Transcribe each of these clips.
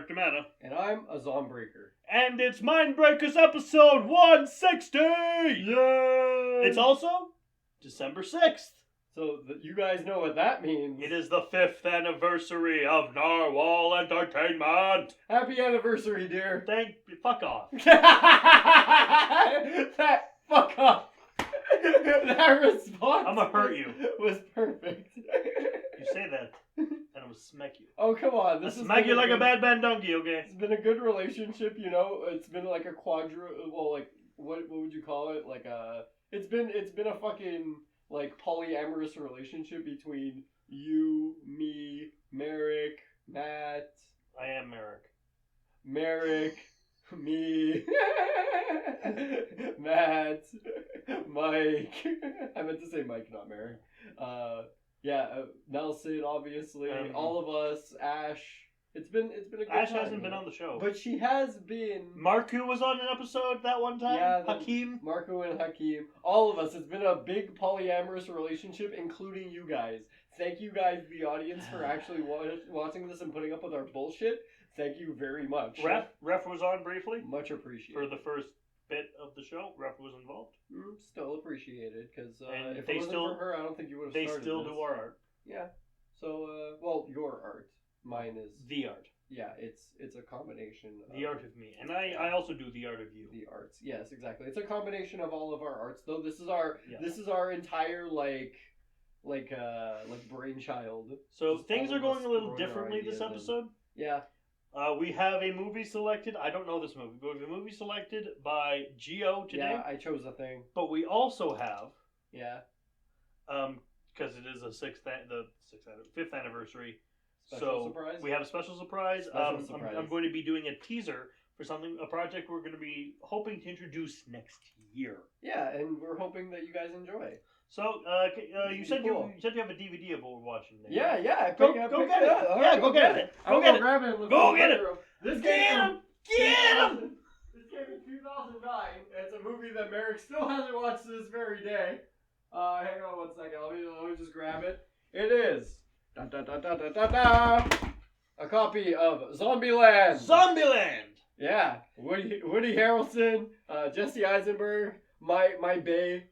Mark D'Amato. And I'm a Zombreaker. And it's Mindbreakers episode 160! Yay! It's also December 6th. So you guys know what that means. It is the 5th anniversary of Narwhal Entertainment. Happy anniversary, dear. Fuck off. Fuck off. That response I'm gonna hurt you. Was perfect. You say that, and I'm gonna smack you. Oh, come on. I'll smack you like a bad donkey, okay? It's been a good relationship, you know? It's been like a what would you call it? It's been a fucking, like, polyamorous relationship between you, me, Merrick, Matt. I am Merrick. Merrick, me, Matt, Mike. I meant to say Mike, not Merrick. Nelson, obviously. All of us. Ash. It's been a good Ash time, hasn't been on the show. But she has been. Marku was on an episode that one time. Yeah, Hakeem. Marco and Hakeem. All of us. It's been a big polyamorous relationship, including you guys. Thank you guys, the audience, for actually watching this and putting up with our bullshit. Thank you very much. Ref was on briefly. Much appreciated. For the first bit of the show, Ref was involved. Still appreciated, because if it it wasn't for her, I don't think you would have started. They still do our art. Yeah. So, your art. Mine is the art. Yeah, it's a combination. The art of me, and I also do the art of you. The arts, yes, exactly. It's a combination of all of our arts, though. This is our entire brainchild. So things are going a little differently this episode. Yeah. We have a movie selected. I don't know this movie, but we have a movie selected by Gio today. Yeah, I chose a thing. But we also have. Yeah. Because it is the fifth anniversary. Special surprise? We have a special surprise. Surprise. I'm going to be doing a teaser for a project we're going to be hoping to introduce next year. Yeah, and we're hoping that you guys enjoy. So, you said you have a DVD of what we're watching. There. Yeah. Go get it. Go get it. Go get it. Grab it. Go get it. This Get him. Get him. This came in 2009. It's a movie that Merrick still hasn't watched to this very day. Hang on 1 second. Let me just grab it. It is a copy of Zombieland. Zombieland. Yeah, Woody Harrelson, Jesse Eisenberg, my bae.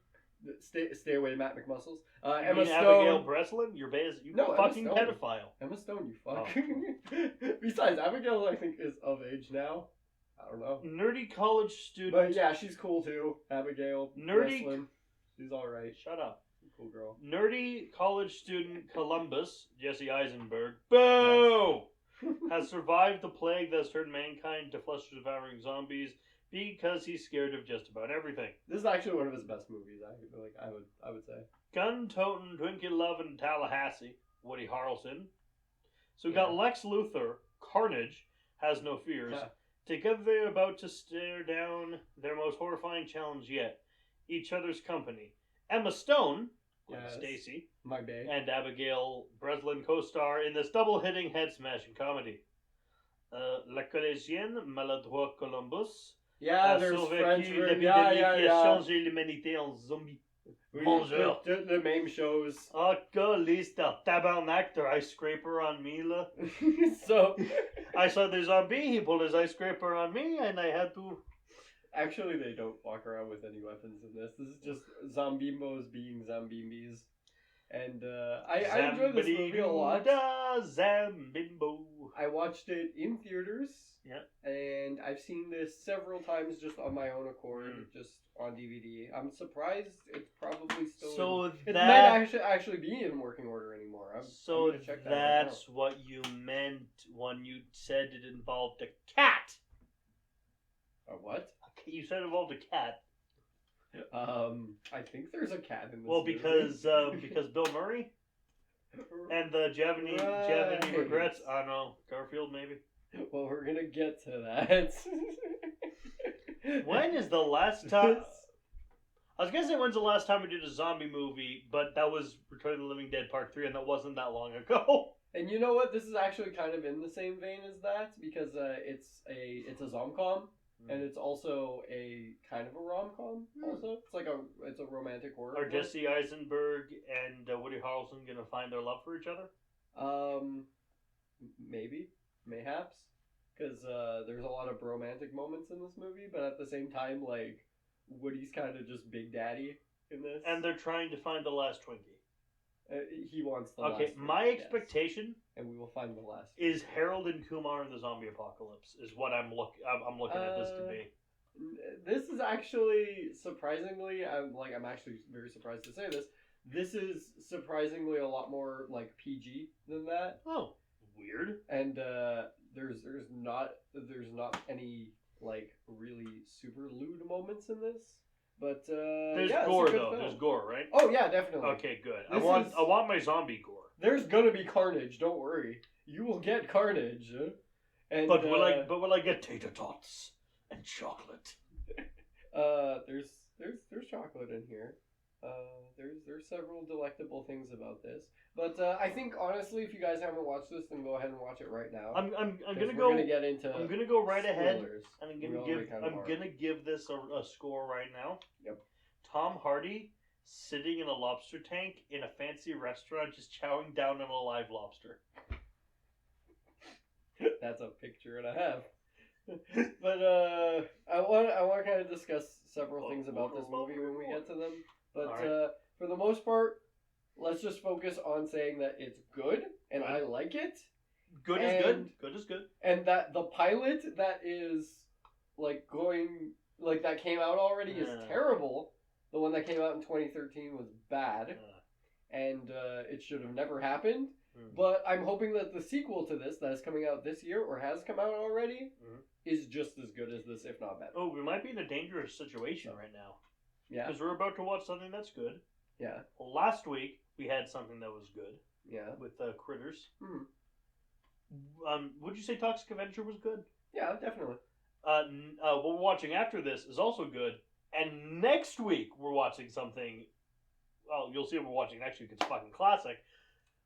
Stay away, Matt McMuscles. Emma Stone. Abigail Breslin? Your bae is fucking pedophile. Emma Stone, you fuck. Oh. Besides, Abigail, I think, is of age now. I don't know. Nerdy college student. But yeah, she's cool too. Abigail. Breslin. She's alright. Shut up. Cool girl. Nerdy college student Columbus, Jesse Eisenberg, boo! Has survived the plague that's turned mankind to flesh-devouring zombies because he's scared of just about everything. This is actually one of his best movies. I would say. Gun-toting, Twinkie-loving Tallahassee, Woody Harrelson. So we got Lex Luthor, Carnage, has no fears. Yeah. Together they're about to stare down their most horrifying challenge yet: each other's company. Emma Stone, Stacy, my bae, and Abigail Breslin co-star in this double-hitting head-smashing comedy. La collégienne maladroit Columbus. Yeah, there's French. Qui a changé l'humanité en zombie. Bonjour. The meme shows. Oh, Calista, tabarnak, their ice scraper on me, la. So, I saw the zombie, he pulled his ice scraper on me, and I had to... Actually, they don't walk around with any weapons in this. This is just zombimbos being zombimbis. And I enjoyed this movie a lot. Zambimbo. I watched it in theaters. Yeah. And I've seen this several times just on my own accord, just on DVD. I'm surprised it's probably still it might actually be in working order anymore. I'm gonna check that that's right what you meant when you said it involved a cat. A what? You said it involved a cat. I think there's a cat in this movie. Because Bill Murray and the Javanese regrets. I don't know, Garfield maybe. Well, we're gonna get to that. When is the last time? I was gonna say when's the last time we did a zombie movie, but that was Return of the Living Dead Part 3, and that wasn't that long ago. And you know what? This is actually kind of in the same vein as that, because it's a Zom-Com. And it's also a kind of a rom-com. Also, it's a romantic horror. Are Jesse Eisenberg and Woody Harrelson gonna find their love for each other? Maybe, mayhaps. because there's a lot of romantic moments in this movie, but at the same time, like, Woody's kind of just Big Daddy in this. And they're trying to find the last Twinkie. He wants the last. Okay, my expectation, and we will find the last. Is Harold and Kumar in the zombie apocalypse? Is what I'm looking at this to be. This is actually surprisingly, I'm actually very surprised to say this. This is surprisingly a lot more like PG than that. Oh, weird. And there's not any like really super lewd moments in this. But there's yeah, gore it's a good though. film. There's gore, right? Oh yeah, definitely. Okay, good. I want my zombie gore. There's gonna be carnage. Don't worry. You will get carnage. And But will I get tater tots and chocolate? There's chocolate in here. There's several delectable things about this. But I think honestly, if you guys haven't watched this, then go ahead and watch it right now. I'm gonna go right ahead, and I'm gonna give this a score right now. Yep. Tom Hardy sitting in a lobster tank in a fancy restaurant, just chowing down on a live lobster. That's a picture and a half. But I want to kind of discuss several things about this movie when we get to them. But right. For the most part, let's just focus on saying that it's good, and I like it. Good is good. Good is good. And that the pilot that is like that came out already is terrible. The one that came out in 2013 was bad, and it should have never happened. But I'm hoping that the sequel to this that is coming out this year or has come out already is just as good as this, if not better. Oh, we might be in a dangerous situation right now. Yeah. Because we're about to watch something that's good. Yeah. Well, last week we had something that was good. Yeah. With Critters. Would you say Toxic Avenger was good? Yeah, definitely. What we're watching after this is also good. And next week we're watching something. Well, you'll see what we're watching next week. It's fucking classic.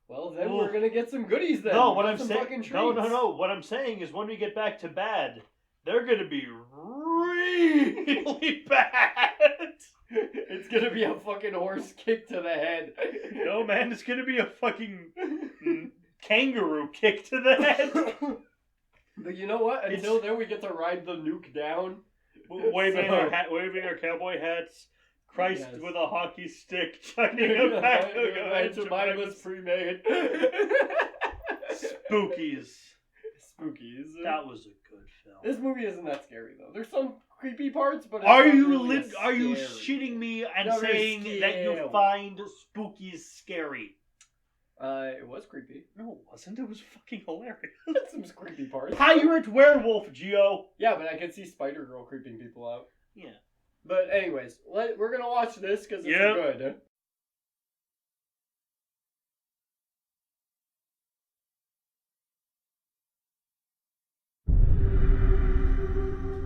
Well, then we're gonna get some goodies. Then no, what I'm saying. No. What I'm saying is when we get back to bad, they're gonna be really bad. It's gonna be a fucking horse kick to the head. No, man, it's gonna be a fucking kangaroo kick to the head. But you know what? Until then, we get to ride the nuke down, waving our cowboy hats. Christ with a hockey stick, chucking him back. Mine was pre-made. Spookies. That was a good film. This movie isn't that scary though. There's some creepy parts, but are you shitting me and saying that you find spookies scary? It was creepy. No, it wasn't. It was fucking hilarious. Some creepy parts. Pirate werewolf, Gio. Yeah, but I could see Spider-Girl creeping people out. Yeah. But anyways, we're gonna watch this because it's good.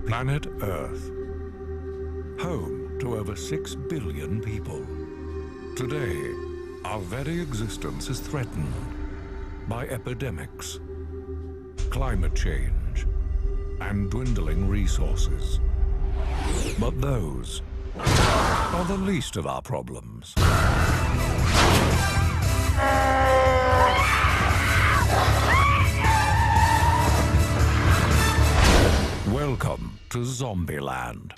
Planet Earth, home to over 6 billion people. Today, our very existence is threatened by epidemics, climate change, and dwindling resources. But those are the least of our problems. Welcome to Zombieland.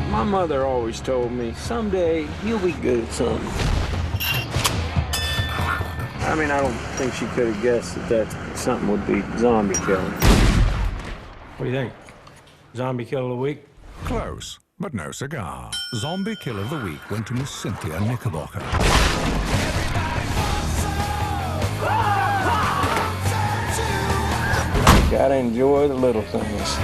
My mother always told me, someday you'll be good at something. I mean, I don't think she could have guessed that something would be zombie killing. What do you think? Zombie kill of the week? Close, but no cigar. Zombie kill of the week went to Miss Cynthia Knickerbocker. Gotta enjoy the little things.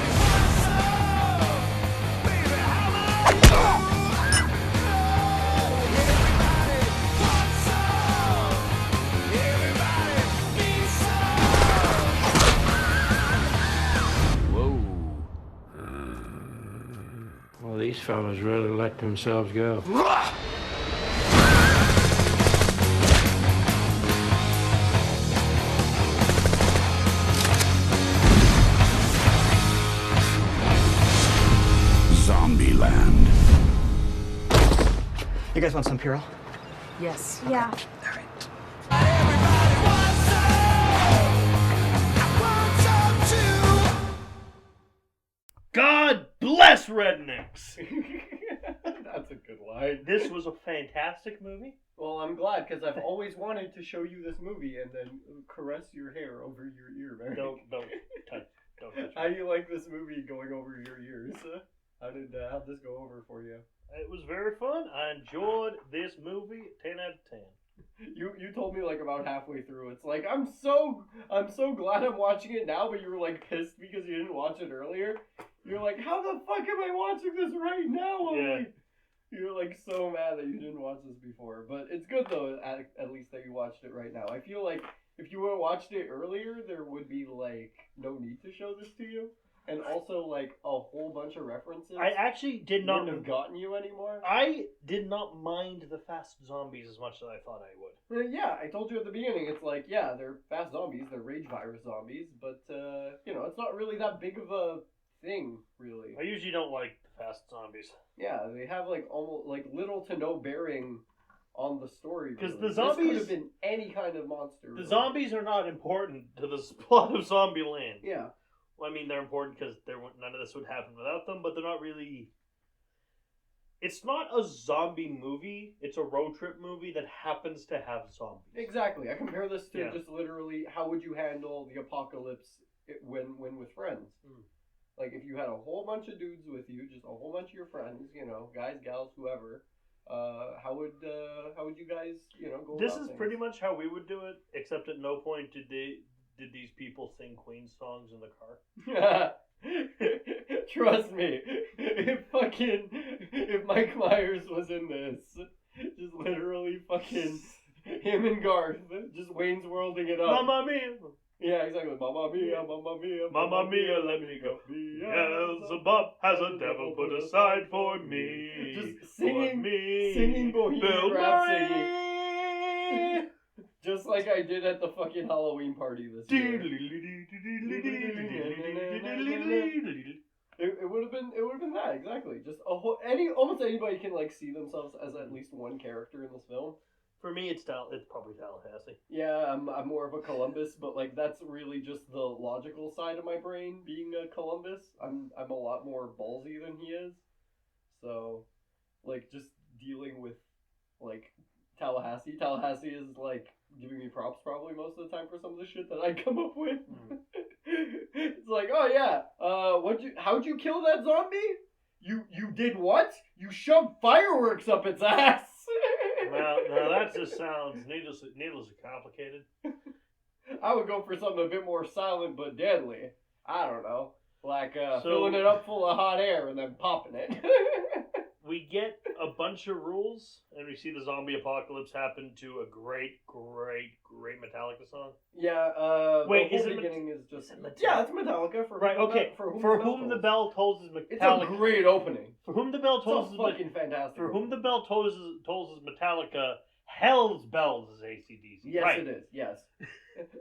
These fellas really let themselves go. Zombieland. You guys want some Purell? Yes. Yeah. God bless rednecks. That's a good line. This was a fantastic movie. Well, I'm glad, because I've always wanted to show you this movie and then caress your hair over your ear, man. Don't touch. Don't touch. How do you like this movie going over your ears? How'd this go over for you? It was very fun. I enjoyed this movie. 10 out of 10. You told me like about halfway through. It's like I'm so glad I'm watching it now, but you were like pissed because you didn't watch it earlier. You're like, how the fuck am I watching this right now? Yeah. You're like so mad that you didn't watch this before. But it's good though, at least that you watched it right now. I feel like if you would have watched it earlier, there would be like no need to show this to you. And also like a whole bunch of references. I actually did not wouldn't have gotten you anymore. I did not mind the fast zombies as much as I thought I would. Yeah, I told you at the beginning, it's like, yeah, they're fast zombies, they're rage virus zombies, but, it's not really that big of a thing, really. I usually don't like the fast zombies. Yeah, they have, like, almost, like, little to no bearing on the story, because really. the zombies This could have been any kind of monster. The really. zombies are not important to the plot of Zombieland. Yeah. Well, I mean, they're important because none of this would happen without them, but they're not really... It's not a zombie movie. It's a road trip movie that happens to have zombies. Exactly. I compare this to Yeah. just literally how would you handle the apocalypse when with friends. Like if you had a whole bunch of dudes with you, just a whole bunch of your friends, guys, gals, whoever. How would you guys, go? This about is things? pretty much how we would do it, except at no point did these people sing Queen songs in the car. Trust me, if Mike Myers was in this, just literally fucking him and Garth, just Wayne's worlding it up. Mamma mia! Yeah, exactly. Mamma mia, mamma mia, Mamma mia, let me go. Beelzebub has a devil put aside for me. Just singing Bohemian Rhapsody. Just like I did at the fucking Halloween party this year. It would have been that, exactly. Just almost anybody can like see themselves as at least one character in this film. For me, it's probably Tallahassee. Yeah, I'm more of a Columbus, but like that's really just the logical side of my brain being a Columbus. I'm a lot more ballsy than he is. So, like just dealing with like Tallahassee is like giving me props probably most of the time for some of the shit that I come up with. It's like, oh yeah, how'd you kill that zombie? You did what? You shoved fireworks up its ass. Now that just sounds needlessly complicated. I would go for something a bit more silent but deadly. I don't know, like filling it up full of hot air and then popping it. We get a bunch of rules, and we see the zombie apocalypse happen to a great Metallica song. Yeah. Wait, the is whole it beginning is just Metallica? Yeah, it's Metallica. Right. Okay. For whom the bell tolls is Metallica. It's a great opening. For whom the bell tolls is fucking fantastic. For whom the bell tolls is Metallica. Hell's bells is AC/DC. Yes, right. it is. Yes.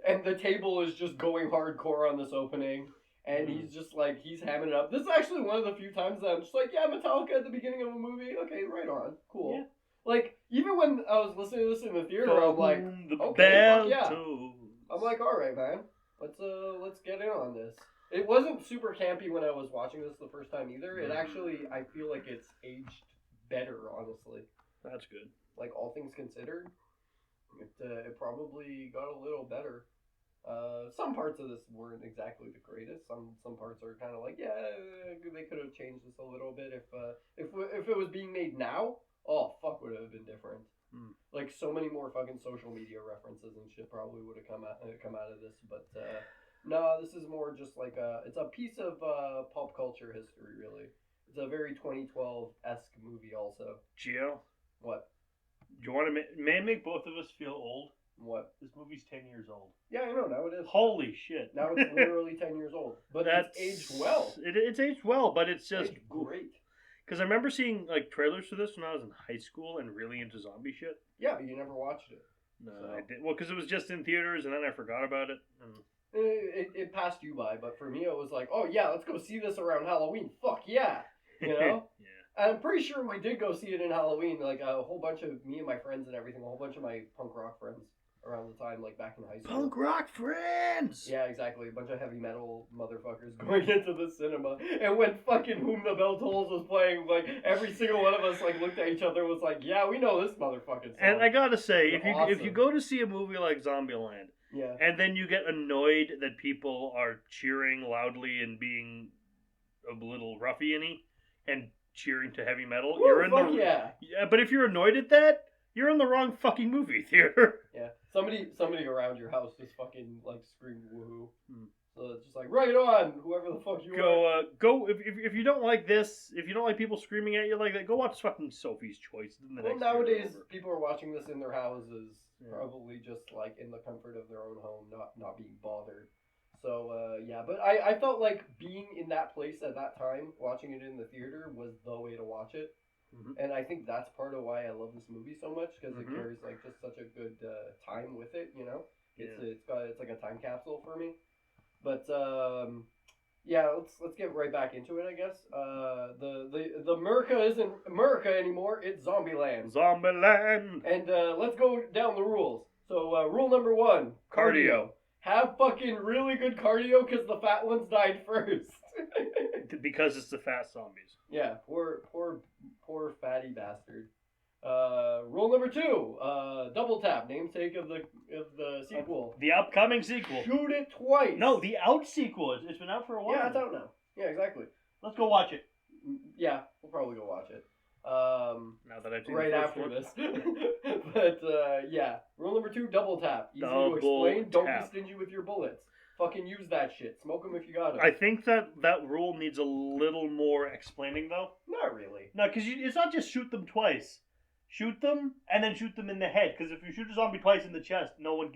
And the table is just going hardcore on this opening. And he's just like, he's hamming it up. This is actually one of the few times that I'm just like, yeah, Metallica at the beginning of a movie. Okay, right on. Cool. Yeah. Like, even when I was listening to this in the theater, I'm like, okay, fuck yeah. I'm like, alright, man. Let's get in on this. It wasn't super campy when I was watching this the first time either. It actually, I feel like it's aged better, honestly. That's good. Like, all things considered, it probably got a little better. Some parts of this weren't exactly the greatest. Some parts are kind of like, yeah, they could have changed this a little bit if it was being made now. Oh fuck, would it have been different? Like so many more fucking social media references and shit probably would have come out of this. But no, this is more just like it's a piece of pop culture history, really. It's a very 2012-esque movie, also. Gio, what? Do you want to make both of us feel old? What? This movie's 10 years old. Yeah, I know, now it is. Holy shit. Now it's literally 10 years old. But it's aged well. It's aged well, but it's just... It's great. Because I remember seeing like trailers for this when I was in high school and really into zombie shit. Yeah, but you never watched it. No, so. I didn't. Well, because it was just in theaters and then I forgot about it. It passed you by, but for me it was like, oh yeah, let's go see this around Halloween. Fuck yeah. You know? Yeah. I'm pretty sure we did go see it in Halloween. Like a whole bunch of me and my friends and everything. A whole bunch of my punk rock friends around the time, like back in high school. Punk rock friends. Yeah, exactly. A bunch of heavy metal motherfuckers going into the cinema, and when fucking Whom the Bell Tolls was playing, like every single one of us like looked at each other and was like, "Yeah, we know this motherfucking song." And I gotta say, if Awesome. you go to see a movie like Zombieland, yeah, and then you get annoyed that people are cheering loudly and being a little ruffian-y and cheering to heavy metal, Woo, you're in fuck the yeah. But if you're annoyed at that, you're in the wrong fucking movie theater. Yeah, somebody around your house just fucking like screamed woohoo. So it's just like, right on, whoever the fuck you are. Go if you don't like this, if you don't like people screaming at you like that, go watch fucking Sophie's Choice. Well, nowadays people are watching this in their houses, probably just like in the comfort of their own home, not being bothered. So yeah, but I felt like being in that place at that time, watching it in the theater, was the way to watch it. And I think that's part of why I love this movie so much, because it carries like just such a good time with it. You know, it's like a time capsule for me. But yeah, let's get right back into it. I guess the America isn't America anymore. It's Zombieland. Zombieland. And let's go down the rules. So rule number 1: cardio. Have fucking really good cardio, because the fat ones died first. Because it's the fat zombies. Yeah, poor fatty bastard. Rule number 2: double tap, namesake of the sequel. The upcoming sequel. Shoot it twice. No, the out sequel. It's been out for a while. Yeah, it's out now. Yeah, exactly. Let's go watch it. Yeah, we'll probably go watch it. Now that I've seen right the first after one. this. But yeah, rule number 2: double tap. Easy to explain. Don't be stingy with your bullets. Fucking use that shit. Smoke them if you got them. I think that rule needs a little more explaining, though. Not really. No, because it's not just shoot them twice. Shoot them and then shoot them in the head. Because if you shoot a zombie twice in the chest, no one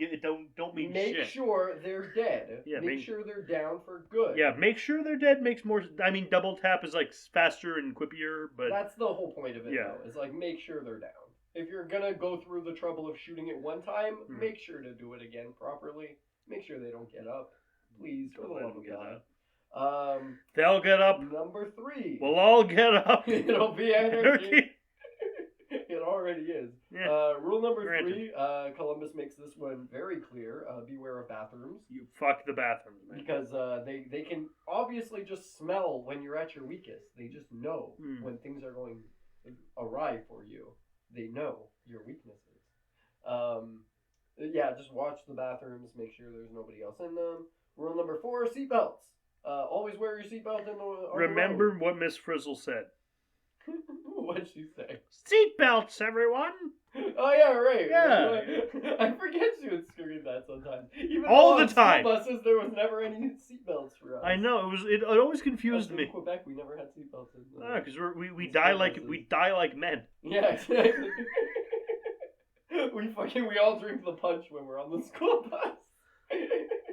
don't mean shit. Make sure they're dead. Yeah, make sure they're down for good. Yeah, make sure they're dead makes more. I mean, double tap is like faster and quippier, but that's the whole point of it. Though, is like make sure they're down. If you're gonna go through the trouble of shooting it one time, make sure to do it again properly. Make sure they don't get up. Please, for the love of God. They'll get up. Number 3. We'll all get up. It'll be anarchy. It already is. Yeah. Rule number 3, Columbus makes this one very clear. Beware of bathrooms. You fuck the bathrooms, man. Because they can obviously just smell when you're at your weakest. They just know when things are going awry for you. They know your weaknesses. Yeah, just watch the bathrooms. Make sure there's nobody else in them. Rule number 4, seatbelts. Always wear your seatbelt on the Remember what Miss Frizzle said. What'd she say? Seatbelts, everyone! Oh, yeah, right. Yeah. I forget she would scream that sometimes. Even all the on time. School buses, there was never any seatbelts for us. I know, it always confused in me. Quebec, we never had seatbelts. Because we die like men. Yeah, exactly. we all drink the punch when we're on the school bus.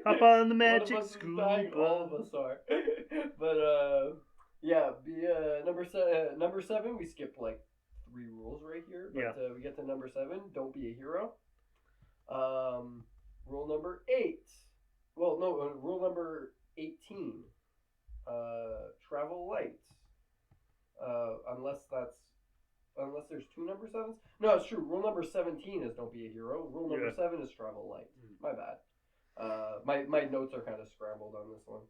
Hop on the magic school bus. All of us are. But yeah, number 7, we skipped like 3 rules right here. But we get to number 7, don't be a hero. Rule number 8. Well, no, rule number 18. Travel light. Unless there's 2 number 7s. No, it's true. Rule number 17 is don't be a hero. Rule number 7 is travel light. My bad. My notes are kind of scrambled on this one.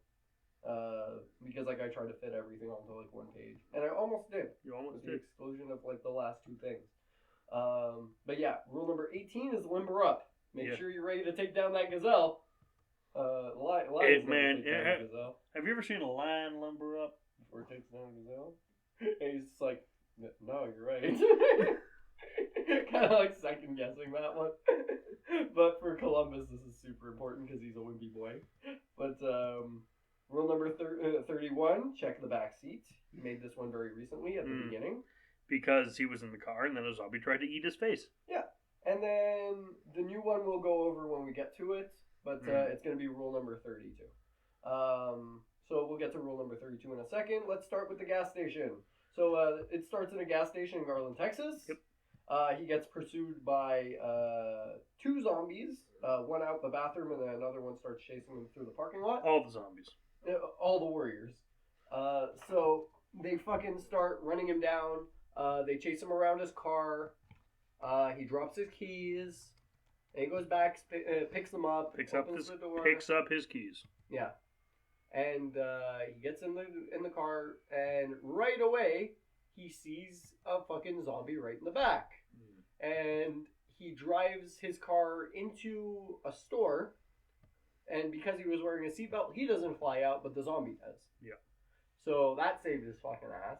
Because like I tried to fit everything onto like 1 page, and I almost did. You almost with did. The exclusion of like the last 2 things. But yeah, rule number 18 is limber up. Make sure you're ready to take down that gazelle. Man, have you ever seen a lion limber up before it takes down a gazelle? And he's just like, no, you're right. Kind of like second guessing that one. But for Columbus, this is super important because he's a wimpy boy. But rule number 31, check the back seat. He made this one very recently at the beginning. Because he was in the car and then a zombie tried to eat his face. Yeah. And then the new one we'll go over when we get to it. But it's going to be rule number 32. So we'll get to rule number 32 in a second. Let's start with the gas station. So it starts in a gas station in Garland, Texas. Yep. He gets pursued by 2 zombies. One out the bathroom, and then another one starts chasing him through the parking lot. All the zombies. All the warriors. So They fucking start running him down. They chase him around his car. He drops his keys. And he goes back, picks them up, Picks opens the door. up his keys. Yeah. And he gets in the car, and right away he sees a fucking zombie right in the back. And he drives his car into a store, and because he was wearing a seatbelt, he doesn't fly out, but the zombie does. Yeah. So that saved his fucking ass.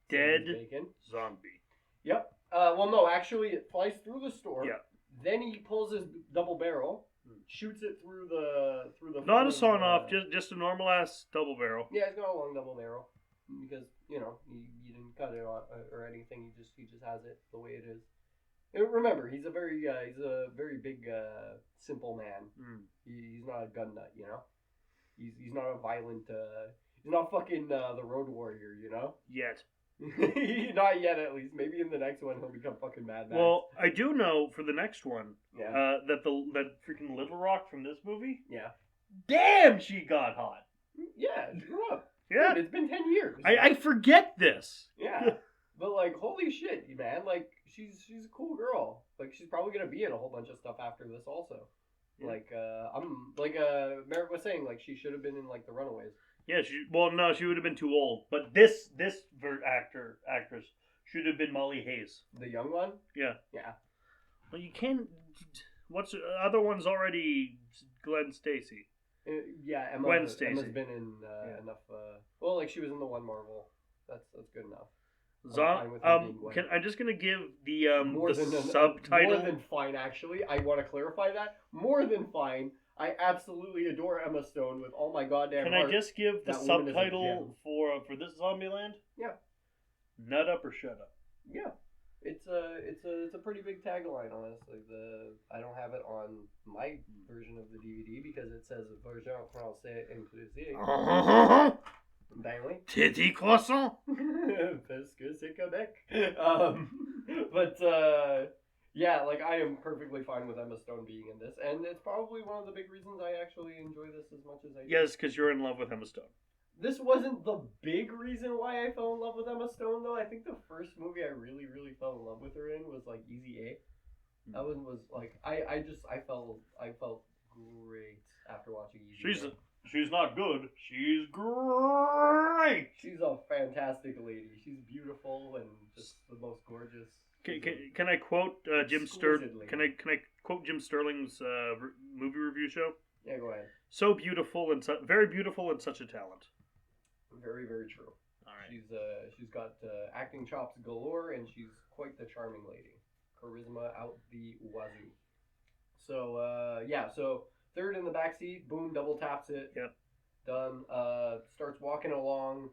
Dead bacon. zombie. Yep. Well, no, actually, it flies through the store. Yeah. Then he pulls his double barrel, shoots it through the. Not a sawn off, just a normal ass double barrel. Yeah, he's got a long double barrel because you didn't cut it or anything. He just has it the way it is. And remember, he's a very big simple man. He's not a gun nut, you know. He's not a violent. He's not fucking the Road Warrior, you know. Yet. Not yet, at least. Maybe in the next one he'll become fucking Mad Max. Well, I do know for the next one, Yeah. that freaking Little Rock from this movie, Yeah. damn, she got hot. Yeah, it grew up. Yeah. Dude, it's been 10 years. I forget this. Yeah. But, like, holy shit, man. Like, she's a cool girl. Like, she's probably going to be in a whole bunch of stuff after this also. Yeah. Like, Merrick was saying, like, she should have been in, like, The Runaways. Yeah, she would have been too old. But this actress should have been Molly Hayes. The young one? Yeah. Yeah. Well, you can't. What's the other one's already Gwen Stacy. Yeah, Emma's been in enough. Well, like she was in the one Marvel. That's good enough. I'm just gonna give the subtitle. More than fine, actually. I want to clarify that. More than fine. I absolutely adore Emma Stone with all my goddamn heart. Can I just give the That woman is a subtitle for this Zombieland? Yeah. Nut up or shut up. Yeah. It's a pretty big tagline, honestly. I don't have it on my version of the DVD because it says version français inclusive. Daily. Titty croissant. Parce que c'est Quebec. But yeah, like I am perfectly fine with Emma Stone being in this, and it's probably one of the big reasons I actually enjoy this as much as I do. Yes, because you're in love with Emma Stone. This wasn't the big reason why I fell in love with Emma Stone, though. I think the first movie I really, really fell in love with her in was like Easy A. That one was like I felt great after watching Easy A. She's not good. She's great. She's a fantastic lady. She's beautiful and just the most gorgeous. Can I quote Jim Sterling? Can I quote Jim Sterling's movie review show? Yeah, go ahead. So beautiful and very beautiful and such a talent. Very, very true. All right. She's got acting chops galore, and she's quite the charming lady. Charisma out the wazoo. So so third in the backseat, boom, double taps it. Yep. Done. Starts walking along.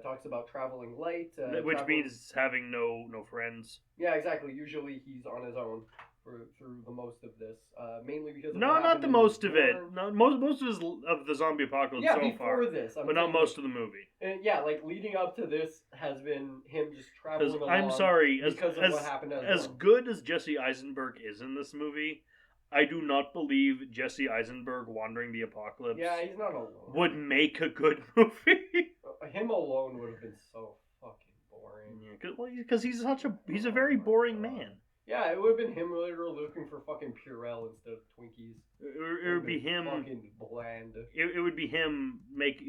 Talks about traveling light, which means having no friends. Yeah, exactly. Usually he's on his own through the most of this, mainly because not the most of it. No, most of the zombie apocalypse so far. Before this, but not most of the movie. Yeah, like leading up to this has been him just traveling along. I'm sorry, because of what happened as good as Jesse Eisenberg is in this movie, I do not believe Jesse Eisenberg wandering the apocalypse. Yeah, he's not alone. Would make a good movie. Him alone would have been so fucking boring. Yeah, because he's a very boring man. Yeah, it would have been him literally looking for fucking Purell instead of Twinkies. It would be him. Fucking bland. It would be him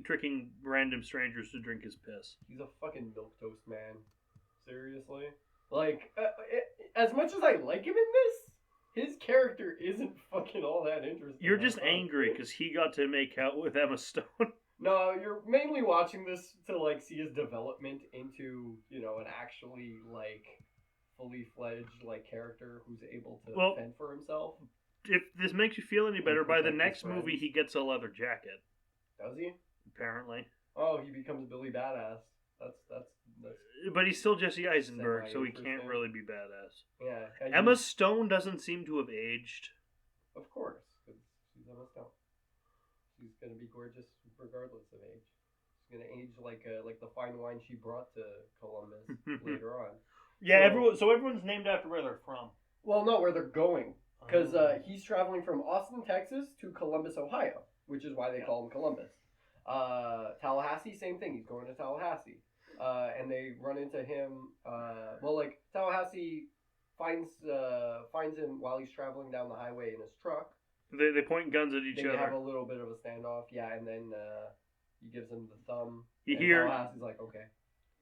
tricking random strangers to drink his piss. He's a fucking milquetoast man. Seriously. Like, as much as I like him in this, his character isn't fucking all that interesting. You're just angry because he got to make out with Emma Stone. No, you're mainly watching this to, like, see his development into, an actually, like, fully fledged, like, character who's able to fend for himself. If this makes you feel any better, by the next movie he gets a leather jacket. Does he? Apparently. Oh, he becomes Billy Badass. That's. But he's still Jesse Eisenberg, so he can't really be badass. Yeah. Emma Stone doesn't seem to have aged. Of course, because she's Emma Stone. She's gonna be gorgeous regardless of age. She's gonna age like the fine wine she brought to Columbus later on. Yeah, everyone's named after where they're from. Well, no, where they're going, because he's traveling from Austin, Texas, to Columbus, Ohio, which is why they call him Columbus. Tallahassee, same thing. He's going to Tallahassee. and they run into him. Tallahassee finds him while he's traveling down the highway in his truck. They point guns at each They other. have a little bit of a standoff, yeah, and then he gives him the thumb. You and hear? Tallahassee's like, okay.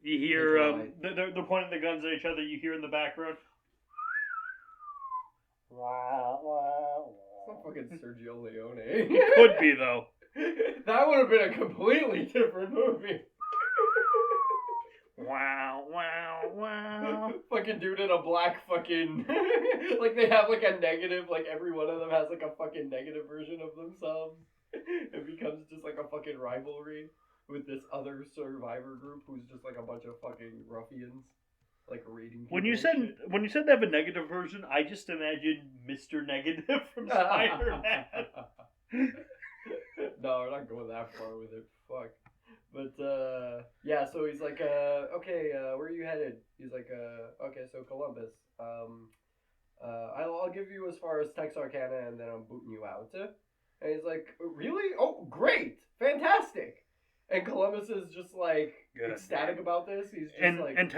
You hear? They're pointing the guns at each other. You hear in the background. It's not fucking Sergio Leone. Could be though. That would have been a completely different movie. Wow. Fucking dude in a black fucking... like they have like a negative, like every one of them has like a fucking negative version of themselves. It becomes just like a fucking rivalry with this other survivor group who's just like a bunch of fucking ruffians. Like raiding people. When you said they have a negative version, I just imagined Mr. Negative from Spider-Man. No, we're not going that far with it. Fuck. But, yeah, so he's like, okay, where are you headed? He's like, okay, so Columbus. I'll give you as far as Texarkana and then I'm booting you out. And he's like, really? Oh, great! Fantastic! And Columbus is just like ecstatic about this. He's just and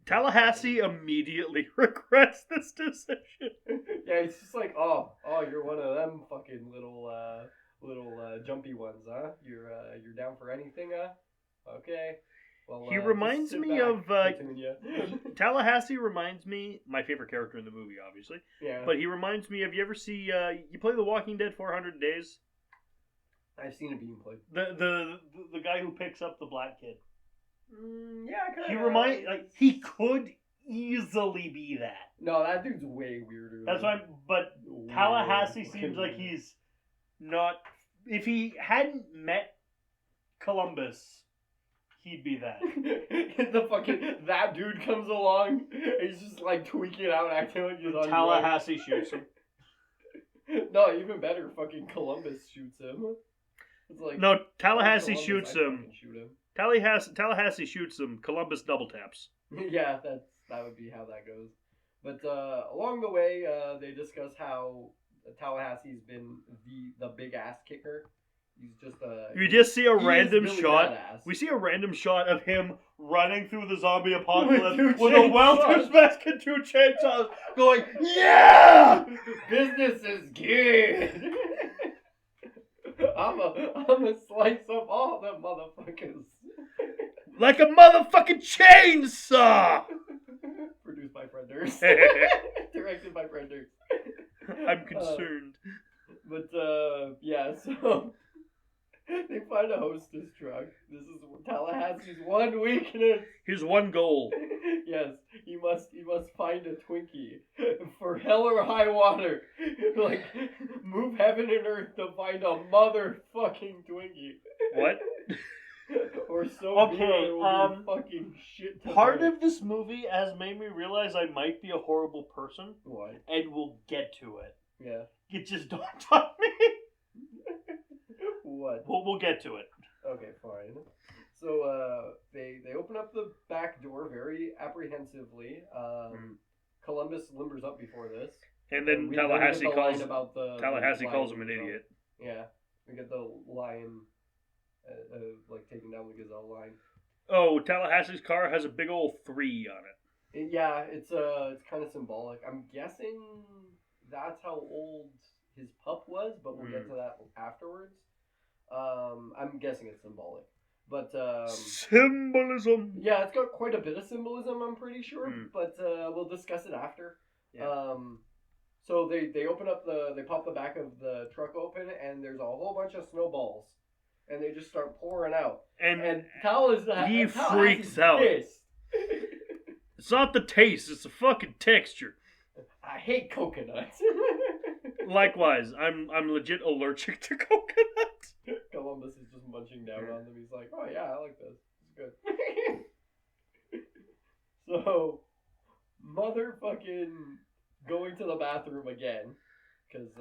Tallahassee immediately regrets this decision. Yeah, he's just like, oh, you're one of them fucking little jumpy ones, huh? You're down for anything, huh? Okay. Well, he reminds me of Tallahassee. Reminds me my favorite character in the movie, obviously. Yeah. But he reminds me of, you ever see you play The Walking Dead 400 Days? I've seen it being played. The guy who picks up the black kid. Yeah, kind of. He could easily be that. No, that dude's way weirder. That's why. But Tallahassee seems like he's not. If he hadn't met Columbus, he'd be that. That dude comes along. He's just like tweaking out, acting like he's on. Tallahassee shoots him. No, even better. Fucking Columbus shoots him. It's like, no, Tallahassee Columbus, shoots him. Shoot him. Tallahassee shoots him. Columbus double taps. Yeah, that would be how that goes. But along the way, they discuss how Tallahassee's been the big ass kicker. He's just you just see a random really shot. badass. We see a random shot of him running through the zombie apocalypse with chainsaws. a welder's mask and 2 chainsaws, going, "Yeah, business is good." I'm a slice of all them motherfuckers. like a motherfucking chainsaw." Produced by Frienders. Directed by Frienders. I'm concerned. Yeah, so they find a hostess truck. This is Tallahassee's one weakness. His one goal. Yes, he must find a Twinkie for hell or high water. Like, move heaven and earth to find a motherfucking Twinkie. What? Or so Okay, it will be fucking shit. Part of this movie has made me realize I might be a horrible person. What? And we'll get to it. Yeah. It just dawned on me. What? We'll get to it. Okay, fine. So they open up the back door very apprehensively. Columbus limbers up before this. And then Tallahassee calls him an idiot. Yeah, we get the lion, like taking down the gazelle line. Oh, Tallahassee's car has a big old 3 on it. Yeah, it's kind of symbolic. I'm guessing that's how old his pup was, but we'll get to that afterwards. I'm guessing it's symbolic. But symbolism. Yeah, it's got quite a bit of symbolism, I'm pretty sure. But we'll discuss it after. Yeah. So they open up they pop the back of the truck open, and there's a whole bunch of snowballs, and they just start pouring out. And Tal he freaks out. Pissed. It's not the taste; it's the fucking texture. I hate coconuts. Likewise, I'm legit allergic to coconut. Columbus is just munching down on them. He's like, oh yeah, I like this. It's good. So, motherfucking going to the bathroom again. Because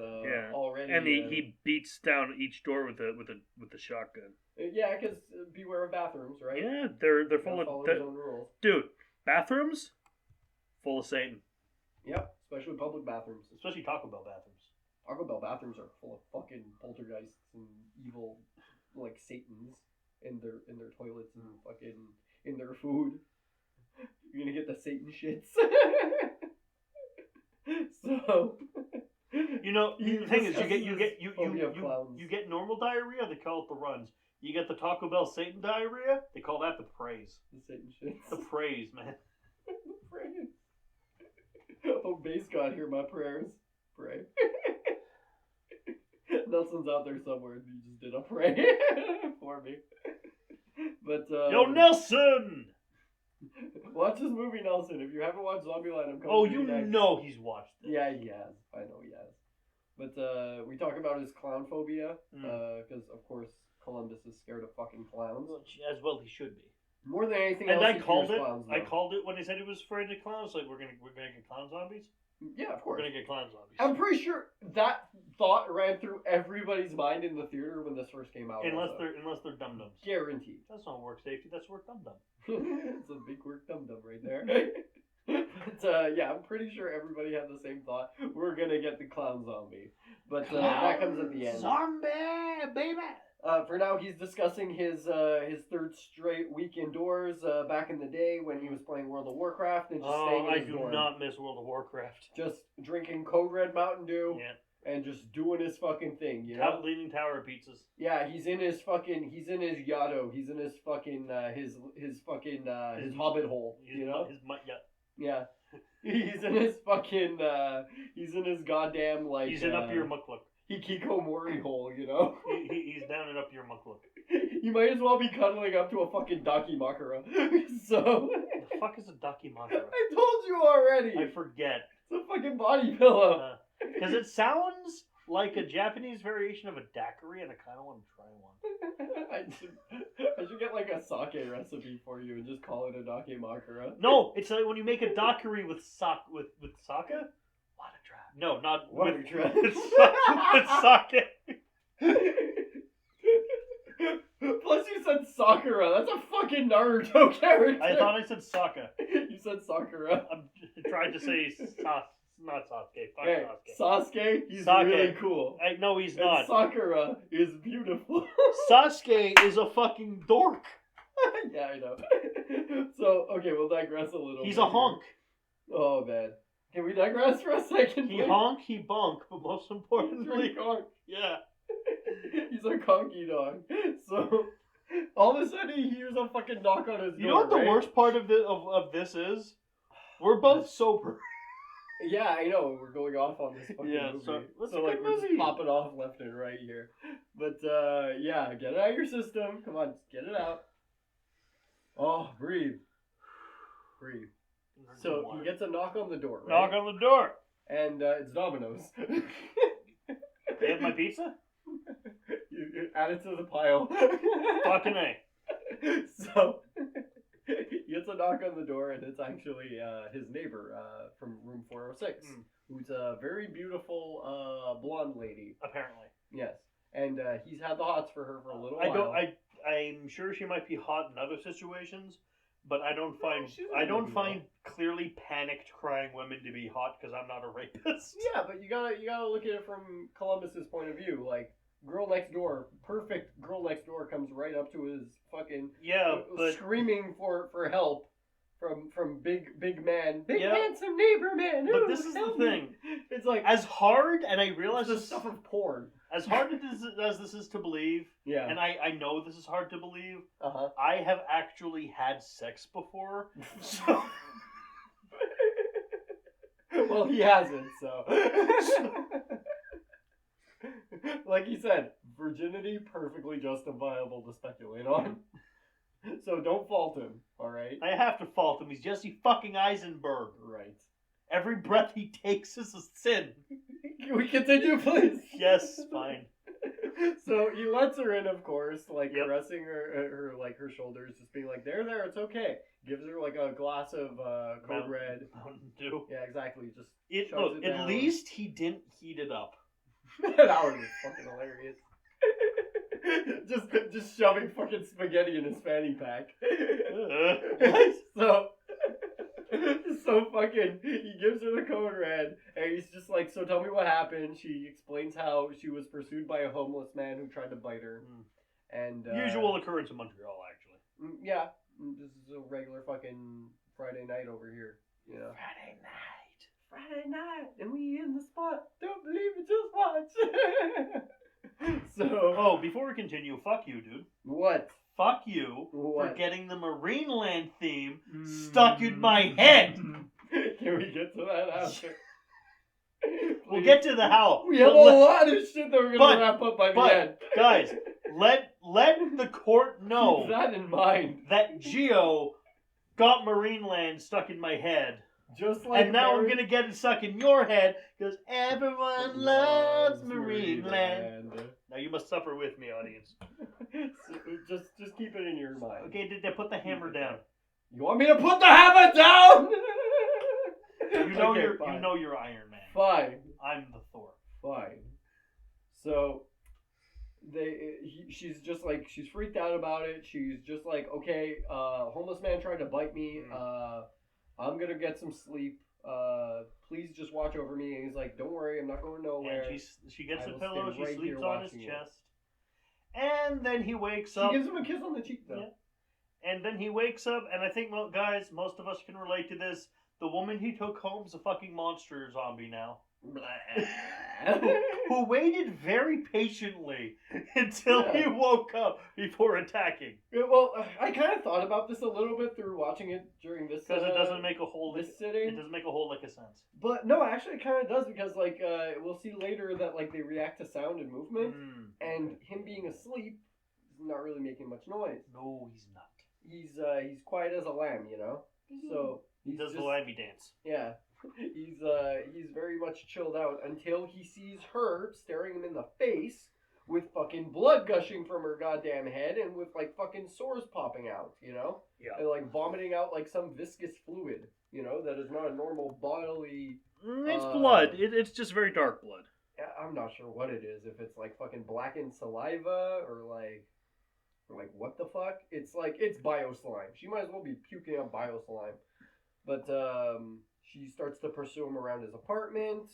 already... And he beats down each door with a shotgun. Yeah, because beware of bathrooms, right? Yeah, they're full of... Follow his own rules. Dude, bathrooms? Full of Satan. Yep, especially public bathrooms. Especially Taco Bell bathrooms. Taco Bell bathrooms are full of fucking poltergeists and evil, like, Satans. in their toilets and fucking in their food. You're gonna get the Satan shits. So the thing is, you get normal diarrhea. They call it the runs. You get the Taco Bell Satan diarrhea. They call that the praise. The Satan shits. The praise, man. The praise. Oh, base God, hear my prayers. Pray. Nelson's out there somewhere. He just did a pray for me. But Yo, Nelson! Watch this movie, Nelson. If you haven't watched Zombieland, I'm coming. Oh, to you next. know he's watched it. Yeah, he has. I know he has. But we talk about his clown phobia because, of course, Columbus is scared of fucking clowns. As well, he should be. More than anything and else, I called it. Clowns, I called it when he said he was afraid of clowns. Like we're gonna get clown zombies. Yeah, of course. We're gonna get clown zombies. I'm pretty sure that thought ran through everybody's mind in the theater when this first came out. Unless they're dum dums. Guaranteed. That's not work safety. That's work dum dum. It's a big work dum dum right there. But yeah, I'm pretty sure everybody had the same thought. We're gonna get the clown zombie, but that comes at the end. Zombie, baby. For now, he's discussing his third straight week indoors back in the day when he was playing World of Warcraft and just staying in his dorm. I do not miss World of Warcraft. Just drinking Code Red Mountain Dew and just doing his fucking thing, you know? Leaning Tower pizzas. Yeah, he's in his Yatto. He's in his fucking, his hobbit hole, you know? Yeah. He's in his fucking, he's in his goddamn, like... He's in up your mukluk. Hikikomori hole, you know? He's down and up your mukluk. You might as well be cuddling up to a fucking Dakimakura. So... The fuck is a Dakimakura? I told you already! I forget. It's a fucking body pillow. Because it sounds like a Japanese variation of a daiquiri, and I kind of want to try one. I should get like a sake recipe for you and just call it a Dakimakura. No, it's like when you make a daiquiri with with sake. Water trap. No, not water trap. With sake. Plus you said Sakura. That's a fucking Naruto character. I thought I said Sokka. You said Sakura. I'm trying to say not Sasuke. Fuck hey, Sasuke. Sasuke, he's Sake. really cool. No, he's and not. Sakura is beautiful. Sasuke is a fucking dork. Yeah, I know. So, okay, we'll digress a little He's bit a honk. Here. Oh, man. Can we digress for a second? He honk, he bonk, but most importantly... honk. Yeah. He's a conky dog. So, all of a sudden he hears a fucking knock on his door. You know what the worst part of this is? We're both sober. Yeah, I know. We're going off on this fucking movie. So like we're just popping off left and right here. But yeah, get it out of your system. Come on, get it out. Oh, breathe. Breathe. So he gets a knock on the door, right? Knock on the door. And it's Domino's. They have my pizza? You add it to the pile. Fucking A. So he gets a knock on the door, and it's actually his neighbor from room 406, who's a very beautiful blonde lady. Apparently. Yes. And he's had the hots for her for a little while. I'm sure she might be hot in other situations, but I don't find clearly panicked crying women to be hot because I'm not a rapist. Yeah, but you gotta look at it from Columbus's point of view. Like, girl next door, perfect girl next door comes right up to his fucking screaming for help from big man, handsome neighbor man. But this is the thing. It's like as hard, and I realize this stuff of porn. As hard as this is to believe, yeah, and I know this is hard to believe. I have actually had sex before. So. Well, he hasn't, so. Like he said, virginity perfectly justifiable to speculate on. So don't fault him, alright? I have to fault him. He's Jesse fucking Eisenberg. Right. Every breath he takes is a sin. Can we continue, please? Yes, fine. So he lets her in, of course, like caressing her like her shoulders, just being like, there, it's okay. Gives her like a glass of Code Red. Mountain Dew. Yeah, exactly. At least he didn't heat it up. That would be fucking hilarious. just shoving fucking spaghetti in his fanny pack. So fucking, he gives her the Code Red, and he's just like, so tell me what happened. She explains how she was pursued by a homeless man who tried to bite her. And Usual occurrence in Montreal, actually. Yeah, this is a regular fucking Friday night over here. You know. Friday night, and we in the spot. Don't believe it, just watch. So. Oh, before we continue, fuck you, dude. What? Fuck you What? for getting the Marineland theme stuck in my head. Can we get to that after? We'll get to the how. We have a lot of shit that we're gonna wrap up by the end. Guys, let the court know Keep that in mind. that Geo got Marineland stuck in my head. Just like And now I'm gonna get it stuck in your head because everyone loves Marineland. Now you must suffer with me, audience. So just keep it in your mind. Okay, did they put the hammer down? You want me to put the hammer down? You know Okay, you're Iron Man. Fine. I'm the Thor. Fine. So she's just like, she's freaked out about it. She's just like, okay, homeless man tried to bite me. I'm gonna get some sleep. Please just watch over me. And he's like, don't worry, I'm not going nowhere. And she gets the will pillow, stay she right sleeps here on his watching chest. And then he wakes up. She gives him a kiss on the cheek, though. Yeah. And then he wakes up, and I think, well, guys, most of us can relate to this. The woman he took home's a fucking monster zombie now. Who waited very patiently until he woke up before attacking. Yeah, well, I kind of thought about this a little bit through watching it during this. Because it doesn't make a whole this sitting. It doesn't make a whole lick of sense. But no, actually, it kind of does because like we'll see later that like they react to sound and movement, and him being asleep is not really making much noise. No, he's not. He's quiet as a lamb, you know. So he does the lamby dance. Yeah. He's very much chilled out until he sees her staring him in the face with fucking blood gushing from her goddamn head and with like fucking sores popping out, you know? Yeah. And like vomiting out like some viscous fluid, you know, that is not a normal bodily. It's blood. It's just very dark blood. I'm not sure what it is. If it's like fucking blackened saliva or like what the fuck? It's like it's bio slime. She might as well be puking up bio slime. But she starts to pursue him around his apartment.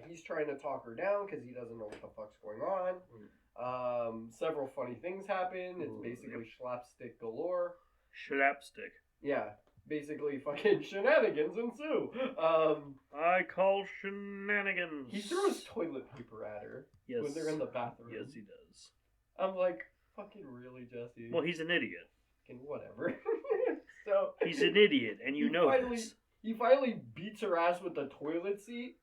He's trying to talk her down because he doesn't know what the fuck's going on. Several funny things happen. It's basically slapstick galore. Slapstick. Yeah, basically fucking shenanigans ensue. I call shenanigans. He threw his toilet paper at her when they're in the bathroom. Yes, he does. I'm like, fucking really, Jesse? Well, he's an idiot. Fucking whatever. So he's an idiot, and you know this. He finally beats her ass with the toilet seat.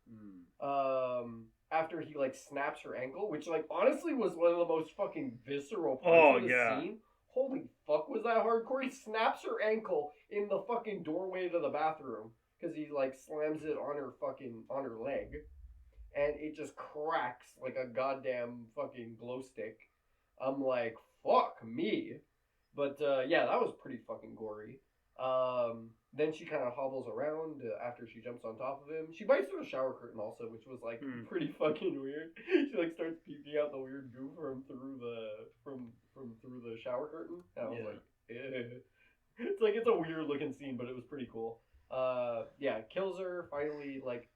After he like snaps her ankle, which like honestly was one of the most fucking visceral parts of the scene. Holy fuck, was that hardcore? He snaps her ankle in the fucking doorway to the bathroom because he like slams it on her leg, and it just cracks like a goddamn fucking glow stick. I'm like, fuck me. But yeah, that was pretty fucking gory. Then she kind of hobbles around after she jumps on top of him. She bites through a shower curtain also, which was like pretty fucking weird. She like starts peeking out the weird goo from through the shower curtain. And I was like, ew. It's like it's a weird looking scene, but it was pretty cool. Yeah, kills her. Finally, like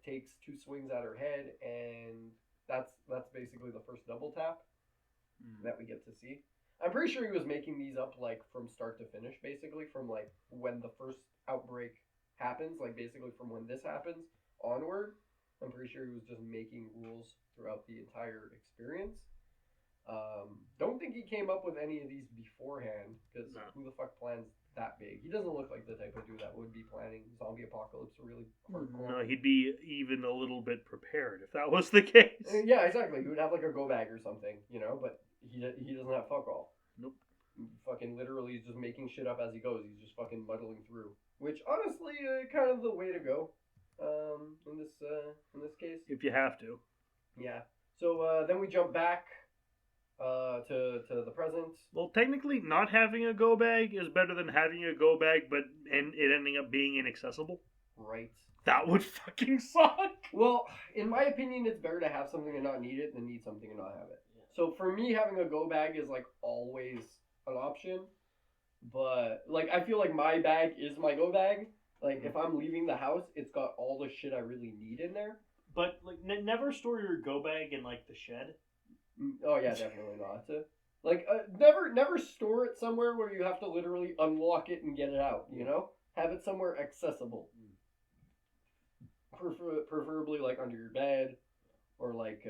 takes 2 swings at her head, and that's basically the first double tap that we get to see. I'm pretty sure he was making these up like from start to finish, basically from like when the first outbreak happens, like basically from when this happens onward. I'm pretty sure he was just making rules throughout the entire experience. Don't think he came up with any of these beforehand, because who the fuck plans that big? He doesn't look like the type of dude that would be planning zombie apocalypse really hardcore. No, he'd be even a little bit prepared if that was the case. Yeah, exactly. He would have like a go bag or something, you know, but he doesn't have fuck all. Nope. Fucking literally he's just making shit up as he goes. He's just fucking muddling through. Which honestly, kind of the way to go. In this case. If you have to. Yeah. So then we jump back to the present. Well, technically, not having a go bag is better than having a go bag, but and it ending up being inaccessible. Right. That would fucking suck. Well, in my opinion, it's better to have something and not need it than need something and not have it. So for me, having a go bag is like always an option. But like I feel like my bag is my go bag. Like if I'm leaving the house, it's got all the shit I really need in there. But like never store your go bag in like the shed. Oh yeah, definitely not. Like, never store it somewhere where you have to literally unlock it and get it out, you know? Have it somewhere accessible. Preferably, like, under your bed, or, like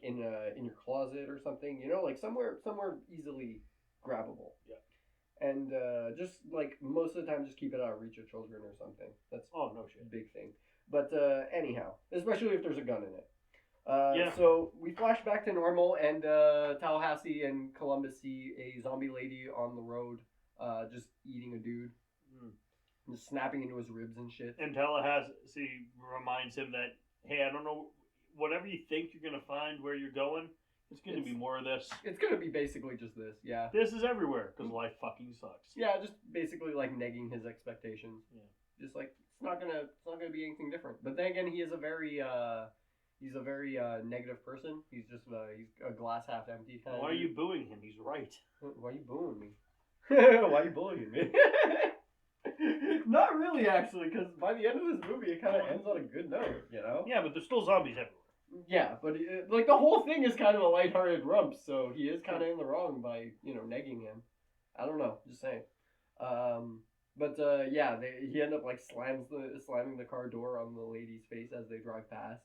in your closet or something, you know? Like, somewhere easily grabbable. Yeah. And, just, like, most of the time, just keep it out of reach of children or something. That's no shit. a big thing. But, anyhow, especially if there's a gun in it. Yeah. So we flash back to normal, and Tallahassee and Columbus see a zombie lady on the road, just eating a dude, just snapping into his ribs and shit. And Tallahassee reminds him that, hey, I don't know, whatever you think you're gonna find where you're going, it's gonna be more of this. It's gonna be basically just this, yeah. This is everywhere because life fucking sucks. Yeah, just basically like negging his expectations. Yeah. Just like it's not gonna be anything different. But then again, he is a very negative person. He's just he's a glass half empty kind of. Why are you booing him? He's right. Why are you booing me? Why are you bullying me? Not really, actually, because by the end of this movie, it kind of ends on a good note, you know? Yeah, but there's still zombies everywhere. Yeah, but like the whole thing is kind of a lighthearted rump, so he is kind of in the wrong by negging him. I don't know, just saying. Yeah, he ended up like slamming the car door on the lady's face as they drive past.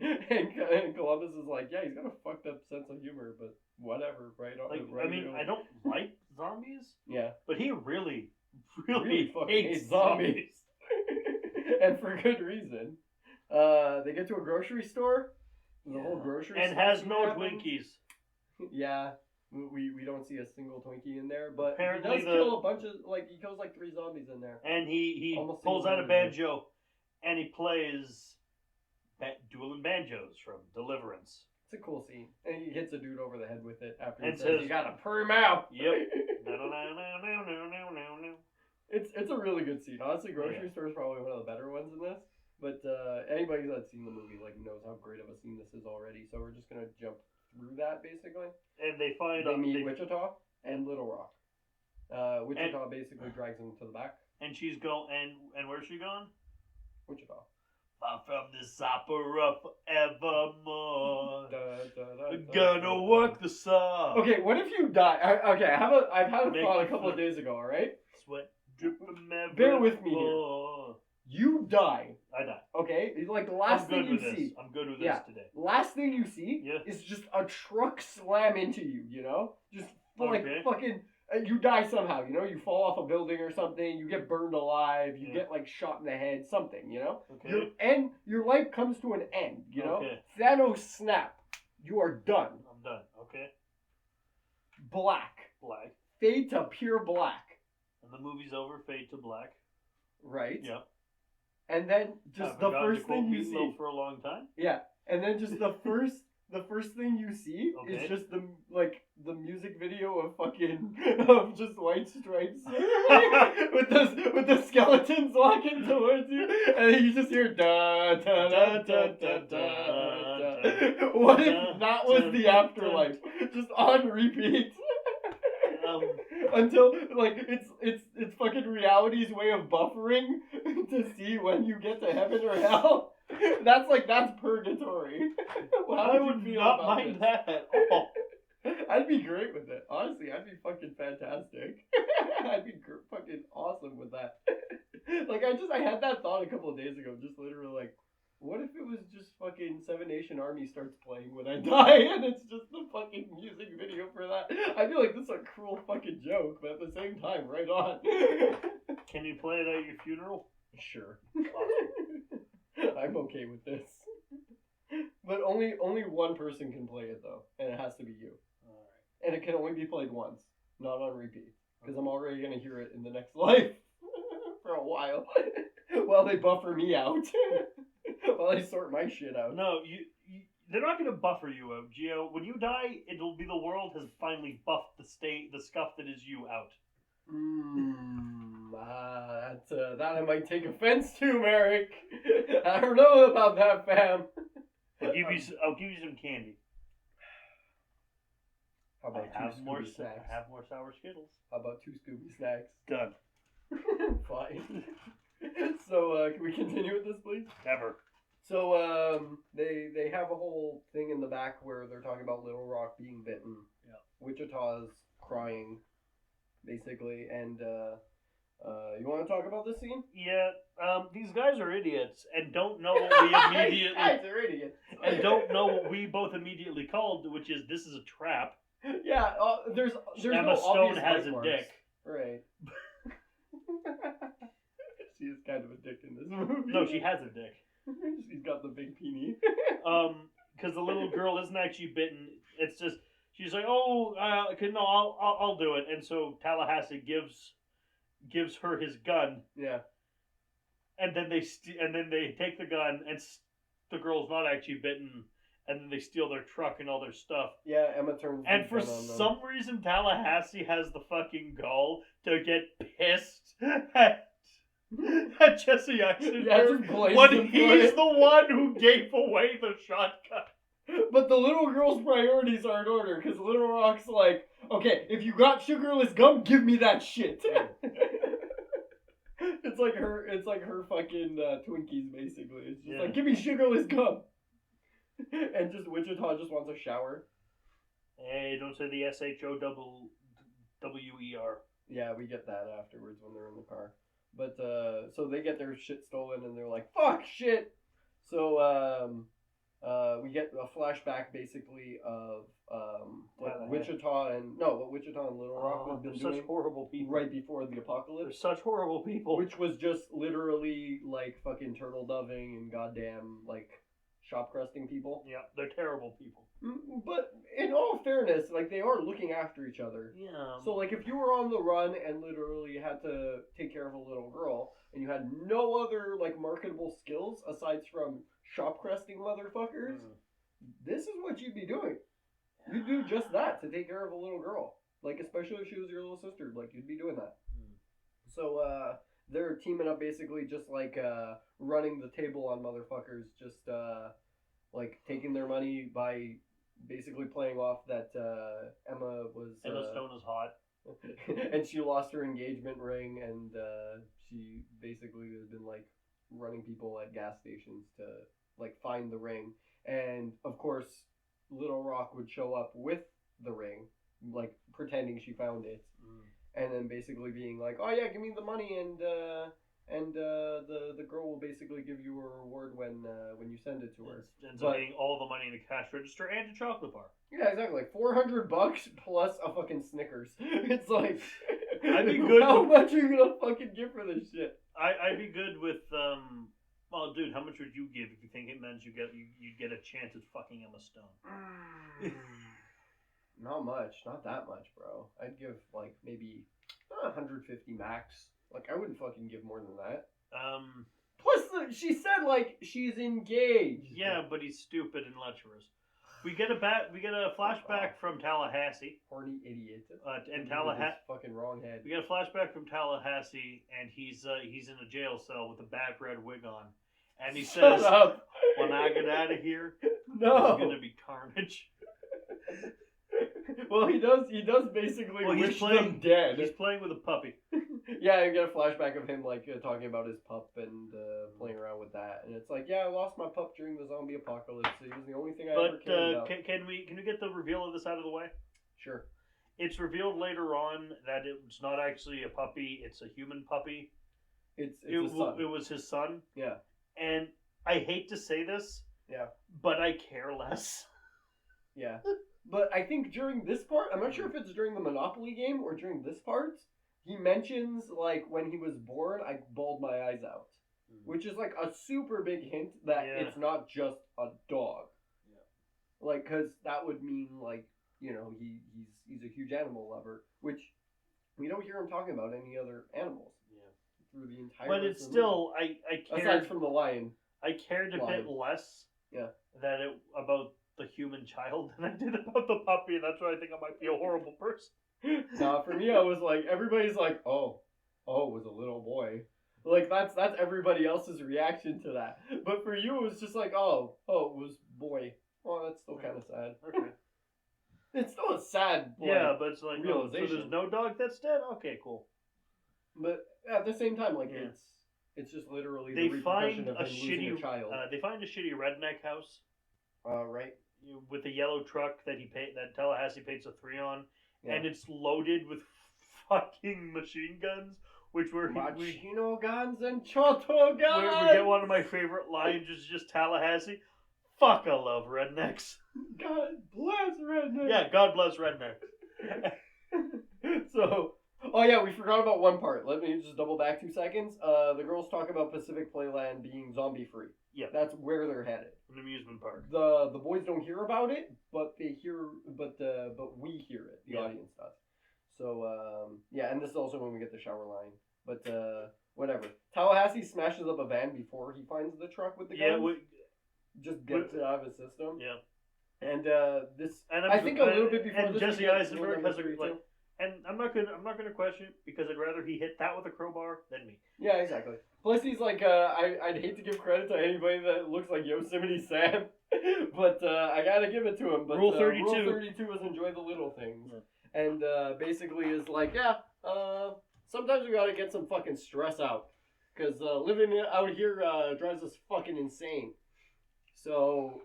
and Columbus is like, yeah, he's got a fucked up sense of humor, but whatever, right? I don't like zombies. Yeah, but he really fucking hates zombies. And for good reason. They get to a grocery store. The whole grocery store. And has no Twinkies. Yeah. We don't see a single Twinkie in there, but apparently he does kill a bunch of, he kills like 3 zombies in there. And he pulls out a banjo and he plays dueling banjos from Deliverance. It's a cool scene. And he hits a dude over the head with it after and he says, you got a purry mouth. Yep. It's a really good scene. Honestly, Grocery Store is probably one of the better ones in this. But anybody that's seen the movie knows how great of a scene this is already. So we're just gonna jump through that basically. And they meet Wichita and Little Rock. Wichita basically drags him to the back. And she's and where's she going? Wichita. Far from this opera forevermore. Gonna work the song. Okay, what if you die? I've had a thought a couple of days ago. All right. Sweat dripping everywhere. Bear with me here. You die. I die. Okay, it's like the last thing you see. I'm good with this today. Last thing you see is just a truck slam into you. You know, just fucking. You die somehow. You know, you fall off a building or something. You get burned alive. You get shot in the head. Something. You know. Okay. Your life comes to an end. You know. Okay. Thanos snap. You are done. I'm done. Okay. Black. Fade to pure black. And the movie's over. Fade to black. Right. Yeah. And then just the first thing you see for a long time. Yeah, and then just the first thing you see is just the music video of just White Stripes with the skeletons walking towards you, and then you just hear da da da da da da. What if that was the afterlife, just on repeat? Until it's fucking reality's way of buffering to see when you get to heaven or hell. That's purgatory. I would not mind that at all. I'd be great with it. Honestly, I'd be fucking fantastic. I'd be fucking awesome with that. I had that thought a couple of days ago. Just literally what if it was just fucking Seven Nation Army starts playing when I die, and it's just the fucking music video for that? I feel like this is a cruel fucking joke, but at the same time, right on. Can you play it at your funeral? Sure. Awesome. I'm okay with this. But only one person can play it though, and it has to be you. Alright. And it can only be played once, not on repeat, because I'm already gonna hear it in the next life for a while, while they buffer me out. While I sort my shit out. No, they're not going to buffer you out, Gio. When you die, it'll be the world has finally buffed the scuff that is you out. That I might take offense to, Merrick. I don't know about that, fam. I'll give you some candy. How about two Scooby snacks? I have more sour Skittles. How about 2 Scooby snacks? Done. Fine. So, can we continue with this, please? Never. So, they have a whole thing in the back where they're talking about Little Rock being bitten. Yeah. Wichita's crying, basically, and you want to talk about this scene? Yeah, these guys are idiots and don't know what we immediately Guys are idiots. and don't know what we both immediately called, which is this is a trap. Yeah, there's Emma no Stone obvious has bite a marks. dick. Right. She is kind of a dick in this movie. No, she has a dick. She's got the big peenie. Because the little girl isn't actually bitten. It's just she's like, oh, no, I'll do it. And so Tallahassee gives her his gun. Yeah. And then they take the gun, and the girl's not actually bitten. And then they steal their truck and all their stuff. Yeah, Emma turns. And the for gun on them. some reason, Tallahassee has the fucking gall to get pissed at Jesse Eisenberg Yeah, just blames when him for he's it. the one who gave away the shotgun. But the little girl's priorities are in order, because Little Rock's like, okay, if you got sugarless gum, give me that shit. It's like her fucking Twinkies, basically. It's just like, give me sugarless gum. And just Wichita just wants a shower. Hey, don't say the SHOWWER. Yeah, we get that afterwards when they're in the car. But, so they get their shit stolen and they're like, fuck, shit! So, we get a flashback, basically, of, what Wichita and Little Rock have been doing such horrible people. right before the They're apocalypse. such horrible people. Which was just literally, like, fucking turtle doving and goddamn, like, shop crusting people. Yeah, they're terrible people. But in all fairness, like, they are looking after each other. Yeah. So, like, if you were on the run and literally had to take care of a little girl, and you had no other, like, marketable skills aside from shop crusting motherfuckers, this is what you'd be doing. You'd do just that to take care of a little girl. Like, especially if she was your little sister. Like, you'd be doing that. So, they're teaming up basically just, like, running the table on motherfuckers, just, like, taking their money by basically playing off that Emma Stone is hot. and she lost her engagement ring, and she basically has been, like, running people at gas stations to, like, find the ring. And, of course, Little Rock would show up with the ring, like, pretending she found it. And then basically being like, oh yeah, give me the money, and the girl will basically give you a reward when you send it to her. Ends up getting all the money in the cash register and a chocolate bar. Yeah, exactly. Like $400 plus a fucking Snickers. It's like, I'd be good. How much are you gonna fucking give for this shit? I'd be good with Well, dude, how much would you give if you think it meant you'd get a chance at fucking Emma Stone? Not much. Not that much, bro. I'd give, like, maybe 150 max. Like, I wouldn't fucking give more than that. Plus, she said, like, she's engaged. Yeah, but he's stupid and lecherous. We get a flashback from Tallahassee. Horny idiot. And Tallahassee. Fucking wrong head. We get a flashback from Tallahassee, and he's in a jail cell with a bad red wig on, and he says, up. "When I get out of here, No. there's gonna be carnage." Well, he does basically wish them dead. He's playing with a puppy. Yeah, you get a flashback of him, like, talking about his pup and playing around with that. And it's like, yeah, I lost my pup during the zombie apocalypse. He was the only thing I ever cared about. Can we get the reveal of this out of the way? Sure. It's revealed later on that it's not actually a puppy, it's a human puppy. It's his son. It was his son. Yeah. And I hate to say this, Yeah. but I care less. Yeah. But I think during this part, I'm not sure if it's during the Monopoly game or during this part, he mentions, like, when he was born, I bawled my eyes out. Which is, like, a super big hint that it's not just a dog. Yeah. Like, because that would mean, like, you know, he's a huge animal lover, which we don't hear him talking about any other animals. Yeah. Through the entire But it's still, I cared. Aside from the lion. I cared a bit less about the human child than I did about the puppy, and that's why I think I might be a horrible person. Nah, for me, I was like, everybody's like, oh, it was a little boy. Like, that's everybody else's reaction to that. But for you, it was just like, oh, it was boy. Oh, that's still kind of sad. Okay. It's still a sad, yeah, but it's like, realization. so there's no dog that's dead? Okay, cool. But at the same time, like, it's just literally the repercussion of him losing a child. They find a shitty redneck house. Right. with the yellow truck that Tallahassee paints a 3 on, Yeah. and it's loaded with fucking machine guns, which were Machino guns and Choto guns! we get one of my favorite lines, is just Tallahassee. Fuck, I love rednecks. God bless rednecks! Yeah, God bless rednecks. So, oh yeah, we forgot about one part. Let me just double back 2 seconds. The girls talk about Pacific Playland being zombie free. Yeah. That's where they're headed. An amusement park. The boys don't hear about it, but we hear it. The audience does. So yeah, and this is also when we get the shower line. But whatever. Tallahassee smashes up a van before he finds the truck with the guns. Just gets it out of his system. Yeah. And I think a little bit before and this Jesse we get Eisenberg World has War III like, too. and I'm not gonna question it because I'd rather he hit that with a crowbar than me. Yeah, exactly. Plus, he's like, I'd hate to give credit to anybody that looks like Yosemite Sam, but I gotta give it to him. But Rule 32. Rule 32 is enjoy the little things, Yeah. and basically is like, sometimes we gotta get some fucking stress out, because living out here drives us fucking insane. So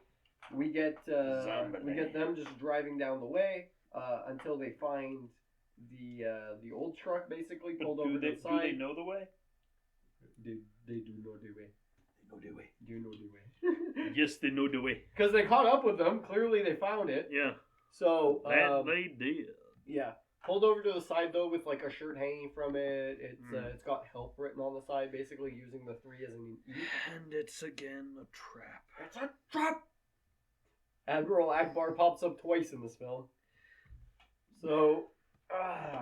we get them just driving down the way until they find the old truck basically pulled over to the side. Do they know the way? They do know the way. They know the way. Do you know the way? Yes, they know the way. Because they caught up with them. Clearly, they found it. Yeah. So That they did. yeah, pulled over to the side though with like a shirt hanging from it. It's got help written on the side, basically using the 3 as an E. And it's again a trap. It's a trap. Admiral Akbar pops up twice in this film. So.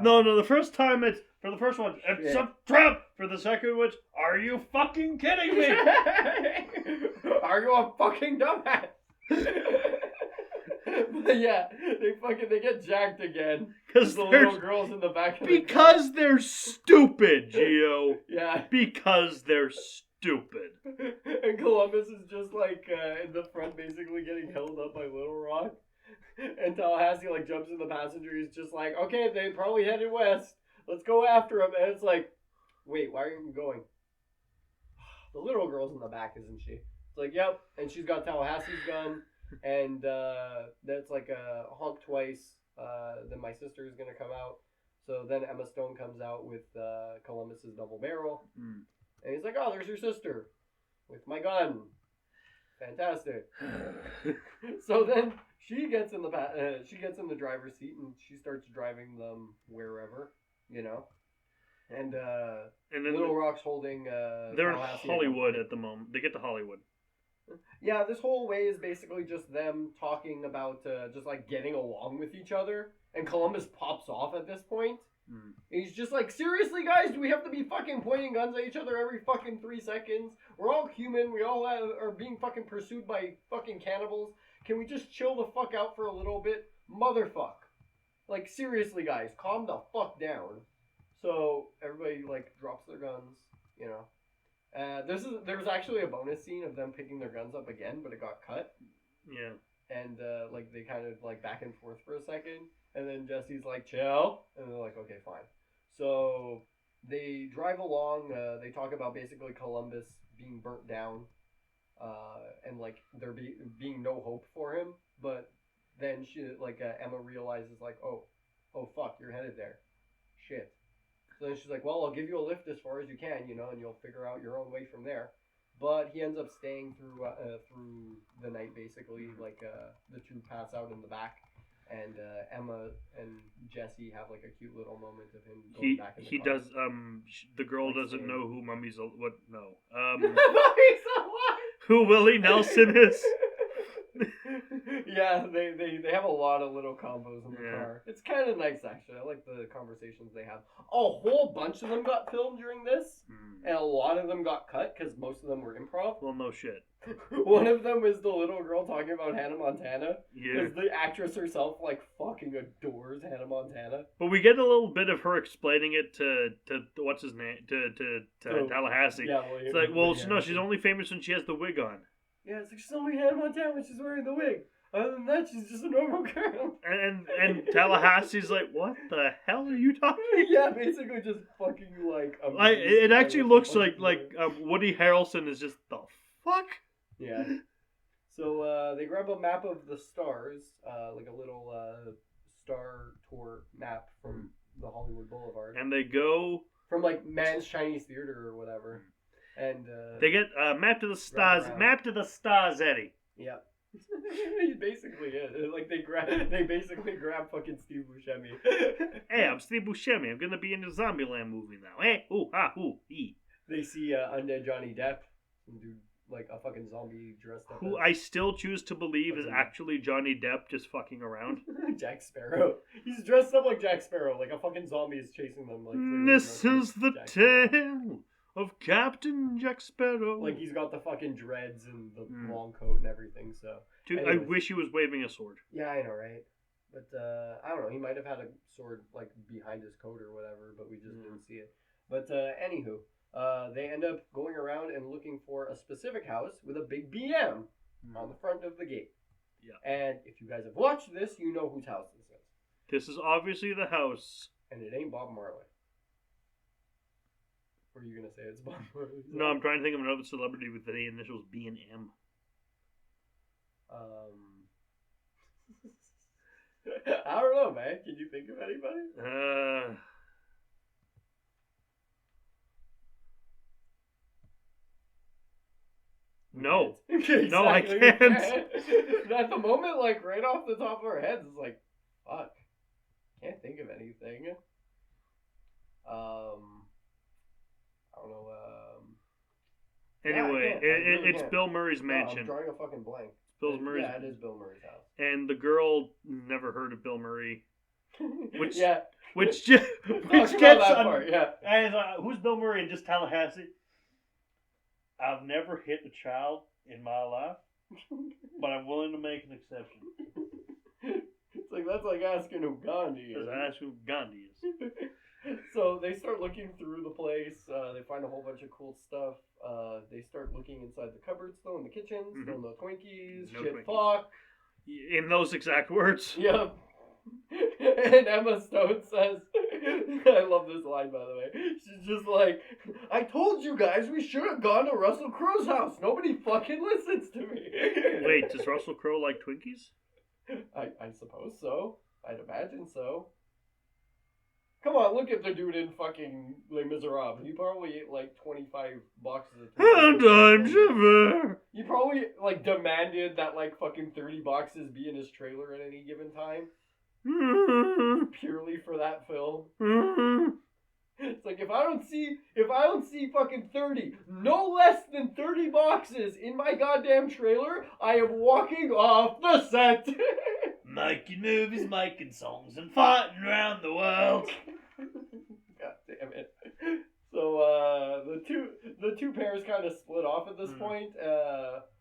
No, the first time for the first one, it's a trap. For the second one, are you fucking kidding me? Are you a fucking dumbass? But yeah, they get jacked again. Because the little girls in the back of because they're stupid, Gio. Yeah. Because they're stupid. And Columbus is just like in the front, basically getting held up by Little Rock. And Tallahassee like jumps in the passenger. He's just like, okay, they probably headed west. Let's go after them. And it's like, wait, why are you going? The little girl's in the back, isn't she? It's like, yep. And she's got Tallahassee's gun. And that's like a honk twice. Then my sister is gonna come out. So then Emma Stone comes out with Columbus's double barrel. And he's like, oh, there's your sister with my gun. Fantastic. So then she gets in the driver's seat and she starts driving them wherever, you know. And then Little Rock's holding. They're in Hollywood at the moment. They get to Hollywood. Yeah, this whole way is basically just them talking about just like getting along with each other. And Columbus pops off at this point. He's just like, seriously, guys, do we have to be fucking pointing guns at each other every fucking 3 seconds? We're all human. We all are being fucking pursued by fucking cannibals. Can we just chill the fuck out for a little bit? Motherfuck. Like, seriously, guys, calm the fuck down. So everybody like drops their guns, you know. There was actually a bonus scene of them picking their guns up again, but it got cut. Yeah. And like they kind of like back and forth for a second. And then Jesse's like, chill. And they're like, okay, fine. So they drive along. They talk about basically Columbus being burnt down. And like there being no hope for him. But then Emma realizes like, oh fuck, you're headed there. Shit. So then she's like, well, I'll give you a lift as far as you can, you know, and you'll figure out your own way from there. But he ends up staying through the night, basically. Like the two pass out in the back. And Emma and Jesse have like a cute little moment of him going back in the car. Does the girl doesn't know who Mummy's who Willie Nelson is. Yeah, they have a lot of little combos in the car. It's kind of nice, actually. I like the conversations they have. A whole bunch of them got filmed during this, and a lot of them got cut because most of them were improv. Well, no shit. One of them is the little girl talking about Hannah Montana. Yeah. Because the actress herself, like, fucking adores Hannah Montana. But we get a little bit of her explaining it to what's his name? To Tallahassee. Yeah, it's like, well, no, she's only famous when she has the wig on. Yeah, it's like, she's only Hannah Montana when she's wearing the wig. Other than that, she's just a normal girl. And Tallahassee's like, what the hell are you talking about? Yeah, basically just fucking, like... it actually looks like Woody Harrelson is just, the fuck? Yeah. So they grab a map of the stars, like a little star tour map from the Hollywood Boulevard. And they go from like Man's Chinese Theater or whatever. And they get map to the stars. Map to the stars, Eddie. Yeah. He basically is. Like they basically grab fucking Steve Buscemi. Hey, I'm Steve Buscemi. I'm gonna be in the Zombieland movie now. Hey, ooh, ah, ooh, ee. They see Undead Johnny Depp, some dude like a fucking zombie dressed up. Who I still choose to believe is actually Johnny Depp just fucking around. Jack Sparrow. He's dressed up like Jack Sparrow, like a fucking zombie is chasing them. Like this is the tale of Captain Jack Sparrow. Like he's got the fucking dreads and the long coat and everything. So, dude, anyways, I wish he was waving a sword. Yeah, I know, right? But I don't know. He might have had a sword like behind his coat or whatever, but we just didn't see it. But anywho. They end up going around and looking for a specific house with a big BM on the front of the gate. Yeah. And if you guys have watched this, you know whose house this is. This is obviously the house. And it ain't Bob Marley. Or are you going to say it's Bob Marley? No, I'm trying to think of another celebrity with the initials B and M. I don't know, man. Can you think of anybody? No. Exactly. No, I can't. At the moment, like, right off the top of our heads, it's like, fuck. Can't think of anything. I don't know. Anyway, it's Bill Murray's mansion. I'm drawing a fucking blank. Bill Murray's. Yeah, it is Bill Murray's house. And the girl never heard of Bill Murray. Which yeah. Which gets that part, yeah. And who's Bill Murray in just Tallahassee? I've never hit a child in my life, but I'm willing to make an exception. It's like that's like asking who Gandhi is. That's asking who Gandhi is. So they start looking through the place. They find a whole bunch of cool stuff. They start looking inside the cupboards, though, in the kitchens. Mm-hmm. Still no Twinkies. No shit, Twinkies. Fuck. In those exact words. Yeah. And Emma Stone says, I love this line, by the way. She's just like, I told you guys we should have gone to Russell Crowe's house. Nobody fucking listens to me. Wait, does Russell Crowe like Twinkies? I suppose so. I'd imagine so. Come on, look at the dude in fucking Les Miserables. He probably ate like 25 boxes of Twinkies. And I'm shiver. He probably like demanded that like fucking 30 boxes be in his trailer at any given time. Purely for that film. It's like if I don't see fucking 30, no less than 30 boxes in my goddamn trailer, I am walking off the set. Making movies, making songs, and fighting around the world. God damn it. So the two pairs kind of split off at this point.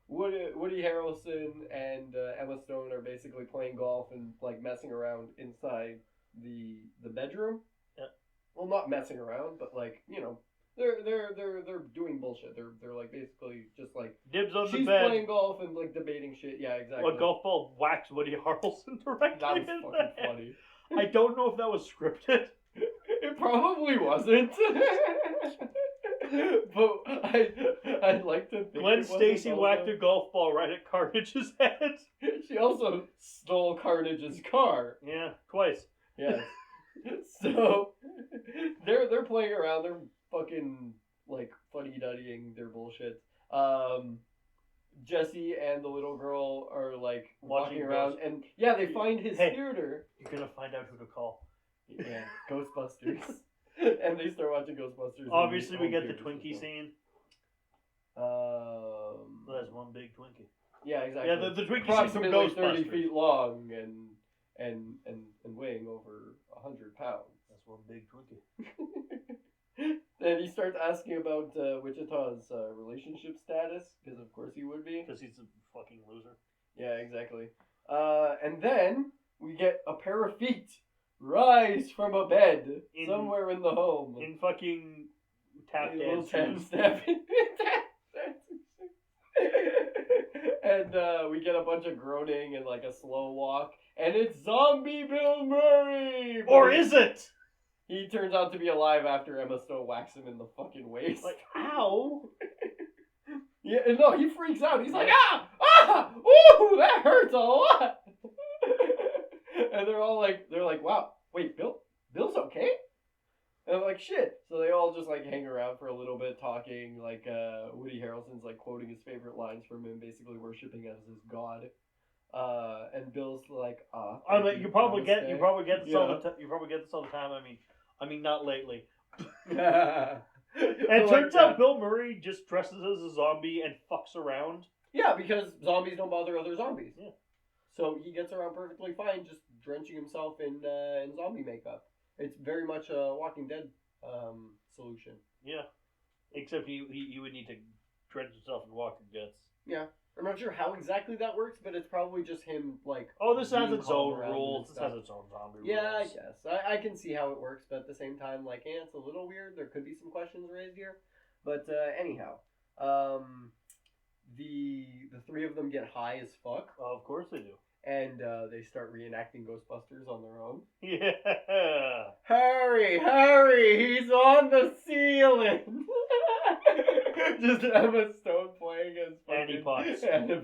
Woody Harrelson and Emma Stone are basically playing golf and like messing around inside the bedroom. Yeah. Well, not messing around, but like, you know, they're doing bullshit. They're like basically just like dibs on the bed. She's playing golf and like debating shit. Yeah, exactly. A golf ball whacked Woody Harrelson directly. That was fucking funny. I don't know if that was scripted. It probably wasn't. But I'd like to think Gwen Stacy whacked a golf ball right at Carnage's head. She also stole Carnage's car. Yeah, twice. Yes. So they're playing around. They're fucking like fuddy-duddying their bullshit. Jesse and the little girl are like walking around, and yeah, they find his theater. You're gonna find out who to call. Yeah, Ghostbusters. And they start watching Ghostbusters. Obviously, we get the Twinkie scene. Well, that's one big Twinkie. Yeah, exactly. Yeah, the Twinkie approximately scene from Ghostbusters. 30 feet long and weighing over 100 pounds. That's one big Twinkie. Then he starts asking about Wichita's relationship status, because of course he would be. Because he's a fucking loser. Yeah, exactly. And then we get a pair of feet rise from a bed somewhere in the home. In fucking tap dance. And we get a bunch of groaning and like a slow walk. And it's Zombie Bill Murray! Or is it? He turns out to be alive after Emma Stone whacks him in the fucking waist. Like, ow! Yeah, no, he freaks out. He's like, ooh, that hurts a lot. And they're like, wow, wait, Bill's okay? And I'm like, shit. So they all just like hang around for a little bit talking. Like Woody Harrelson's like quoting his favorite lines from him, basically worshiping as his god. And Bill's like, I mean, you probably get this all the time. I mean, not lately. And it turns out Bill Murray just dresses as a zombie and fucks around. Yeah, because zombies don't bother other zombies. Yeah. So he gets around perfectly fine, just drenching himself in zombie makeup. It's very much a Walking Dead solution. Yeah. Except he would need to drench himself in Walking Deads. Yeah. I'm not sure how exactly that works, but it's probably just him, like... Oh, this has its own rules. This has its own zombie rules. Yeah, I guess. I can see how it works, but at the same time, like, it's a little weird. There could be some questions raised here. But, anyhow. The three of them get high as fuck. Of course they do. And they start reenacting Ghostbusters on their own. Yeah. Hurry, he's on the ceiling. Just Emma Stone playing as Annie Potts. They're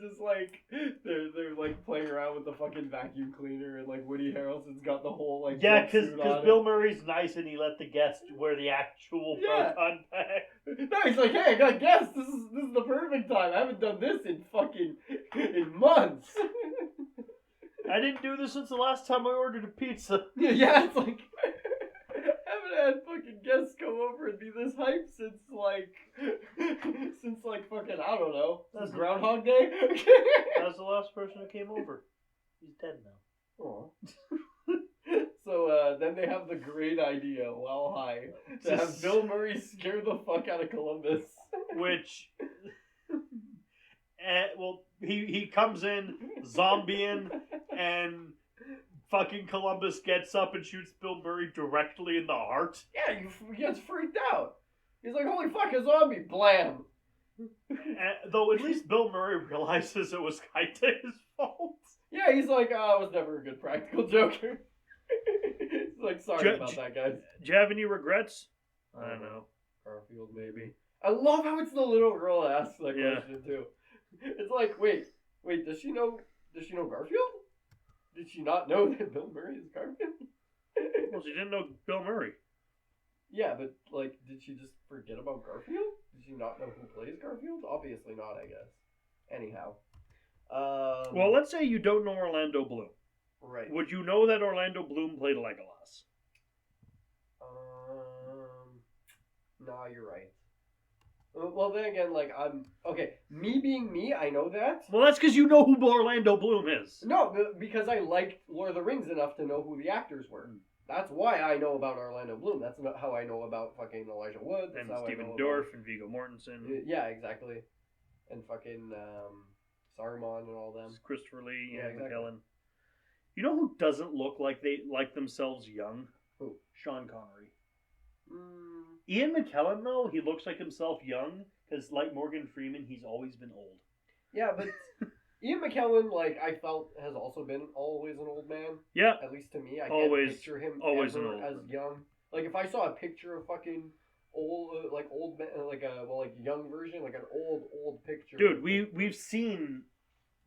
just like they're like playing around with the fucking vacuum cleaner, and like Woody Harrelson's got the whole like because Bill Murray's nice and he let the guest wear the actual proton pack. No, he's like, hey, I got guests. This is the perfect time. I haven't done this in months. I didn't do this since the last time I ordered a pizza. Yeah, it's like I haven't had fucking guests come over and be this hype since fucking, I don't know. That's Groundhog Day. That's the last person who came over. He's dead now. Oh. So then they have the great idea, while high, to have Bill Murray scare the fuck out of Columbus. Which, he comes in zombieing, and fucking Columbus gets up and shoots Bill Murray directly in the heart. Yeah, he gets freaked out. He's like, holy fuck, a zombie! Blam! Though at least Bill Murray realizes it was kind of his fault. Yeah, he's like, I was never a good practical joker. He's like, sorry about that, guys. Do you have any regrets? I don't know. Garfield, maybe. I love how it's the little girl that asks that question, too. It's like, wait, does she know Garfield? Did she not know that Bill Murray is Garfield? Well, she didn't know Bill Murray. Yeah, but, like, did she just forget about Garfield? Did she not know who plays Garfield? Obviously not, I guess. Anyhow. Well, let's say you don't know Orlando Bloom. Right. Would you know that Orlando Bloom played Legolas? No, you're right. Well, then again, like, me being me, I know that. Well, that's because you know who Orlando Bloom is. No, because I liked Lord of the Rings enough to know who the actors were. That's why I know about Orlando Bloom. That's not how I know about fucking Elijah Wood. And Stephen Dorff and Viggo Mortensen. Yeah, exactly. And fucking Saruman and all them. Christopher Lee, yeah, exactly. McKellen. You know who doesn't look like they like themselves young? Who? Sean Connery. Ian McKellen, though, he looks like himself young, because like Morgan Freeman, he's always been old. Yeah, but Ian McKellen, like, I felt, has also been always an old man. Yeah. At least to me. I always, can't picture him always ever an old as man. young. Like, if I saw a picture of fucking old man, like a, young version, like an old picture. Dude, we've seen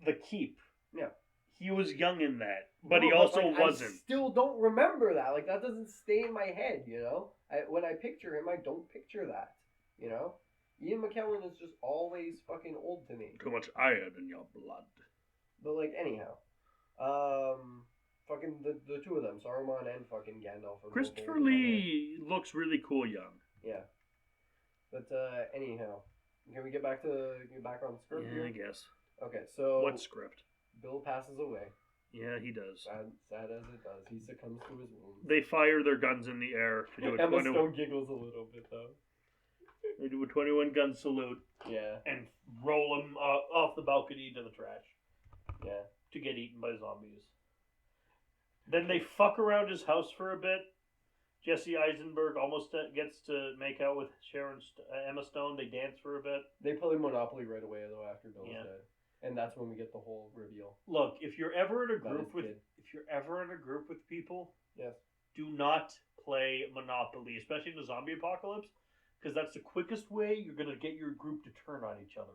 The Keep. Yeah. He was young in that, but he also wasn't. I still don't remember that. Like, that doesn't stay in my head, you know? When I picture him, I don't picture that, you know? Ian McKellen is just always fucking old to me. Too much iron in your blood. But, like, anyhow. Fucking the two of them, Saruman and fucking Gandalf. Christopher Lee looks really cool young. Yeah. But, anyhow. Can we get back on the script here? I guess. Okay, so... What script? Bill passes away. Yeah, he does. Sad as it does. He succumbs to his wounds. They fire their guns in the air to do a Emma Stone giggles a little bit, though. They do a 21-gun salute. Yeah. And roll him off the balcony into the trash. Yeah. To get eaten by zombies. Then they fuck around his house for a bit. Jesse Eisenberg almost gets to make out with Emma Stone. They dance for a bit. They play Monopoly right away, though, after Bill's dead. And that's when we get the whole reveal. Look, if you're ever in a group with people, yes, do not play Monopoly, especially in the zombie apocalypse, because that's the quickest way you're gonna get your group to turn on each other.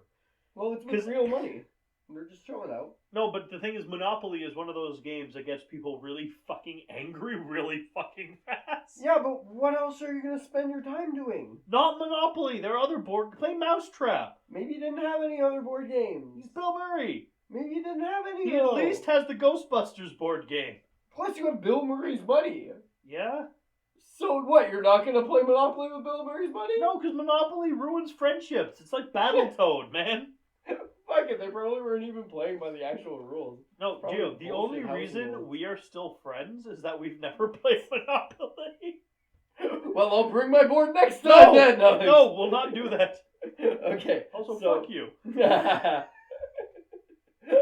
Well, it's with real money. They're just showing out. No, but the thing is, Monopoly is one of those games that gets people really fucking angry really fucking fast. Yeah, but what else are you gonna spend your time doing? Not Monopoly. There are other board. Play Mousetrap. Maybe you didn't have any other board games. He's Bill Murray. Maybe you didn't have any. He at least has the Ghostbusters board game. Plus, you have Bill Murray's money. Yeah. So what? You're not gonna play Monopoly with Bill Murray's money? No, because Monopoly ruins friendships. It's like Battletoad, man. Fuck it, they probably weren't even playing by the actual rules. No, Probably Gio, the only bullshit house reason rules. we are still friends is that we've never played Monopoly. Well, I'll bring my board next time then. No, we'll not do that. Okay. Also, so... fuck you.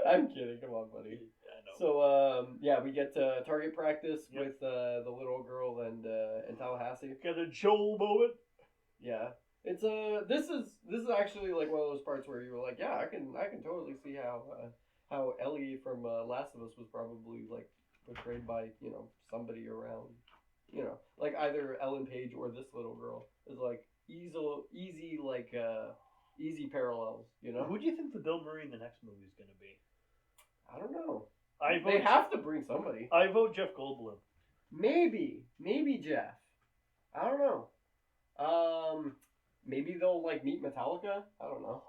I'm kidding. Come on, buddy. I know. So, yeah, we get target practice with the little girl and Tallahassee. Got a Joel moment. Yeah. It's this is actually like one of those parts where you were like, yeah, I can totally see how Ellie from Last of Us was probably like portrayed by, you know, somebody around, you know, like either Ellen Page or this little girl is like easy parallels, you know. Who do you think the Bill Murray in the next movie is going to be? I don't know. They have to bring somebody. I vote Jeff Goldblum. Maybe Jeff. I don't know. Maybe they'll like meet Metallica. I don't know.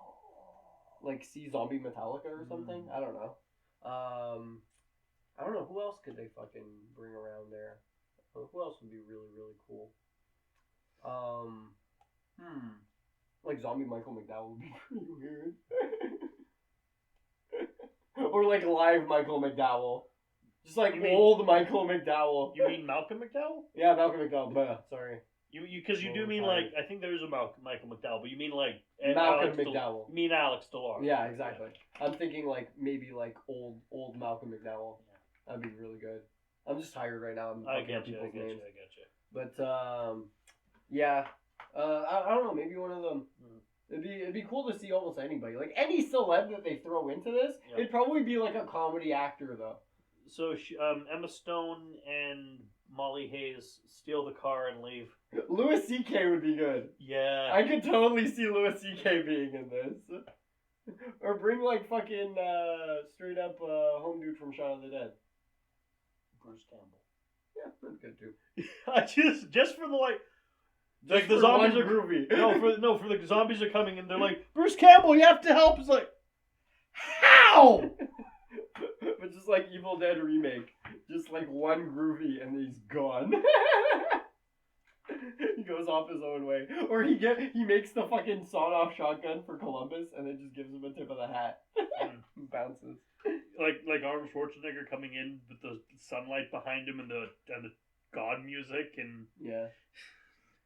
Like see zombie Metallica or something. I don't know. I don't know who else could they fucking bring around there. Who else would be really really cool? Like zombie Michael McDowell would be pretty weird. Or like live Michael McDowell. Just like old Michael McDowell. You mean Malcolm McDowell? Yeah, Malcolm McDowell. Bleh, sorry. Because you do mean like, I think there is a Michael McDowell, but you mean like Malcolm Alex McDowell. You mean Alex DeLar. Yeah, exactly. I'm thinking like maybe like old Malcolm McDowell. That'd be really good. I'm just tired right now. I get you. But yeah. I don't know. Maybe one of them. It'd be cool to see almost anybody. Like any celeb that they throw into this, it'd probably be like a comedy actor though. So Emma Stone and Molly Hayes steal the car and leave. Louis C.K. would be good. Yeah. I could totally see Louis C.K. being in this. Or bring like fucking straight up home dude from Shaun of the Dead. Bruce Campbell. Yeah, that's good too. I just for the like the zombies are groovy. For the zombies are coming and they're like, Bruce Campbell, you have to help. It's like, how? But just like Evil Dead remake, just like one groovy and he's gone. He goes off his own way, or he makes the fucking sawed-off shotgun for Columbus and then just gives him a tip of the hat. Bounces. Like Arnold Schwarzenegger coming in with the sunlight behind him and the God music and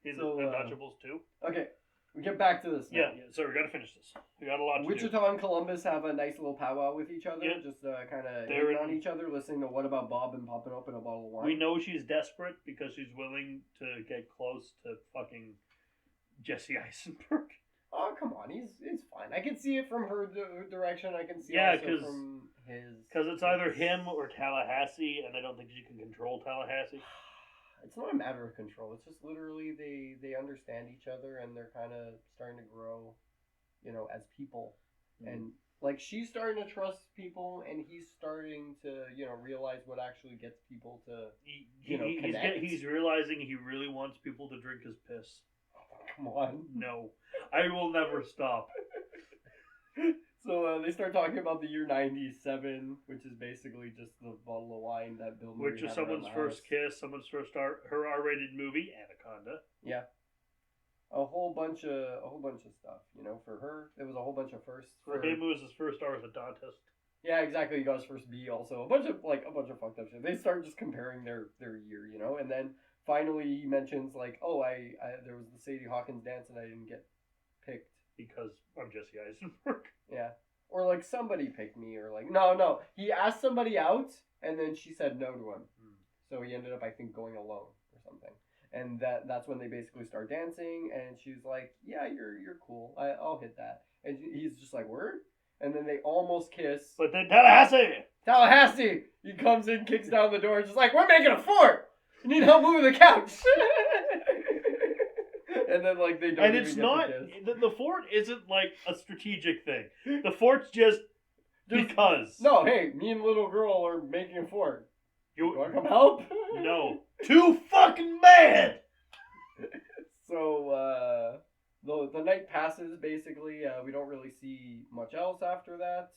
in Untouchables too. Okay, we get back to this now. Yeah. So we gotta finish this. We got a lot to do. Wichita and Columbus have a nice little powwow with each other, just kind of hitting on each other, listening to What About Bob and popping open a bottle of wine. We know she's desperate because she's willing to get close to fucking Jesse Eisenberg. Oh, come on, he's fine. I can see it from her direction. I can see it from his. Because it's either him or Tallahassee, and I don't think she can control Tallahassee. It's not a matter of control. It's just literally they understand each other and they're kind of starting to grow, you know, as people. And like she's starting to trust people, and he's starting to, you know, realize what actually gets people to, connect. He's realizing he really wants people to drink his piss. Come on. No, I will never stop. So they start talking about the year 97, which is basically just the bottle of wine that Bill Murray Which is had someone's around the first house. kiss, someone's first her R-rated movie, Anaconda. Yeah. A whole bunch of stuff, you know. For her, it was a whole bunch of firsts. For him, it was his first orthodontist. Yeah, exactly. He got his first B also. A bunch of fucked up shit. They start just comparing their year, you know, and then finally he mentions like, oh, I there was the Sadie Hawkins dance and I didn't get picked because I'm Jesse Eisenberg. Yeah. Or like somebody picked me, or like no. He asked somebody out and then she said no to him. So he ended up, I think, going alone or something. And that's when they basically start dancing, and she's like, yeah, you're cool. I'll hit that. And he's just like, word? And then they almost kiss. But then Tallahassee! He comes in, kicks down the door, and just like, we're making a fort! You need help moving the couch! And then like they don't. And even it's get not to kiss. the fort isn't like a strategic thing. The fort's just because. No, hey, me and little girl are making a fort. You You want to come help? no. Too fucking bad. So the night passes basically. We don't really see much else after that.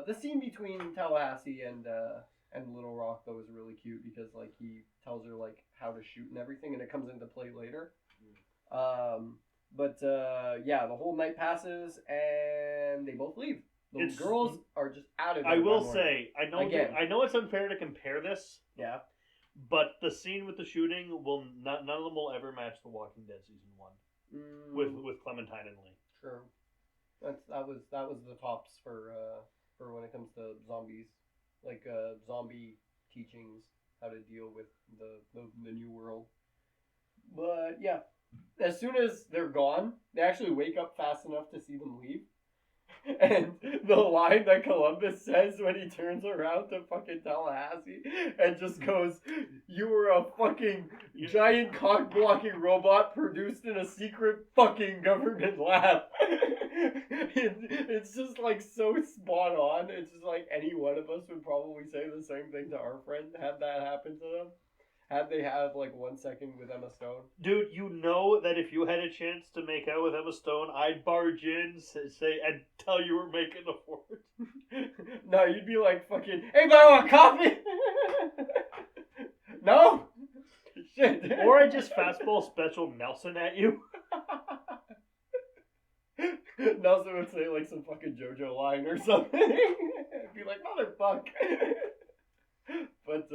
The scene between Tallahassee and Little Rock though is really cute because like he tells her like how to shoot and everything, and it comes into play later. But yeah, the whole night passes and they both leave. The girls are just out of there. I will say, I know it's unfair to compare this. Yeah. But the scene with the shooting none of them will ever match The Walking Dead season 1 with Clementine and Lee. True. That was the tops for when it comes to zombies, like zombie teachings, how to deal with the new world. But yeah, as soon as they're gone, they actually wake up fast enough to see them leave. And the line that Columbus says when he turns around to fucking Tallahassee and just goes, "You were a fucking giant cock-blocking robot produced in a secret fucking government lab." It's just like so spot on. It's just like any one of us would probably say the same thing to our friend had that happen to them. Had they have like 1 second with Emma Stone. Dude, you know that if you had a chance to make out with Emma Stone, I'd barge in, say, and tell you we're making a fort. No, you'd be like fucking, "Hey, I want coffee." No? Shit. Or I just fastball special Nelson at you. Nelson would say like some fucking JoJo line or something. I'd be like, "Motherfuck." But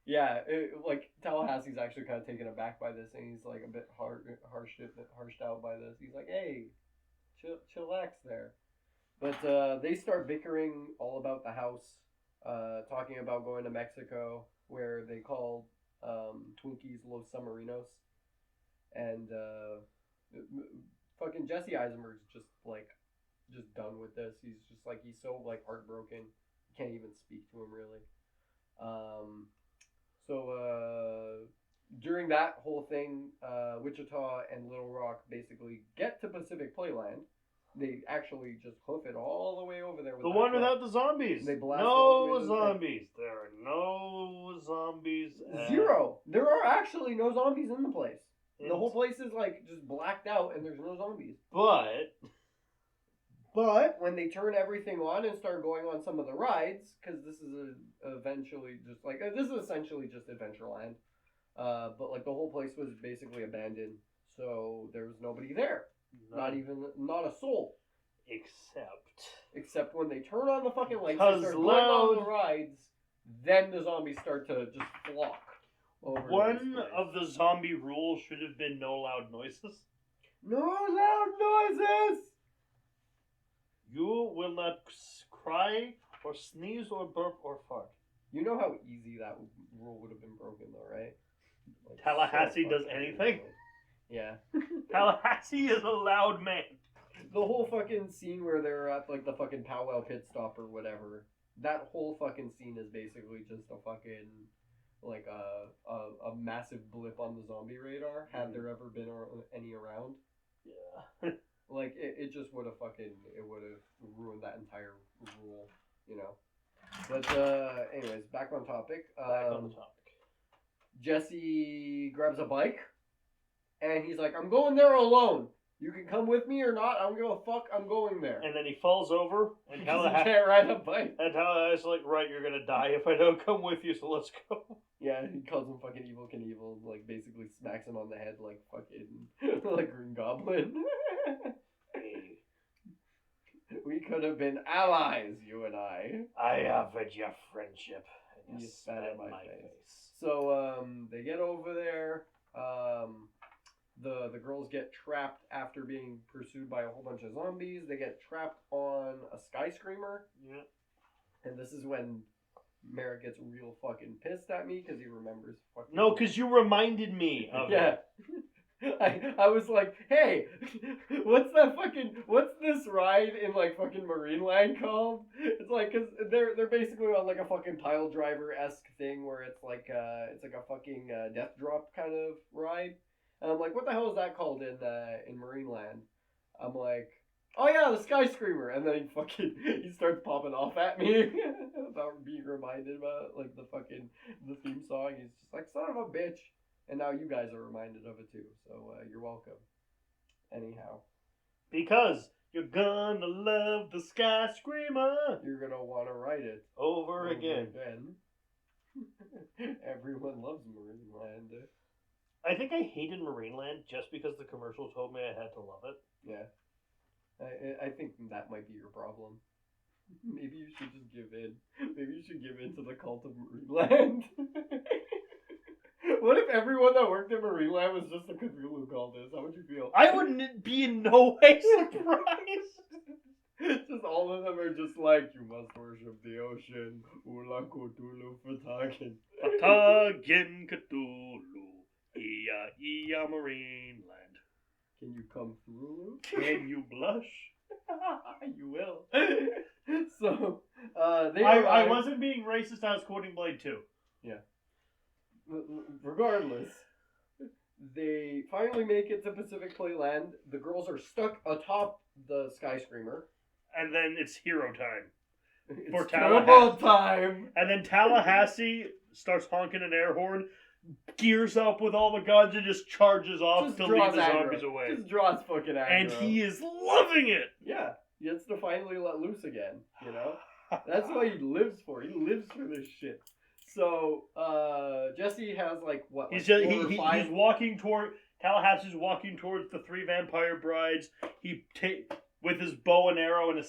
yeah, like Tallahassee's actually kind of taken aback by this, and he's like a bit harshed out by this. He's like, "Hey, chillax there." But they start bickering all about the house, talking about going to Mexico, where they call Twinkies Los Submarinos, and fucking Jesse Eisenberg's just done with this. He's just like, he's so like heartbroken, you can't even speak to him really. So during that whole thing, Wichita and Little Rock basically get to Pacific Playland. They actually just hoof it all the way over there. With the one without the zombies. They blast no zombies. There are no zombies. Zero. There are actually no zombies in the place. The whole place is like just blacked out, and there's no zombies. But when they turn everything on and start going on some of the rides, because this is essentially just Adventureland, but like the whole place was basically abandoned, so there was nobody there, not a soul, except when they turn on the fucking lights and start going on the rides, then the zombies start to just flock over. One of the zombie rules should have been no loud noises. No loud noises. You will not cry or sneeze or burp or fart. You know how easy that rule would have been broken, though, right? Like, Tallahassee does anything? Yeah. Tallahassee is a loud man. The whole fucking scene where they're at, like, the fucking powwow pit stop or whatever, that whole fucking scene is basically just a fucking, like, a massive blip on the zombie radar, had there ever been any around. Yeah. Like, it just would have ruined that entire rule, you know. But, anyways, back on topic. Jesse grabs a bike, and he's like, "I'm going there alone. You can come with me or not. I don't give a fuck. I'm going there." And then he falls over, and Tallahassee can't ride a bike. And Tallahassee's like, "Right, you're gonna die if I don't come with you, so let's go." Yeah, he calls him fucking Evil Knievel, like, basically smacks him on the head like fucking, like Green Goblin. We could have been allies, you and I. I offered you friendship, and you you spat spat in in my my face. face. So, they get over there. The girls get trapped after being pursued by a whole bunch of zombies. They get trapped on a skyscraper. Yeah. And this is when Merrick gets real fucking pissed at me because he remembers fucking... No, because you reminded me of it. I was like, "Hey, what's this ride in like fucking Marineland called?" It's like, cause they're basically on like a fucking pile driver-esque thing where it's like a fucking death drop kind of ride. And I'm like, what the hell is that called in Marineland? I'm like, oh yeah, the Sky Screamer. And then he starts popping off at me about being reminded about like the theme song. He's just like, son of a bitch. And now you guys are reminded of it too. So you're welcome. Anyhow. Because you're gonna love the Sky Screamer. You're gonna want to write it Over again. Everyone loves Marineland. I think I hated Marineland just because the commercial told me I had to love it. Yeah. I think that might be your problem. Maybe you should just give in. Maybe you should give in to the cult of Marineland. What if everyone that worked at Marineland was just a Cthulhu cultist? How would you feel? I wouldn't be in no way surprised. Just all of them are just like, you must worship the ocean. Ula Cthulhu Fatagan. Fatagan Cthulhu. Ia Marineland. Can you come through? Can you blush? You will. So, I wasn't being racist, I was quoting Blade 2. Yeah. Regardless, they finally make it to Pacific Playland. The girls are stuck atop the Sky Screamer. And then it's hero time. It's Tallahassee. time. And then Tallahassee starts honking an air horn, gears up with all the guns, and just charges off Just to draws lead the aggro. zombies away. Just draws fucking aggro. And he is loving it! Yeah. He gets to finally let loose again, you know? That's what he lives for. He lives for this shit. So, Jesse has like what? He's like just, four or five? he's walking toward Tallahassee's walking towards the 3 vampire brides. He with his bow and arrow and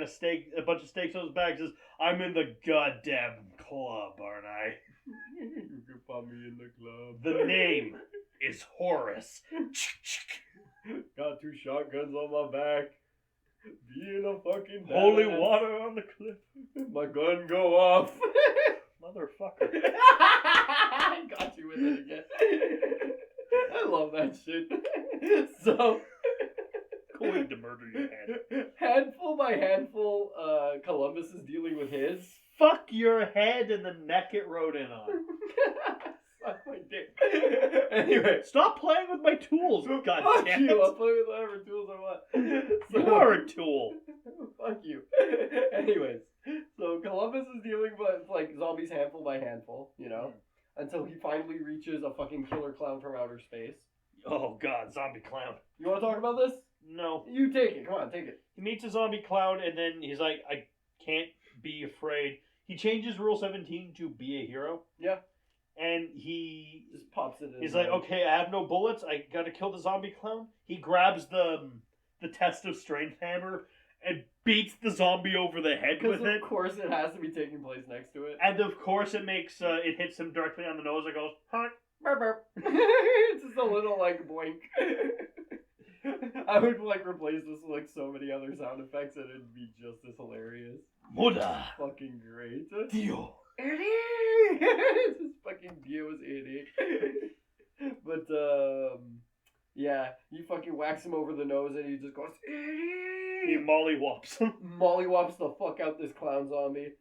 a stake, a bunch of stakes on his back. Says, "I'm in the goddamn club, aren't I? You can find me in the club. The name is Horace. Got 2 shotguns on my back. Being a fucking Holy badass. water on the cliff, My gun go off." motherfucker." I got you with it again. I love that shit. So, Going to murder your head. handful by handful, Columbus is dealing with his. Fuck your head and the neck it rode in on. Suck my dick. Anyway. Stop playing with my tools, god Fuck damn you, I'll it. play with whatever tools I want. You are a tool. Fuck you. Anyways, so Columbus is dealing with like zombies handful by handful, you know, until he finally reaches a fucking killer clown from outer space. Oh god, zombie clown. You want to talk about this? No. You take it. Come on, take it. He meets a zombie clown and then he's like, I can't be afraid. He changes Rule 17 to be a hero. Yeah. And he Just pops it in. he's like, okay, I have no bullets. I gotta kill the zombie clown. He grabs the test of strength hammer and beats the zombie over the head with it. Of course, it has to be taking place next to it. And of course, it hits him directly on the nose. It goes, honk. Burp, burp. It's just a little like boink. I would like replace this with like so many other sound effects and it'd be just as hilarious. Muda. Fucking great. Dio. Eddie! It's just fucking Dio's Eddie. But yeah, you fucking whacks him over the nose and he just goes, Eddie! He mollywops him. Mollywops the fuck out this clown zombie.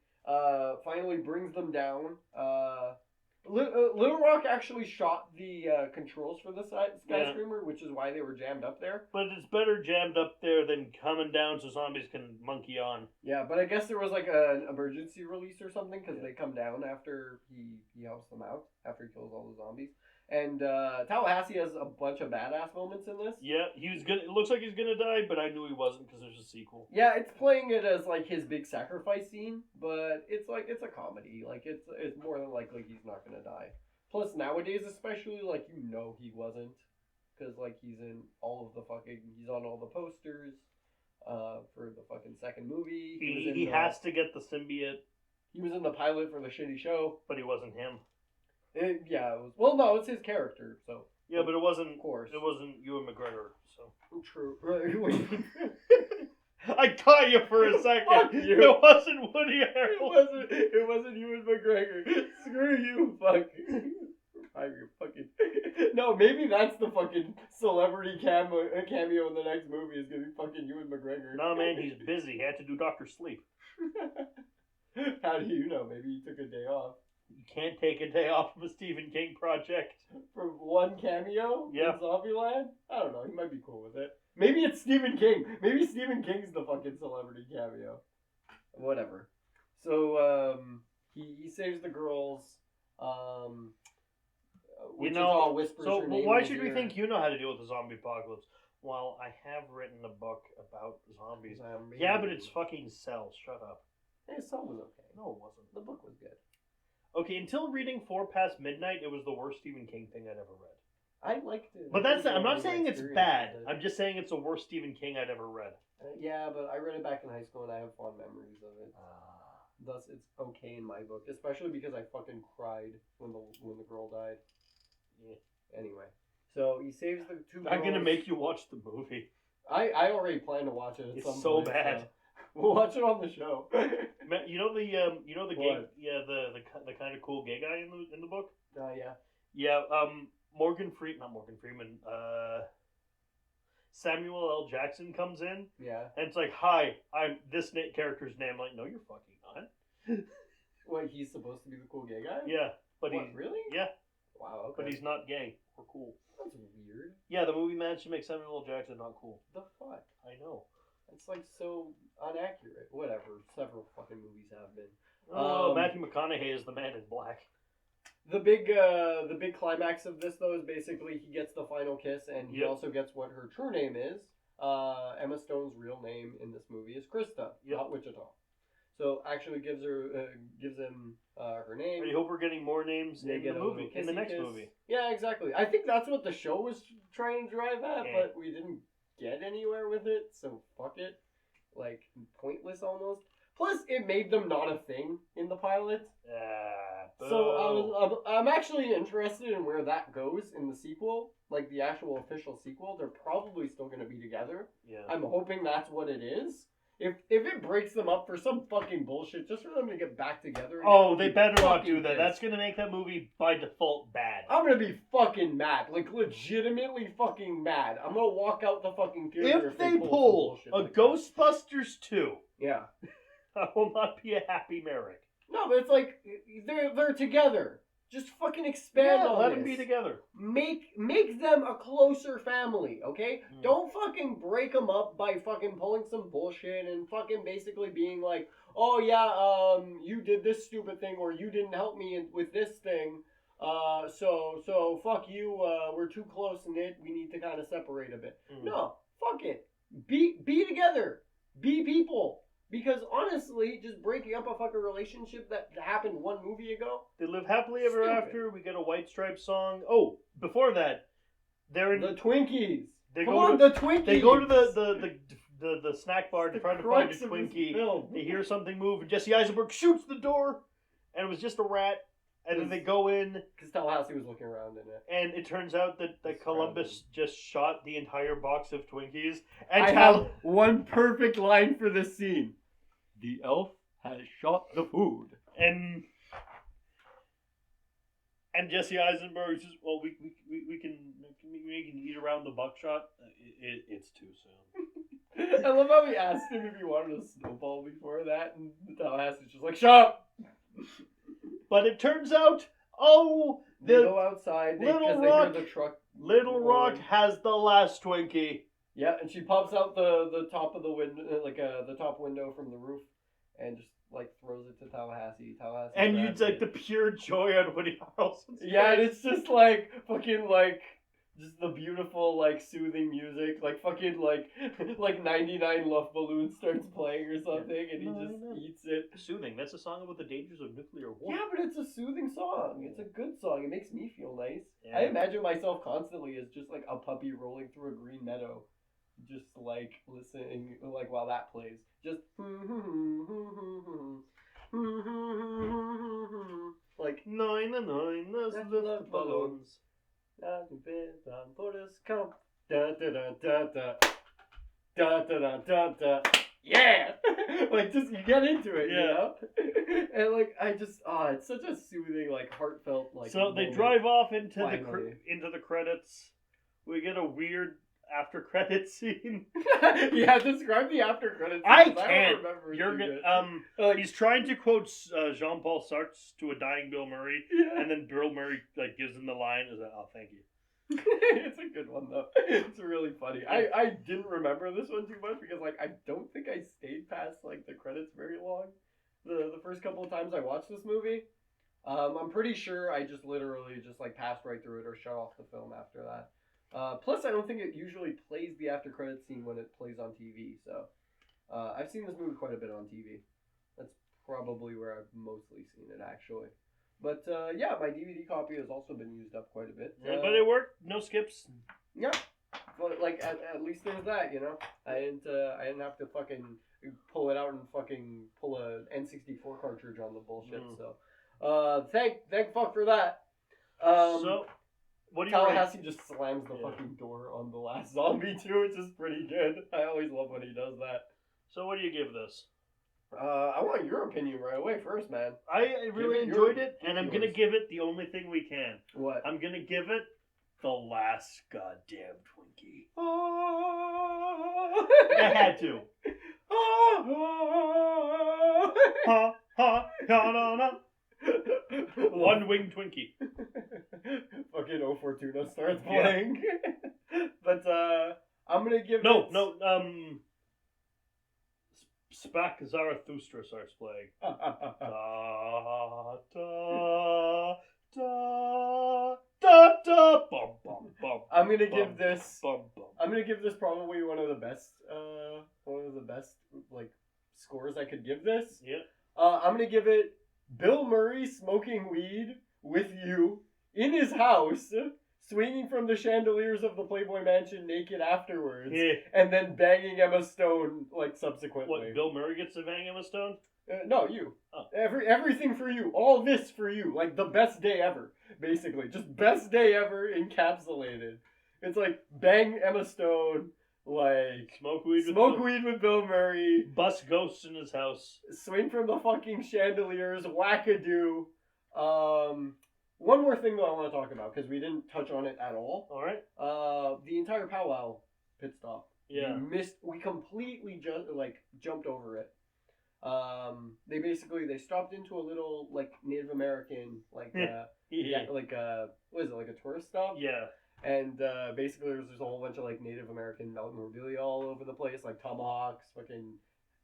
Finally brings them down. Little Rock actually shot the controls for the Sky Screamer, which is why they were jammed up there. But it's better jammed up there than coming down so zombies can monkey on. Yeah, but I guess there was like an emergency release or something because they come down after he helps them out, after he kills all the zombies. And Tallahassee has a bunch of badass moments in this. Yeah, it looks like he's gonna die, but I knew he wasn't because there's a sequel. Yeah, it's playing it as like his big sacrifice scene, but it's like it's a comedy. Like it's more than likely he's not gonna die. Plus nowadays, especially, like he wasn't, because like he's on all the posters, for the fucking second movie. He has to get the symbiote. He was in the pilot for the shitty show, But he wasn't him. It was. Well, no, it's his character. So Yeah, but it wasn't. of course, It wasn't Ewan McGregor. So true. I caught you for a second. Fuck you. It wasn't Woody Harrelson. It wasn't Ewan McGregor. Screw you, fuck. No, maybe that's the fucking celebrity cameo in the next movie is gonna be fucking Ewan McGregor. No, man, he's busy. He had to do Dr. Sleep. How do you know? Maybe he took a day off. You can't take a day off from a Stephen King project. For one cameo Yeah. in Zombieland? I don't know. He might be cool with it. Maybe it's Stephen King. Maybe Stephen King's the fucking celebrity cameo. Whatever. So, he saves the girls. Wichita whispers her name why in his should we ear. think you know how to deal with the zombie apocalypse? Well, I have written a book about zombies. Yeah, but it's fucking Cell. Shut up. Hey, Cell was okay. No, it wasn't. The book was good. Okay, until reading 4 Past Midnight, it was the worst Stephen King thing I'd ever read. I liked it. But that's I'm not saying it's bad. Experience I'm just saying it's the worst Stephen King I'd ever read. yeah, but I read it back in high school and I have fond memories of it. Thus, it's okay in my book, especially because I fucking cried when the girl died. Yeah. Anyway, so he saves the two girls. I'm gonna make you watch the movie. I already plan to watch it. At It's some so point, bad. So we'll watch it on the show. Man, you know the gay, What? the kind of cool gay guy in the book. Yeah. Yeah, Morgan Freeman. Samuel L. Jackson comes in, Yeah. and it's like, "Hi, I'm this character's name." I'm like, no, you're fucking not. Wait, he's supposed to be the cool gay guy? Yeah, but What, he's really? yeah, Wow. Okay. but he's not gay or cool. That's weird. Yeah, the movie managed to make Samuel L. Jackson not cool. The fuck? I know. It's like so inaccurate. Whatever. Several fucking movies have been. Oh, Matthew McConaughey is the Man in Black. The big climax of this though is basically he gets the final kiss and he Yep. also gets what her true name is. Emma Stone's real name in this movie is Krista, Yep. not Wichita. So actually gives him her name. I hope we're getting more names They in get the a movie, little in the kissy next kiss. movie. Yeah, exactly. I think that's what the show was trying to drive at, Yeah. but we didn't get anywhere with it, so fuck it. Like, pointless almost. Plus, it made them not a thing in the pilot. So I'm actually interested in where that goes in the sequel, like the actual official sequel. They're probably still going to be together. Yeah. I'm hoping that's what it is. If it breaks them up for some fucking bullshit, just for them to get back together. Oh, they better not fucking do that. pissed. That's gonna make that movie by default bad. I'm gonna be fucking mad, like legitimately fucking mad. I'm gonna walk out the fucking theater If they some pull bullshit a like that. Ghostbusters 2, Yeah. I will not be a happy Merrick. No, but it's like they're together. Just fucking expand on let this. them be together. Make them a closer family, okay? Mm. Don't fucking break them up by fucking pulling some bullshit and fucking basically being like, oh yeah, you did this stupid thing or you didn't help me with this thing, so fuck you. We're too close knit. We need to kind of separate a bit. Mm. No, fuck it. Be together. Be people. Because honestly, just breaking up a fucking relationship that happened one movie ago. They live happily ever Stupid. after. We get a White Stripes song. Oh, before that, they're in. The Twinkies. They Come go on, to the Twinkies. They go to the snack bar The trying to find a crux of this Twinkie. film. They hear something move, and Jesse Eisenberg shoots the door, and it was just a rat. And then they go in, Because Tallahassee was looking around in it. and it turns out that It's Columbus just shot the entire box of Twinkies. And I have one perfect line for this scene. The elf has shot the food. and Jesse Eisenberg says, "Well, we can eat around the buckshot. It's too soon." I love how he asked him if he wanted a snowball before that, and Tallahassee's just like, shut up! But it turns out, They go outside because they hear the truck. Little Rock roaring. has the last Twinkie. Yeah, and she pops out the top of the window, the top window from the roof, and just like throws it to Tallahassee. Tallahassee And grabs you like it. the pure joy on Woody Harrelson's Yeah, and face. it's just like fucking like just the beautiful like soothing music, like fucking like 99 Love Balloons starts playing or something, and he just eats it. Soothing. That's a song about the dangers of nuclear war. Yeah, but it's a soothing song. It's a good song. It makes me feel nice. Yeah. I imagine myself constantly as just like a puppy rolling through a green meadow, just like listening, like while that plays. Just like 999, that's the balloons. Yeah, like just you get into it, Yeah. you know, and like I just it's such a soothing, like heartfelt, like. So they moment. drive off into Finally. into the credits. We get a weird after credit scene. Yeah, describe the after credits. I Don't can't. remember You're seeing gonna, it. Like, he's trying to quote Jean-Paul Sartre to a dying Bill Murray, yeah. and then Bill Murray like gives him the line. Is like, "Oh, thank you." It's a good one though. It's really funny. I didn't remember this one too much because like I don't think I stayed past like the credits very long. The first couple of times I watched this movie. I'm pretty sure I just literally just like passed right through it or shut off the film after that. Plus, I don't think it usually plays the after credits scene when it plays on TV. So I've seen this movie quite a bit on TV. That's probably where I've mostly seen it actually. But yeah, my DVD copy has also been used up quite a bit. But it worked. No skips. Yeah, but like at least there's that, you know. I didn't have to fucking pull it out and fucking pull a N64 cartridge on the bullshit. So thank fuck for that. So what do you rate? Tallahassee just slams the fucking door on the last zombie too, which is pretty good. I always love when he does that. So what do you give this? I want your opinion right away first, man. I really enjoyed it, and I'm gonna yours. give it the only thing we can. What? I'm gonna give it the last goddamn Twinkie. Oh. I had to. Oh. Ha ha ha no no. One winged Twinkie. Fucking O Fortuna starts playing. But I'm gonna give No, it... no, Spack Zarathustra starts playing. Da, da, da, da, da, bum, bum, bum. I'm gonna bum, give this. bum, bum. I'm gonna give this probably one of the best like scores I could give this. Yeah. I'm gonna give it Bill Murray smoking weed with you in his house, swinging from the chandeliers of the Playboy Mansion naked afterwards, Yeah. and then banging Emma Stone like subsequently. What, Bill Murray gets to bang Emma Stone? No, you. Oh. Everything for you. All this for you. Like the best day ever, basically. Just best day ever encapsulated. It's like bang Emma Stone, like Smoke weed with Bill Murray, bust ghosts in his house. swing from the fucking chandeliers, wackadoo. One more thing that I want to talk about because we didn't touch on it at all. All right. The entire powwow pit stop. Yeah. We completely jumped over it. They stopped into a little like Native American what is it, like a tourist stop? Yeah. And basically there's just a whole bunch of like Native American memorabilia all over the place, like tomahawks, fucking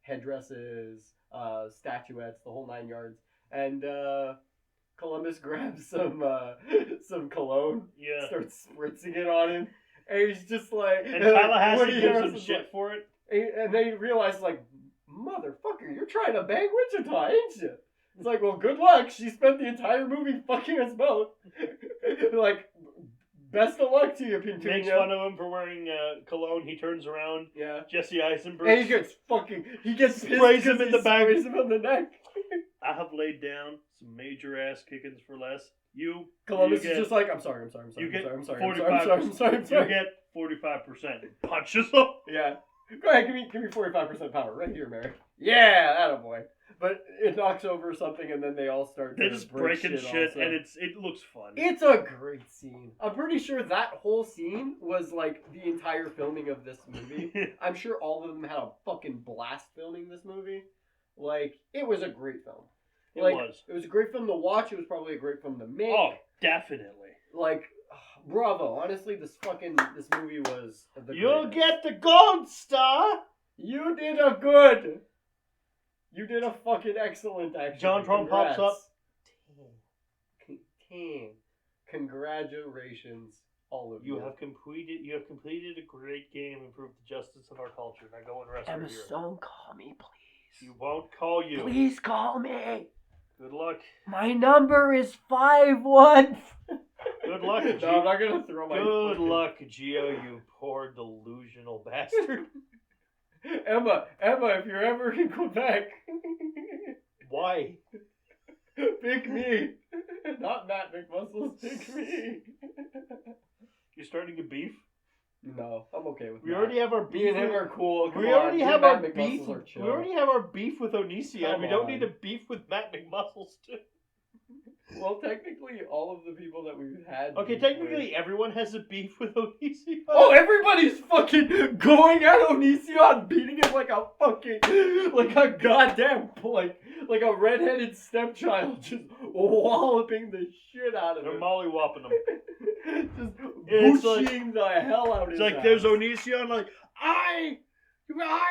headdresses, statuettes, the whole 9 yards. And Columbus grabs some cologne, Yeah. starts spritzing it on him, and he's just like, And Tallahassee Woody gives him Harrelson's shit like- for it. and they realize like, motherfucker, you're trying to bang Wichita, ain't you? It's like, well, good luck. She spent the entire movie fucking us both. Like, best of luck to you, Pintunia. Makes fun of him for wearing cologne. He turns around. Yeah. Jesse Eisenberg. And he gets pissed Sprays him because in the he back. sprays him in the neck. I have laid down some major ass kickings for less. Columbus you is get, just like, I'm sorry. you get I'm sorry. 45%. You get 45%. Punches him. Yeah. Go ahead, give me 45% power right here, Mary. Yeah, attaboy. But it knocks over something, and then they all start. They're to just break breaking shit, also. and it looks fun. It's a great scene. I'm pretty sure that whole scene was like the entire filming of this movie. I'm sure all of them had a fucking blast filming this movie. Like, it was a great film. It Like, was. It was a great film to watch. It was probably a great film to make. Oh, definitely. Like, bravo. Honestly, this movie was the You'll greatest. get the gold star. You did a good. You did a fucking excellent, actually. John Trump pops up. 10. Congratulations, all of you. You have completed a great game, improved the justice of our culture. Now go and rest Emma for your. Stone, call me, please. She won't call you. Please call me. Good luck. My number is 51. Good luck, No, Gio. I'm not gonna throw my. Good fucking- luck, Gio, you poor delusional bastard. Emma, if you're ever in Quebec, Why? pick me. Not Matt McMuscles, pick me. You're starting a beef? No, I'm okay with We Matt. already have our beef. Me and him are cool. We already have our beef. Are chill. We already have our beef with Onicia. Come We don't on. need a beef with Matt McMuscles too. Well, technically, all of the people that we've had. Okay, beef technically with- everyone has a beef with Onision. Oh, everybody's fucking going at Onision, beating him like a fucking, like a goddamn, like a redheaded stepchild, just walloping the shit out of They're him. mollywopping him. Just It's like- bushing the hell out of It's his like there's ass. Onision, like, I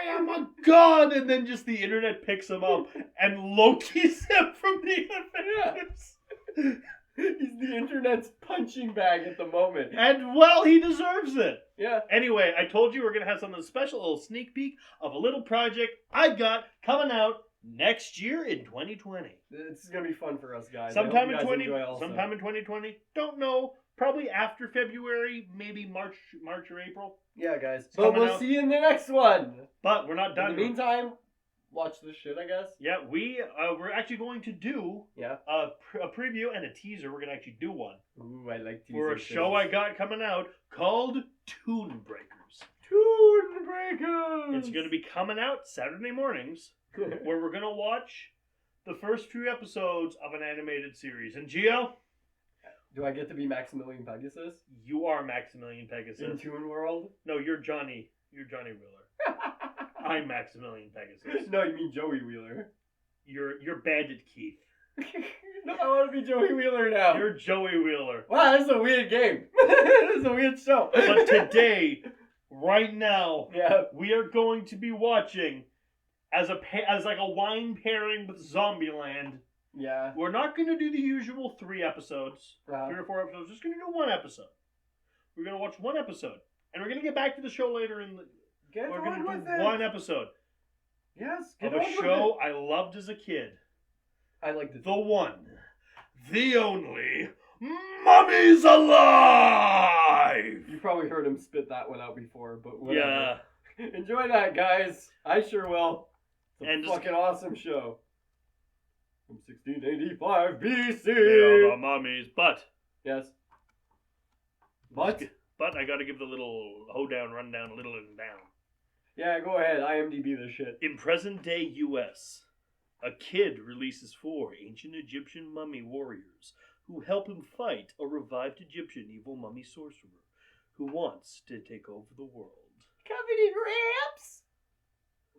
am a god, and then just the internet picks him up and Loki's him from the Avengers. He's the internet's punching bag at the moment. And well, he deserves it. Yeah. Anyway, I told you we're gonna have something special, a little sneak peek of a little project I got coming out next year in 2020. This is gonna be fun for us guys. Sometime in I hope you guys enjoy also. 2020. Don't know. Probably after February, maybe March or April. Yeah, guys. It's But coming we'll out. see you in the next one. But we're not done. In the meantime, watch this shit, I guess. Yeah, we're actually going to do Yeah. a preview and a teaser. We're gonna actually do one Ooh, I like for a teaser show I things. got coming out called Toonbreakers. Toonbreakers. It's gonna be coming out Saturday mornings, where we're gonna watch the first few episodes of an animated series. And Gio, Do I get to be Maximilian Pegasus you are Maximilian in Pegasus. Toon World? No, you're Johnny. You're Johnny Wheeler. I'm Maximilian Pegasus. No, you mean Joey Wheeler. You're Bandit Keith. No, I want to be Joey Wheeler now. You're Joey Wheeler. Wow, this is a weird game. This is a weird show. But today, right now, Yeah. we are going to be watching as like a wine pairing with Zombieland. Yeah. We're not going to do the usual 3 episodes, 3 or 4 episodes. We're just going to do 1 episode. We're going to watch 1 episode, and we're going to get back to the show later. Get We're on going with to it. do 1 episode Yes, get of on a with show I loved as a kid. it. I liked it. The one, the only, Mummy's Alive! You probably heard him spit that one out before, but whatever. Yeah. Enjoy that, guys. I sure will. It's a And just- fucking awesome show. From 1685 BC. They are the mummies, but Yes. What? I gotta give the little hoedown, rundown, a little and down. Yeah, go ahead. IMDb this shit. In present day U.S., a kid releases 4 ancient Egyptian mummy warriors who help him fight a revived Egyptian evil mummy sorcerer who wants to take over the world. Covered in ramps.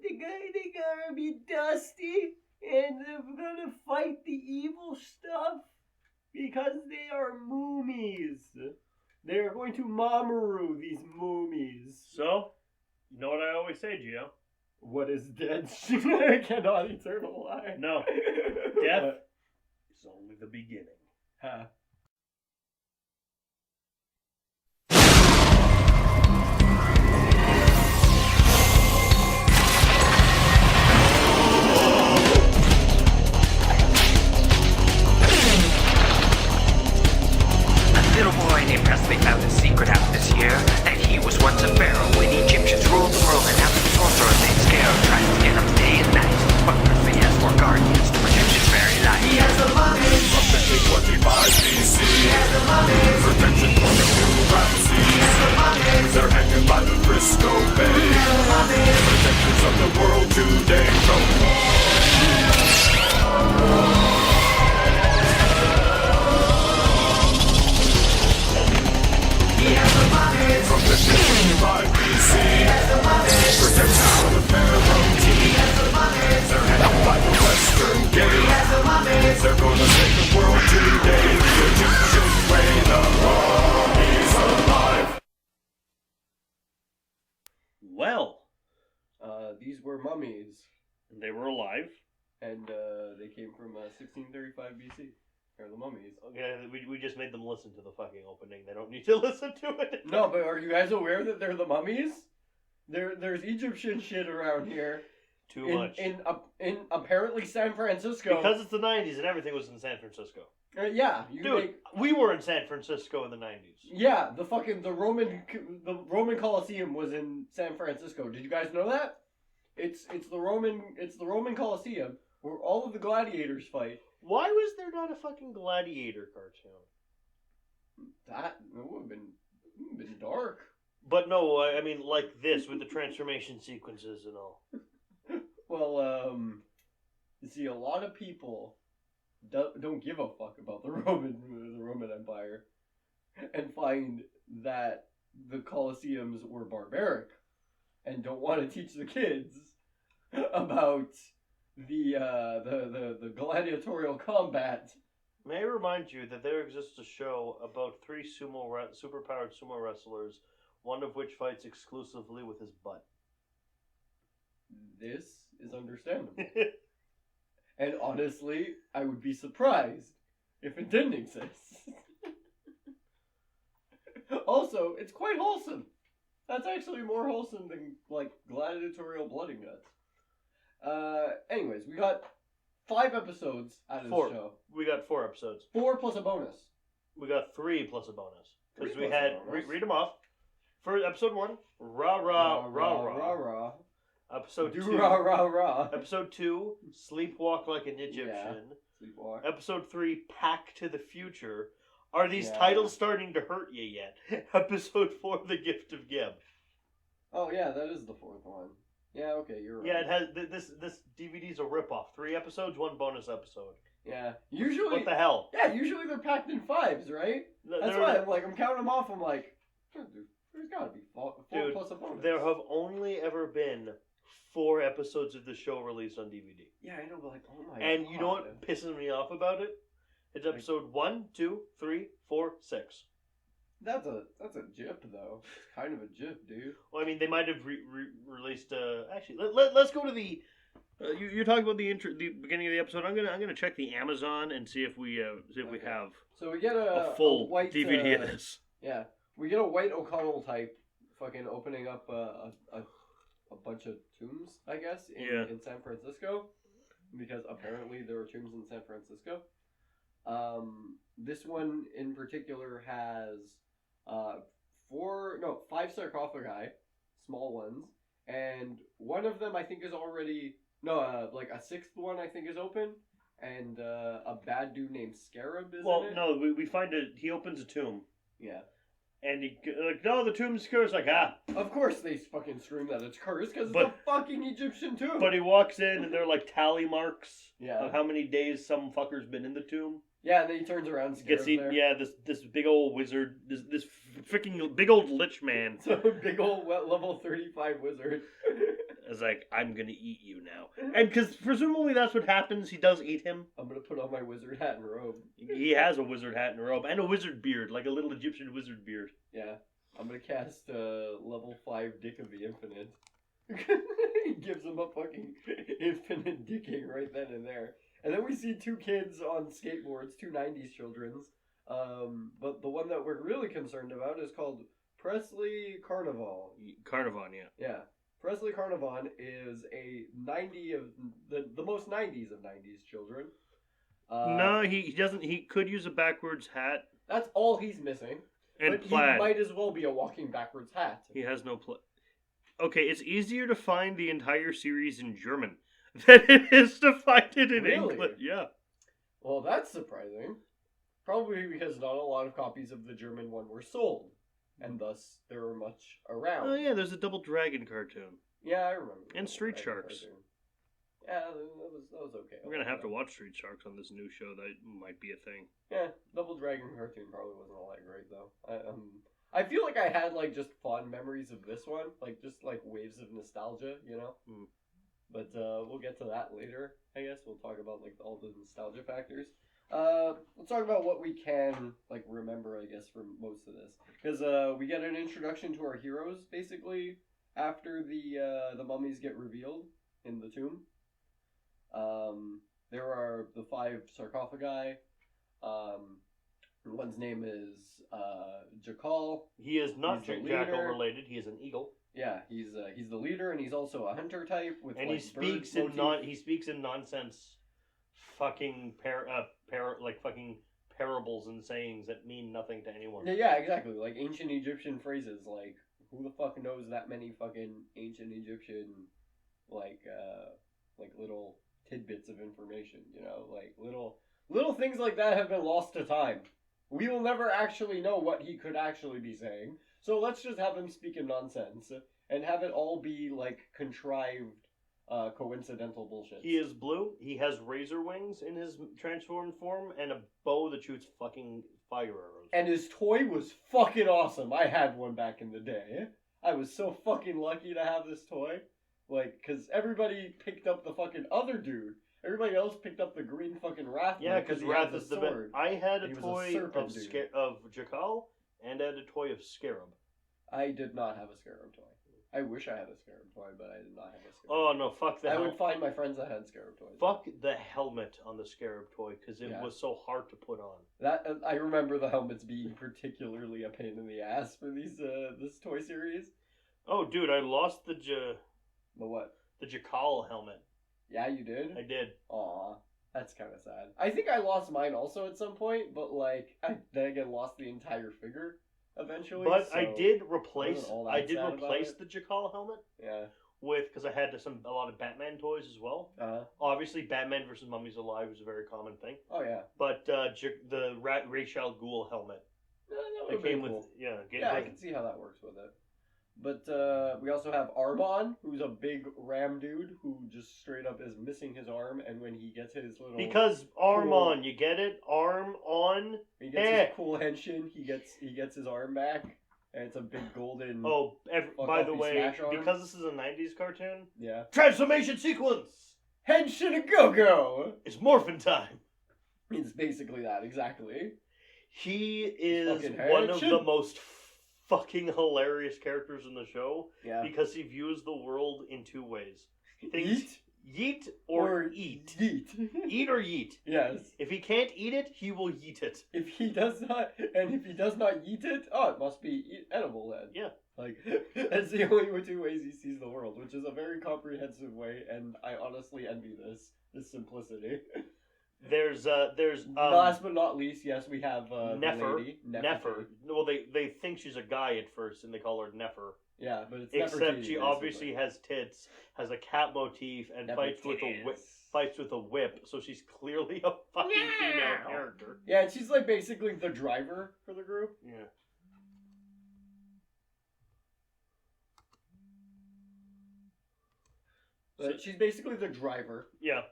They gotta be dusty, and they're gonna fight the evil stuff because they are moomies. They are going to Mamoru these moomies. So, you know what I always say, Gio? What is dead cannot eternal life. No. Death is only the beginning. Huh. A little boy named Presley found a secret out this year that he was once a pharaoh when Egyptians ruled the world, and now the sorcerer named Scale tries to get him day and night. But Presley has 4 guardians to protect his very life. He has the mummies from 1525 BC. He has the mummies protection from the new Ramses. He has the mummies. They're hanging by the Frisco Bay. He has the mummies. Protectors of the world today. He has the mummies from 1525 BC. He has the mummies. Protection from the Pharaoh. He has the mummies. They're hanging by the Western Gate. He has the mummies. They're gonna save the world today. The Egyptian way, the mummy's alive. Well, These were mummies, they were alive. and they came from 1635 BC. They're the mummies. Okay, we just made them listen to the fucking opening. They don't need to listen to it. No, but are you guys aware that they're the mummies? There's Egyptian shit around here. Too much. In apparently San Francisco. Because it's the 90s and everything was in San Francisco. Yeah, Dude, we were in San Francisco in the 90s. yeah, the Roman Colosseum was in San Francisco. Did you guys know that? It's the Roman Colosseum where all of the gladiators fight. Why was there not a fucking gladiator cartoon? That would have been dark. But no, I mean like this with the transformation sequences and all. Well, you see, a lot of people don't give a fuck about the Roman Empire, and find that the Colosseums were barbaric, and don't want to teach the kids about the gladiatorial combat. May I remind you that there exists a show about 3 superpowered sumo wrestlers, one of which fights exclusively with his butt. This is understandable. And honestly, I would be surprised if it didn't exist. Also, it's quite wholesome. That's actually more wholesome than, like, gladiatorial blood and guts. Anyways, we got 5 episodes out of the show. We got 4 episodes. 4 plus a bonus. We got 3 plus a bonus. Because 3 we plus had... a bonus. Read them off. For episode 1, rah, rah, rah, rah. Rah, rah. Episode Do 2... rah, rah, rah. Episode 2, sleepwalk like an Egyptian. Yeah. Sleepwalk. Episode 3, pack to the future. Are these Yeah. titles starting to hurt you yet? Episode 4, the gift of Geb. Oh, yeah, that is the 4th one. Yeah, okay, you're right. Yeah, it has this DVD's a ripoff. 3 episodes, 1 bonus episode. Yeah. Usually... What the hell? Yeah, usually they're packed in 5s, right? That's why I'm counting them off. I'm like, there's gotta be 4 Dude, plus a bonus. there have only ever been 4 episodes of the show released on DVD. Yeah, I know, but like, oh my god. And you know what pisses me off about it? It's episode 1, 2, 3, 4, 6. That's a jip, though. It's kind of a jip, dude. Well, I mean, they might have released. Actually, let's go to the. You're talking about the beginning of the episode. I'm gonna check the Amazon and see if we we have So we get a full white DVD of this. Yeah, we get a white O'Connell type, fucking opening up a bunch of tombs, I guess, in San Francisco, because apparently there are tombs in San Francisco. This one in particular has 5 sarcophagi, small ones, and one of them I think is already like a 6th one I think is open, and a bad dude named Scarab is in it. No, we find it. He opens a tomb. Yeah. And he like, no, the tomb's cursed. Like, Of course they fucking scream that it's cursed because it's a fucking Egyptian tomb. But he walks in and they're like tally marks Yeah. of how many days some fucker's been in the tomb. Yeah, and then he turns around and Gets eaten. Yeah, this big old wizard, this freaking big old lich man. So big old level 35 wizard. Is like, I'm gonna eat you now, and because presumably that's what happens. He does eat him. I'm gonna put on my wizard hat and robe. He has a wizard hat and a robe and a wizard beard, like a little Egyptian wizard beard. Yeah, I'm gonna cast level 5 Dick of the Infinite. He gives him a fucking infinite dicking right then and there. And then we see 2 kids on skateboards, 2 90s children's. But the one that we're really concerned about is called Presley Carnival. Carnivon, yeah. Yeah. Presley Carnivon is a 90 of the most 90s of 90s children. No, he doesn't. He could use a backwards hat. That's all he's missing. And but plaid. He might as well be a walking backwards hat. He has no plaid. Okay, it's easier to find the entire series in German than it is to find it in Really? English. Yeah. Well, that's surprising. Probably because not a lot of copies of the German one were sold, and thus there were much around. Oh yeah, there's a Double Dragon cartoon. Yeah, I remember. And Street Dragon Sharks. cartoon. Yeah, that was okay. We're gonna have to watch Street Sharks on this new show. That might be a thing. Yeah, Double Dragon cartoon probably wasn't all that great though. I feel like I had like just fond memories of this one, like just like waves of nostalgia, you know. Mm. But we'll get to that later. I guess we'll talk about like all the nostalgia factors. Let's talk about what we can like remember, I guess, from most of this, because we get an introduction to our heroes basically after the mummies get revealed in the tomb. There are the 5 sarcophagi. One's name is Jakal. He is not He's the Jackal leader. related. He is an eagle. Yeah, he's the leader, and he's also a hunter type with. And like, he speaks in nonsense, fucking fucking parables and sayings that mean nothing to anyone. Yeah, exactly. Like ancient Egyptian phrases, like who the fuck knows that many fucking ancient Egyptian, like little tidbits of information, you know, like little things like that have been lost to time. We will never actually know what he could actually be saying, so let's just have him speak in nonsense and have it all be like contrived coincidental bullshit. He is blue. He has razor wings in his transformed form and a bow that shoots fucking fire arrows. And his toy was fucking awesome. I had one back in the day. I was so fucking lucky to have this toy. Like, because everybody picked up the fucking other dude. Everybody else picked up the green fucking Wrath. Yeah, because Wrath is the best. sword. I had a He was a toy serpent of dude. of Jakal and I had a toy of Scarab. I did not have a Scarab toy. I wish I had a Scarab toy, but I did not have a Scarab. Oh no, fuck the I hel- would find my friends that had Scarab toys. Fuck the helmet on the Scarab toy because it Yeah. was so hard to put on. That I remember the helmets being particularly a pain in the ass for these this toy series. Oh, dude, I lost the The what? Jakal helmet. Yeah, you did. I did. Aw, that's kind of sad. I think I lost mine also at some point, but like I then again lost the entire figure eventually. But so I did replace. wasn't all that I did sad about replace it. the Jakal helmet Yeah. with because I had a lot of Batman toys as well. Obviously, Batman versus Mummies Alive is a very common thing. Oh yeah. But the Ra's al Ghul helmet That that would've been came cool. with yeah. Yeah, I can see how that works with it. But we also have Armon, who's a big ram dude who just straight up is missing his arm, and when he gets his little Because arm cool- on, you get it? Arm on. he gets Eh. his cool henshin, he gets his arm back, and it's a big golden Oh, Fuck by off, the you way, smash arm. because this is a '90s cartoon, yeah. transformation sequence. Henshin a go-go! It's morphin' time. It's basically that, exactly. He is Fucking one of Henshin. the most fucking hilarious characters in the show Yeah. because he views the world in two ways. He Yeet thinks yeet or eat. Yeet. Eat or yeet. Yes. If he can't eat it, he will yeet it. If he does not eat it, oh, it must be edible then. Yeah. Like, that's the only two ways he sees the world, which is a very comprehensive way, and I honestly envy this simplicity. There's Last but not least, yes, we have the Nefer. lady. Nefer. Well, they think she's a guy at first, and they call her Nefer. Yeah, but it's Except Nefertiti, she obviously basically. has tits, has a cat motif, and fights with a whip. Fights with a whip, so she's clearly a fucking female character. Yeah, and she's like basically the driver for the group. Yeah. But she's basically the driver. Yeah.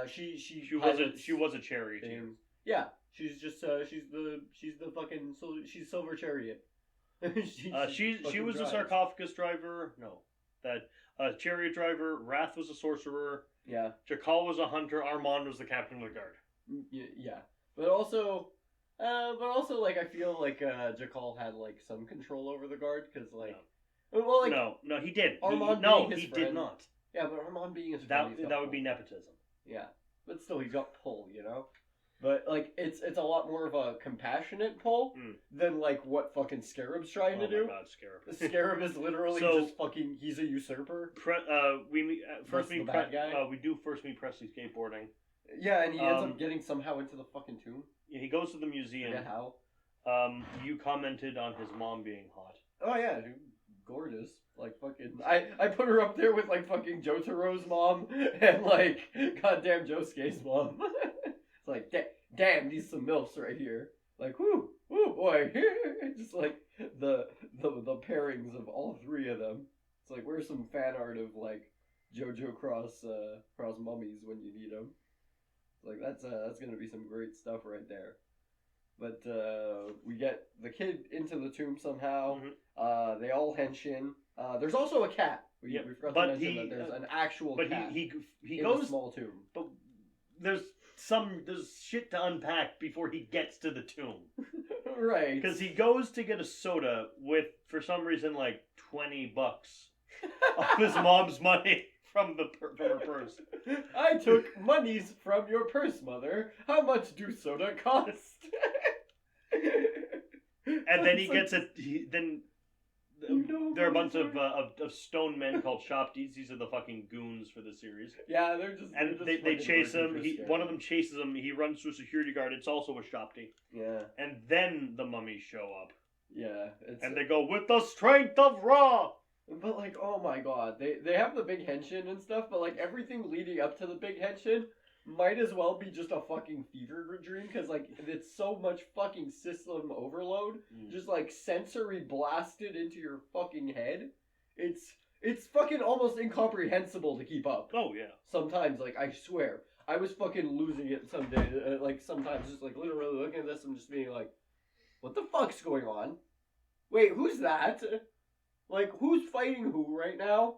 She was a cherry too. thing. Yeah, she's just she's the fucking she's Silver Chariot. She fucking was a drives. sarcophagus driver. No, that chariot driver. Wrath was a sorcerer. Yeah. Jakal was a hunter. Armand was the captain of the guard. Yeah, but also like I feel like Jakal had like some control over the guard because like well like no, he did. Armand No, being his he friend. did not. Yeah, but Armand being his That friend, he's got that would be pull. nepotism. Yeah, but still he's got pull, you know. But like it's a lot more of a compassionate pull than like what fucking Scarab's trying to do. Oh my God, Scarab. The Scarab is literally So- just fucking. He's a usurper. First the bad guy? we do first meet Presley skateboarding. Yeah, and he ends up getting somehow into the fucking tomb. He goes to the museum. Forget how. You commented on his mom being hot. Oh yeah, dude, gorgeous. Like fucking. I put her up there with like fucking Jotaro's mom and like goddamn Josuke's mom. It's like damn, these some milfs right here. Like whoo boy, just like the pairings of all three of them. It's like where's some fan art of like JoJo cross mummies when you need them. Like that's gonna be some great stuff right there. But we get the kid into the tomb somehow. Mm-hmm. They all henshin. There's also a cat. We forgot to mention that there's an actual but cat. he in goes the small tomb. But there's shit to unpack before he gets to the tomb. Right. Because he goes to get a soda with, for some reason, like $20 of his mom's money from her purse. I took monies from your purse, mother. How much do soda cost? And then he gets there are a bunch of money. stone men called Shopties. These are the fucking goons for the series. Yeah, they're just. And they're they fucking chase working him. for Scarab. One of them chases him. He runs to a security guard. It's also a Shoptie. Yeah. And then the mummies show up. Yeah. It's, And they go, with the strength of Ra! But like, oh my god, they have the big henshin and stuff, but like everything leading up to the big henshin might as well be just a fucking fever dream because like it's so much fucking system overload, just like sensory blasted into your fucking head. It's it's fucking almost incomprehensible to keep up. Oh yeah. Sometimes, like, I swear, I was fucking losing it some day. Like, sometimes just, like, literally looking at this and just being like, what the fuck's going on? Wait, who's that? Like, who's fighting who right now?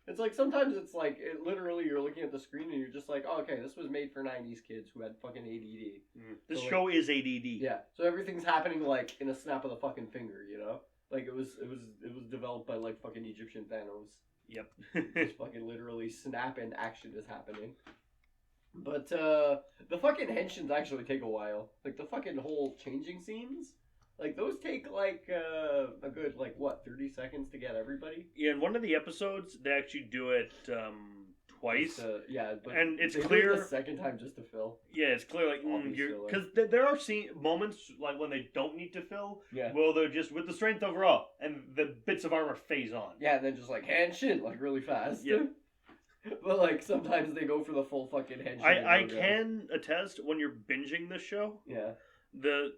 It's like, sometimes it's like, literally you're looking at the screen and you're just like, oh, okay, this was made for 90s kids who had fucking ADD. This So, show is ADD. Yeah, so everything's happening, like, in a snap of the fucking finger, you know? Like, it was developed by, like, fucking Egyptian Thanos. Yep. Just fucking literally snap and action is happening. But, the fucking henshins actually take a while. Like, the fucking whole changing scenes, like, those take, like, a good, like, what, 30 seconds to get everybody? Yeah, in one of the episodes, they actually do it twice. Yeah, but and it's they clear. do it the second time just to fill. Yeah, it's clear, like, because there are moments, like, when they don't need to fill, Yeah. well, they're just with the strength of Raw, and the bits of armor phase on. Yeah, and then just, like, henshin, like, really fast. Yeah. But, like, sometimes they go for the full fucking henshin. I can attest, when you're binging this show, Yeah. the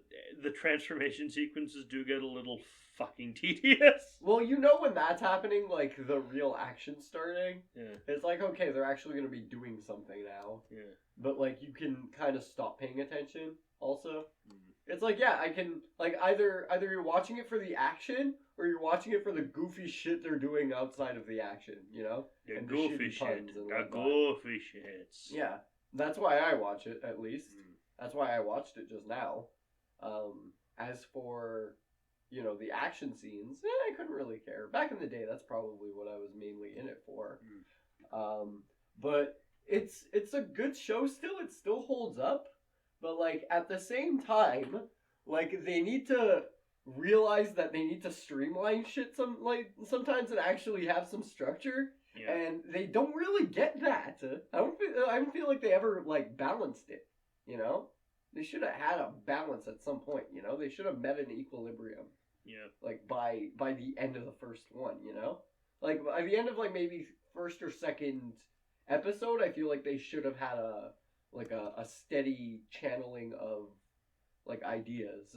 transformation sequences do get a little fucking tedious. Well, you know when that's happening, like, the real action's starting. Yeah. It's like, okay, they're actually going to be doing something now. Yeah. But, like, you can kind of stop paying attention, also. It's like, yeah, I can, like, either you're watching it for the action, or you're watching it for the goofy shit they're doing outside of the action, you know? The And goofy shitty puns shit. and The whatnot. goofy shits. Yeah, that's why I watch it, at least. That's why I watched it just now. As for, you know, the action scenes, I couldn't really care. Back in the day, that's probably what I was mainly in it for. But it's a good show still. It still holds up. But, like, at the same time, like, they need to realize that they need to streamline shit sometimes and actually have some structure. Yeah. And they don't really get that. I don't feel like they ever, like, balanced it, you know? They should have had a balance at some point, you know? They should have met an equilibrium. Yeah. Like, by the end of the first one, you know? Like, by the end of, like, maybe first or second episode, I feel like they should have had a steady channeling of, like, ideas,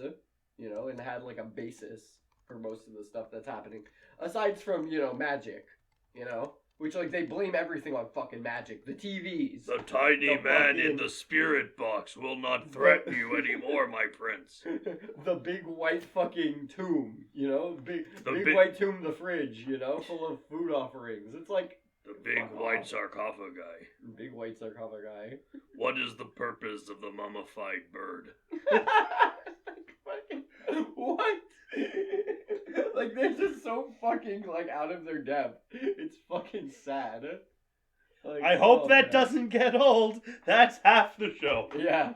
you know? And had, like, a basis for most of the stuff that's happening. Aside from, you know, magic, you know? Which, like, they blame everything on fucking magic. The TVs. The tiny The man fucking- in the spirit box will not threaten you anymore, my prince. The big white fucking tomb, you know? Big big- white tomb, the fridge, you know? Full of food offerings. It's like... The big Fuck white off. sarcophagi. Big white sarcophagi. What is the purpose of the mummified bird? Fucking... What? Like, they're just so fucking, like, out of their depth. It's fucking sad. Like, I hope oh, that man. doesn't get old. That's half the show. Yeah.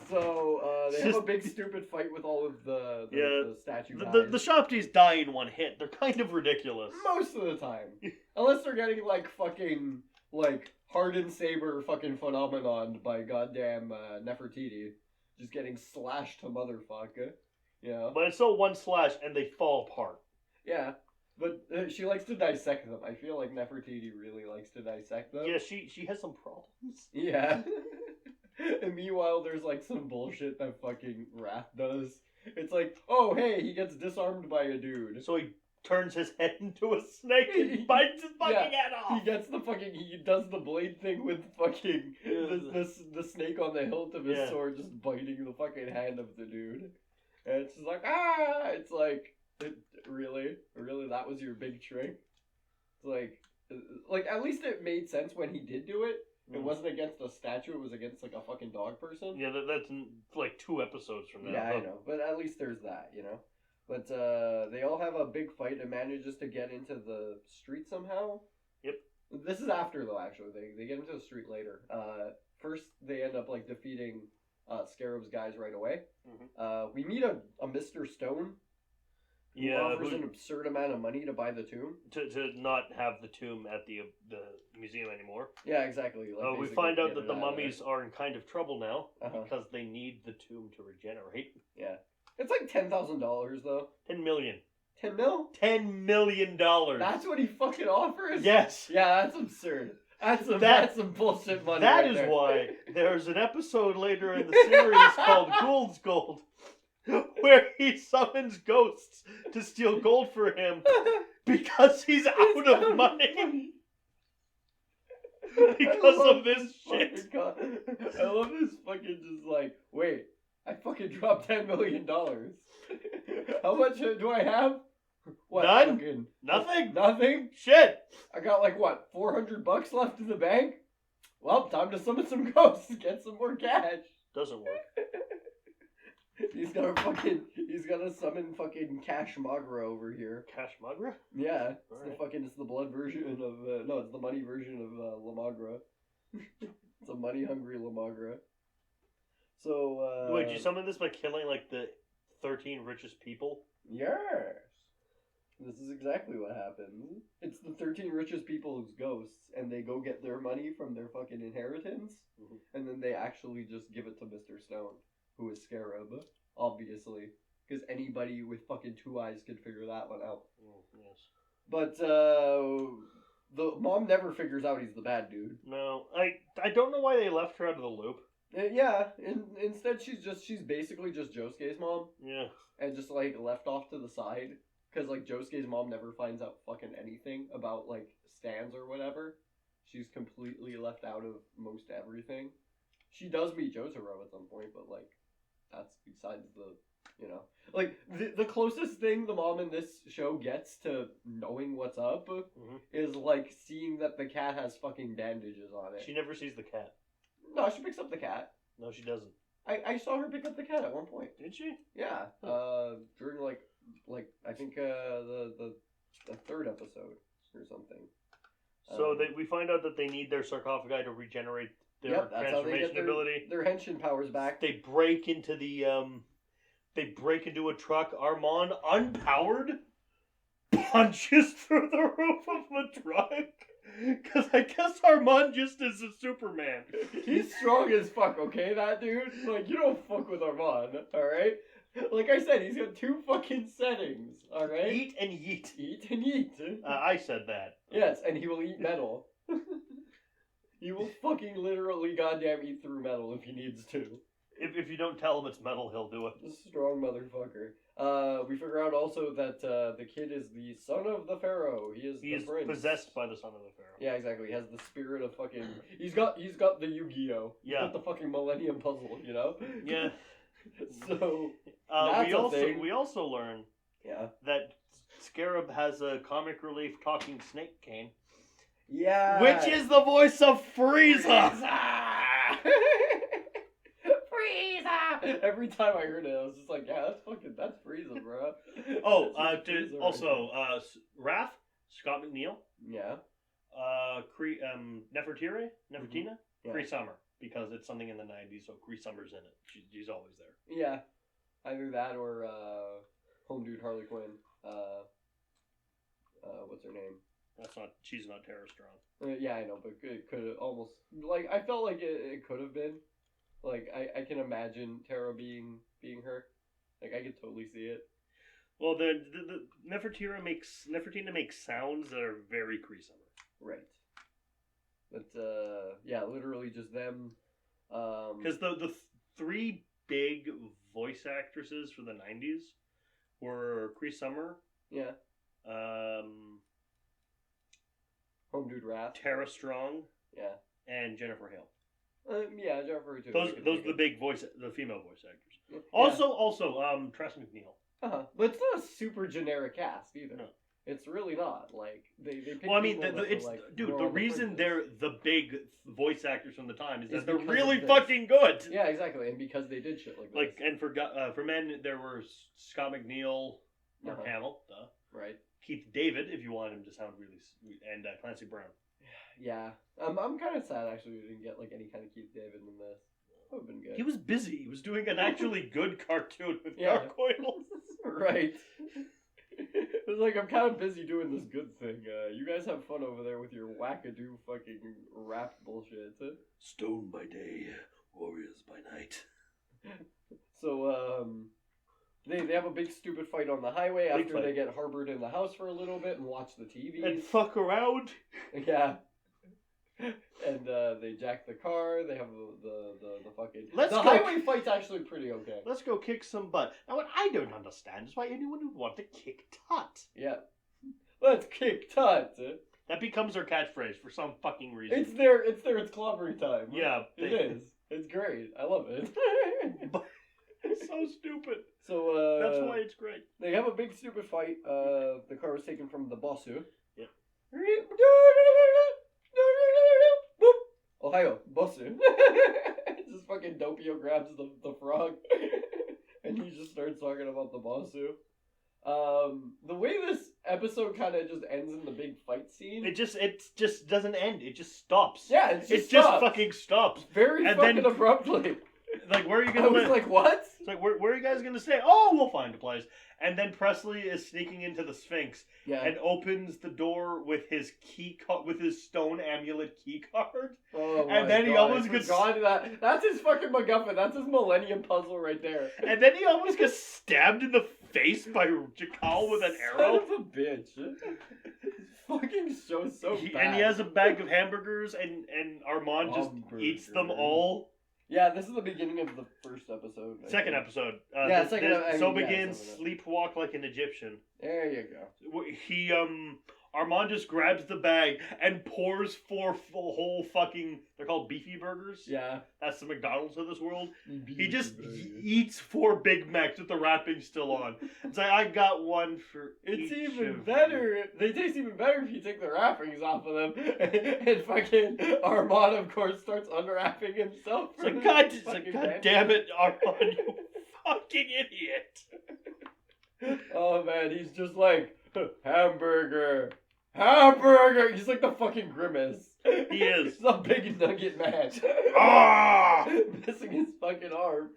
So, they have a Just- big stupid fight with all of the statue guys. The Shopties die in one hit. They're kind of ridiculous. Most of the time. Unless they're getting, like, fucking, like, hardened saber fucking phenomenon by goddamn Nefertiti. Just getting slashed to motherfucker. You know? But it's still one slash and they fall apart. Yeah. But she likes to dissect them. I feel like Nefertiti really likes to dissect them. Yeah, she has some problems. Yeah. And meanwhile, there's, like, some bullshit that fucking Wrath does. It's like, oh, hey, he gets disarmed by a dude. So he turns his head into a snake and bites his fucking head off. He gets the fucking, he does the blade thing with fucking, the snake on the hilt of his sword just biting the fucking hand of the dude. And it's just like, ah! It's like, really, that was your big trick? It's like, at least it made sense when he did do it. It wasn't against a statue, it was against, like, a fucking dog person. Yeah, that's like 2 episodes from now. Yeah, I know. But at least there's that, you know? But they all have a big fight and manages to get into the street somehow. Yep. This is after, though, actually. They get into the street later. First, they end up, like, defeating Scarab's guys right away. We meet a Mr. Stone who offers an absurd amount of money to buy the tomb. To not have the tomb at the museum anymore. Yeah, exactly. Like, we basically find out get that it the out of mummies are in kind of trouble now Uh-huh. because they need the tomb to regenerate. Yeah. It's like $10,000, though. 10 million. 10 mil? $10 million. That's what he fucking offers? Yes. Yeah, that's absurd. That's some bullshit money. That right is there. why there's an episode later in the series called Gould's Gold, where he summons ghosts to steal gold for him Because he's out of money. Because of this shit. I love this fucking just like, wait, I fucking dropped $10 million. How much do I have? What? None? Fucking, Nothing? Nothing? Shit! I got like what, $400 left in the bank? Well, time to summon some ghosts, get some more cash. Doesn't work. He's gonna summon fucking Cash Magra over here. Cash Magra? Yeah, it's Alright. it's the blood version of, no, it's the money version of La Magra. It's a money hungry La Magra. So, Wait, did you summon this by killing like the 13 richest people? Yes. This is exactly what happens. It's the 13 richest people's ghosts, and they go get their money from their fucking inheritance, and then they actually just give it to Mr. Stone, who is Scarab, obviously. Because anybody with fucking 2 eyes can figure that one out. Yes. But, the mom never figures out he's the bad dude. No, I don't know why they left her out of the loop. Yeah, instead she's basically just Josuke's mom. Yeah. And just, like, left off to the side. Because, like, Josuke's mom never finds out fucking anything about, like, stands or whatever. She's completely left out of most everything. She does meet Jotaro at some point, but, like, that's besides the, you know. Like, the closest thing the mom in this show gets to knowing what's up is, like, seeing that the cat has fucking bandages on it. She never sees the cat. No, she picks up the cat. No, she doesn't. I saw her pick up the cat at one point. Did she? Yeah. During, like I think, the third episode or something. So we find out that they need their sarcophagi to regenerate their Yep, that's how they transformation get ability. their henshin powers back. They break into the they break into a truck. Armand, unpowered, punches through the roof of the truck. Because I guess Armand just is a Superman. He's strong as fuck, okay, that dude? Like, you don't fuck with Armand, alright? Like I said, he's got 2 fucking settings, alright? Eat and yeet. Eat and eat. I said that. Yes, and he will eat metal. He will fucking literally goddamn eat through metal if he needs to. If you don't tell him it's metal, he'll do it. Strong motherfucker. We figure out also that the kid is the son of the pharaoh. He is the prince. Possessed by the son of the pharaoh. Yeah, exactly. He has the spirit of fucking. He's got the Yu-Gi-Oh. Yeah. He's got the fucking Millennium Puzzle. You know. Yeah. So that's we also learn that Scarab has a comic relief talking snake cane. Yeah. Which is the voice of Frieza. Frieza! Every time I heard it, I was just like, yeah, that's Frieza, bro. Oh, Frieza also, Raph, Scott McNeil. Yeah. Nefertina? Yeah. Cree Summer, because it's something in the 90s, so Cree Summer's in it. She's always there. Yeah. Either that or, Home Dude Harley Quinn. What's her name? She's not Tara Strong. Yeah, I know, but it could have almost, like, I felt like it could have been. Like, I can imagine Tara being her. Like, I could totally see it. Well, the Nefertina makes sounds that are very Cree Summer. Right. But, yeah, literally just them. Because the 3 big voice actresses for the 90s were Cree Summer. Yeah. Home Dude Raph. Tara Strong. Yeah. And Jennifer Hale. Yeah, Jennifer too. Those are the female voice actors. Yeah. Also, Tress McNeil. But it's not a super generic cast either. No. It's really not. Like they pick Well, I mean, people that are, like, dude. more The on the reason fringes. they're the big voice actors from the time is that they're because really of this. fucking good. Yeah, exactly, and because they did shit like this. Like, and for men, there were Scott McNeil, Mark Hamill, right. Keith David, if you want him to sound really sweet, and Clancy Brown. Yeah, I'm kind of sad actually we didn't get like any kind of Keith David in this. That would have been good. He was busy. He was doing an actually good cartoon with Yeah. gargoyles. Right. It was like, I'm kind of busy doing this good thing. You guys have fun over there with your wackadoo fucking rap bullshit. Stone by day, warriors by night. So, they have a big stupid fight on the highway Big after fight. they get harbored in the house for a little bit and watch the TV. And fuck around. Yeah. And they jack the car. They have the fucking. Let's the go. highway fight's actually pretty okay. Let's go kick some butt. Now, what I don't understand is why anyone would want to kick Tut. Yeah. Let's kick tut. That becomes their catchphrase for some fucking reason. It's it's clobbery time. Yeah. It is. It's great. I love it. It's so stupid. So, that's why it's great. They have a big stupid fight. The car was taken from the bossu. Yeah. Ohio, bossu. Just fucking Doppio grabs the frog. And he just starts talking about the bossu. The way this episode kind of just ends in the big fight scene. It just doesn't end. It just stops. Yeah, it just fucking stops. Very and fucking then, abruptly. Like, where are you gonna? I was like, what? It's like, where are you guys gonna stay? Oh, we'll find a place. And then Presley is sneaking into the Sphinx and opens the door with his with his stone amulet key card. Oh, and then he almost gets that. That's his fucking MacGuffin. That's his Millennium Puzzle right there. And then he almost gets stabbed in the face by Jakal with an arrow. Son of a bitch. Fucking so bad. And he has a bag of hamburgers, and Armand just eats them all. Yeah, this is the beginning of the first episode. Second episode. So begins Sleepwalk Like an Egyptian. There you go. He, Armand just grabs the bag and pours 4 whole fucking, they're called beefy burgers. Yeah. That's the McDonald's of this world. He just eats 4 Big Macs with the wrapping still on. It's like, I got one for It's each even of better. They taste even better if you take the wrappings off of them. And fucking Armand, of course, starts unwrapping himself. It's like, God damn it, Armand, you fucking idiot. Oh, man, he's just like, hamburger. He's like the fucking Grimace. He is. He's a big nugget man. Ah! Missing his fucking arm.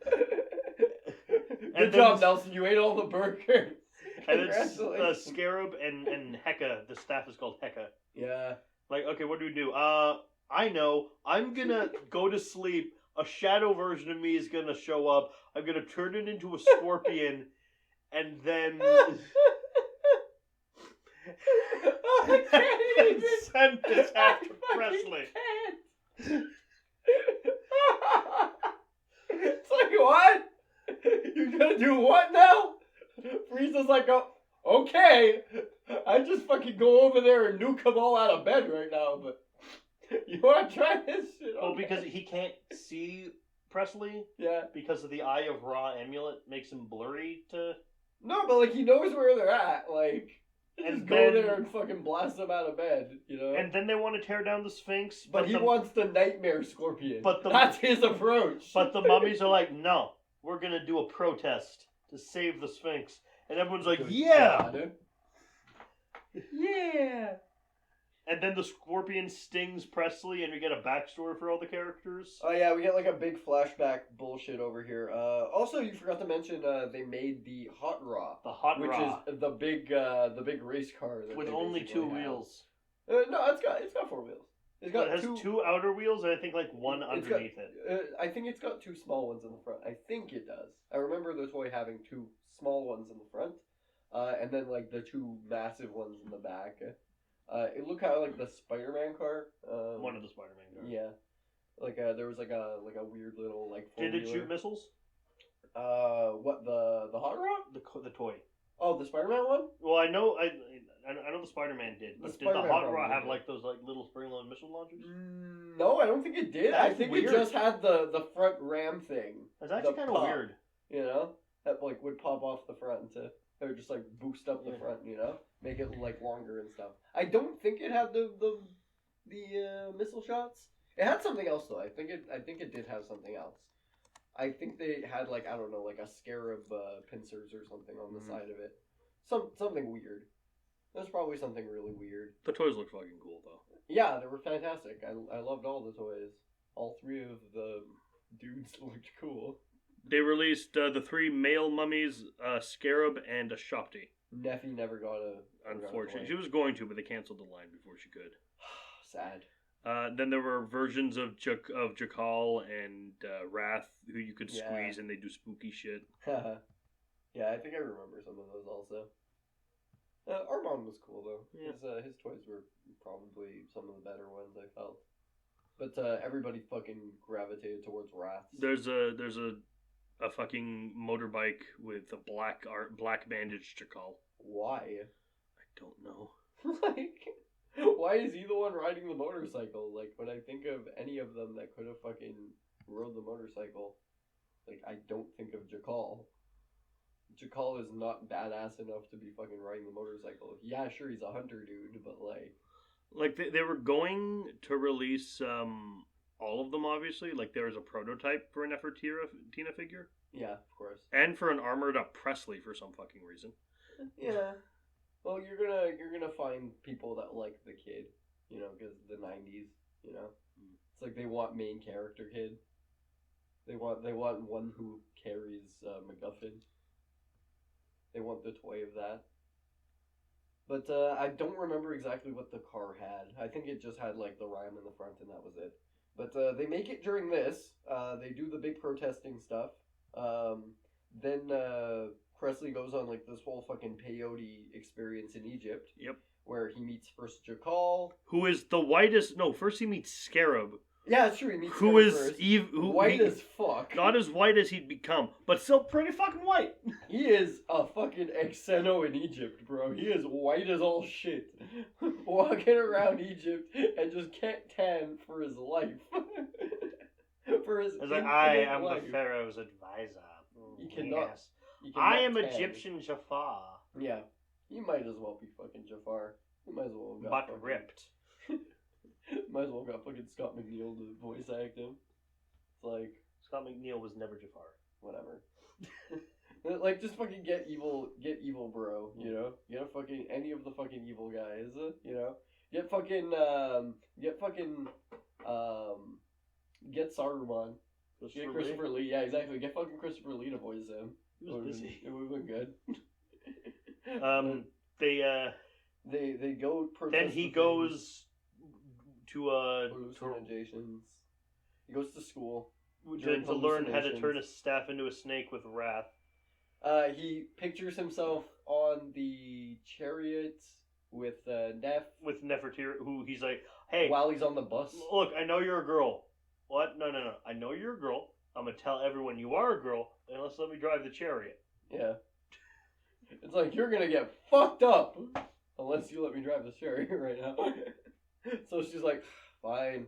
And Good job, Nelson. You ate all the burgers. And it's Scarab and Hecka. The staff is called Hecka. Yeah. Like, okay, what do we do? I know. I'm gonna go to sleep. A shadow version of me is gonna show up. I'm gonna turn it into a scorpion. And then... I can't even. Send this after Presley. It's like, what? You're gonna do what now? Frieza's like, oh, okay. I just fucking go over there and nuke them all out of bed right now, but you wanna try this shit? Well, because he can't see Presley. Yeah. Because of the Eye of Ra amulet makes him blurry to... No, but like he knows where they're at, like... And just go there and fucking blast them out of bed, you know? And then they want to tear down the Sphinx. But he wants the Nightmare Scorpion. That's his approach. But the mummies are like, no, we're going to do a protest to save the Sphinx. And everyone's like, yeah! Yeah! And then the scorpion stings Presley, and we get a backstory for all the characters. Oh yeah, we get like a big flashback bullshit over here. Also, you forgot to mention they made the Hot Raw. The Hot Raw. Which is the big race car. With only 2 wheels. No, it's got 4 wheels. It has 2 outer wheels, and I think like 1 underneath it. I think it's got 2 small ones in the front. I think it does. I remember the toy having 2 small ones in the front, and then like the 2 massive ones in the back. It looked kind of like the Spider-Man car. One of the Spider-Man cars. Yeah, like there was like a weird little like. Did it shoot missiles? What the Hot Rod? The toy. Oh, the Spider-Man one. Well, I know the Spider-Man did, but did the Hot Rod have like those like little spring-loaded missile launchers? No, I don't think it did. I think it just had the front ram thing. That's actually kind of weird. You know, that like would pop off the front to. It would just like boost up the front, you know, make it like longer and stuff. I don't think it had the missile shots. It had something else though. I think it did have something else. I think they had like I don't know like a scarab pincers or something on the side of it. Something weird. There's probably something really weird. The toys look fucking cool though. Yeah, they were fantastic. I loved all the toys. All 3 of the dudes looked cool. They released the 3 male mummies, Scarab, and a Shopti. Neffy never got a... Unfortunately. She was going to, but they canceled the line before she could. Sad. Then there were versions of Jakal and Wrath, who you could squeeze and they do spooky shit. Yeah, I think I remember some of those also. Armand was cool, though. Yeah. His toys were probably some of the better ones, I felt. But everybody fucking gravitated towards Wrath. There's a fucking motorbike with a black bandage Jakal. Why? I don't know. Like, why is he the one riding the motorcycle? Like, when I think of any of them that could have fucking rode the motorcycle, like, I don't think of Jakal. Jakal is not badass enough to be fucking riding the motorcycle. Yeah, sure, he's a hunter dude, but Like, they were going to release all of them, obviously. Like, there was a prototype for an Nefertina figure. yeah, of course. And for an armored up Presley for some fucking reason. Yeah. Well, you're gonna find people that like the kid, you know, because the 90s, you know. It's like they want main character kid. They want one who carries MacGuffin. They want the toy of that. But I don't remember exactly what the car had. I think it just had like the rhyme in the front and that was it. But they make it during this. They do the big protesting stuff. Then Presley goes on like this whole fucking peyote experience in Egypt. Yep. Where he meets first Jakal. Who is the whitest... No, first he meets Scarab. Yeah, it's true. He meets Who Scarab is first. White as fuck. Not as white as he'd become, but still pretty fucking white. He is a fucking Xeno in Egypt, bro. He is white as all shit. Walking around Egypt and just can't tan for his life. For his It's like, I am life. the Pharaoh's advisor. You cannot. Yes. You cannot I am tan. Egyptian Jafar. Yeah. You might as well be fucking Jafar. You might as well have got But fucking, ripped. Might as well got fucking Scott McNeil to voice act him. It's like, Scott McNeil was never Jafar. whatever. Like, just fucking get evil, bro, you know? Get fucking, any of the fucking evil guys, you know? Get Saruman. Get Christopher Lee. Yeah, exactly. Get fucking Christopher Lee to voice him. He was busy. It would've been good. They go protest. then he goes to hallucinations. He goes to school. to learn how to turn a staff into a snake with wrath. He pictures himself on the chariot with Nefertiti, who he's like, hey, while he's on the bus. Look, I know you're a girl. What? No. I know you're a girl. I'm gonna tell everyone you are a girl, unless let me drive the chariot. Yeah. It's like, you're gonna get fucked up unless you let me drive the chariot right now. So she's like, fine.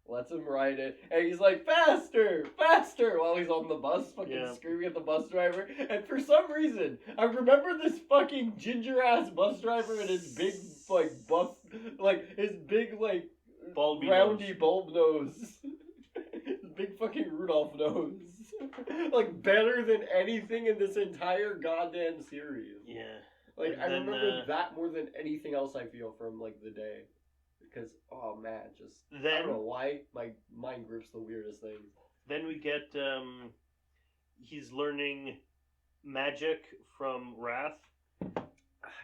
Lets him ride it. And he's like, faster! While he's on the bus, fucking screaming at the bus driver. And for some reason, I remember this fucking ginger-ass bus driver and his big, roundy bulb nose. His big fucking Rudolph nose. Like, better than anything in this entire goddamn series. Yeah. Like, I remember that more than anything else I feel from, like, the day. Because, oh man, I don't know why my mind grips the weirdest things. Then we get, he's learning magic from Wrath.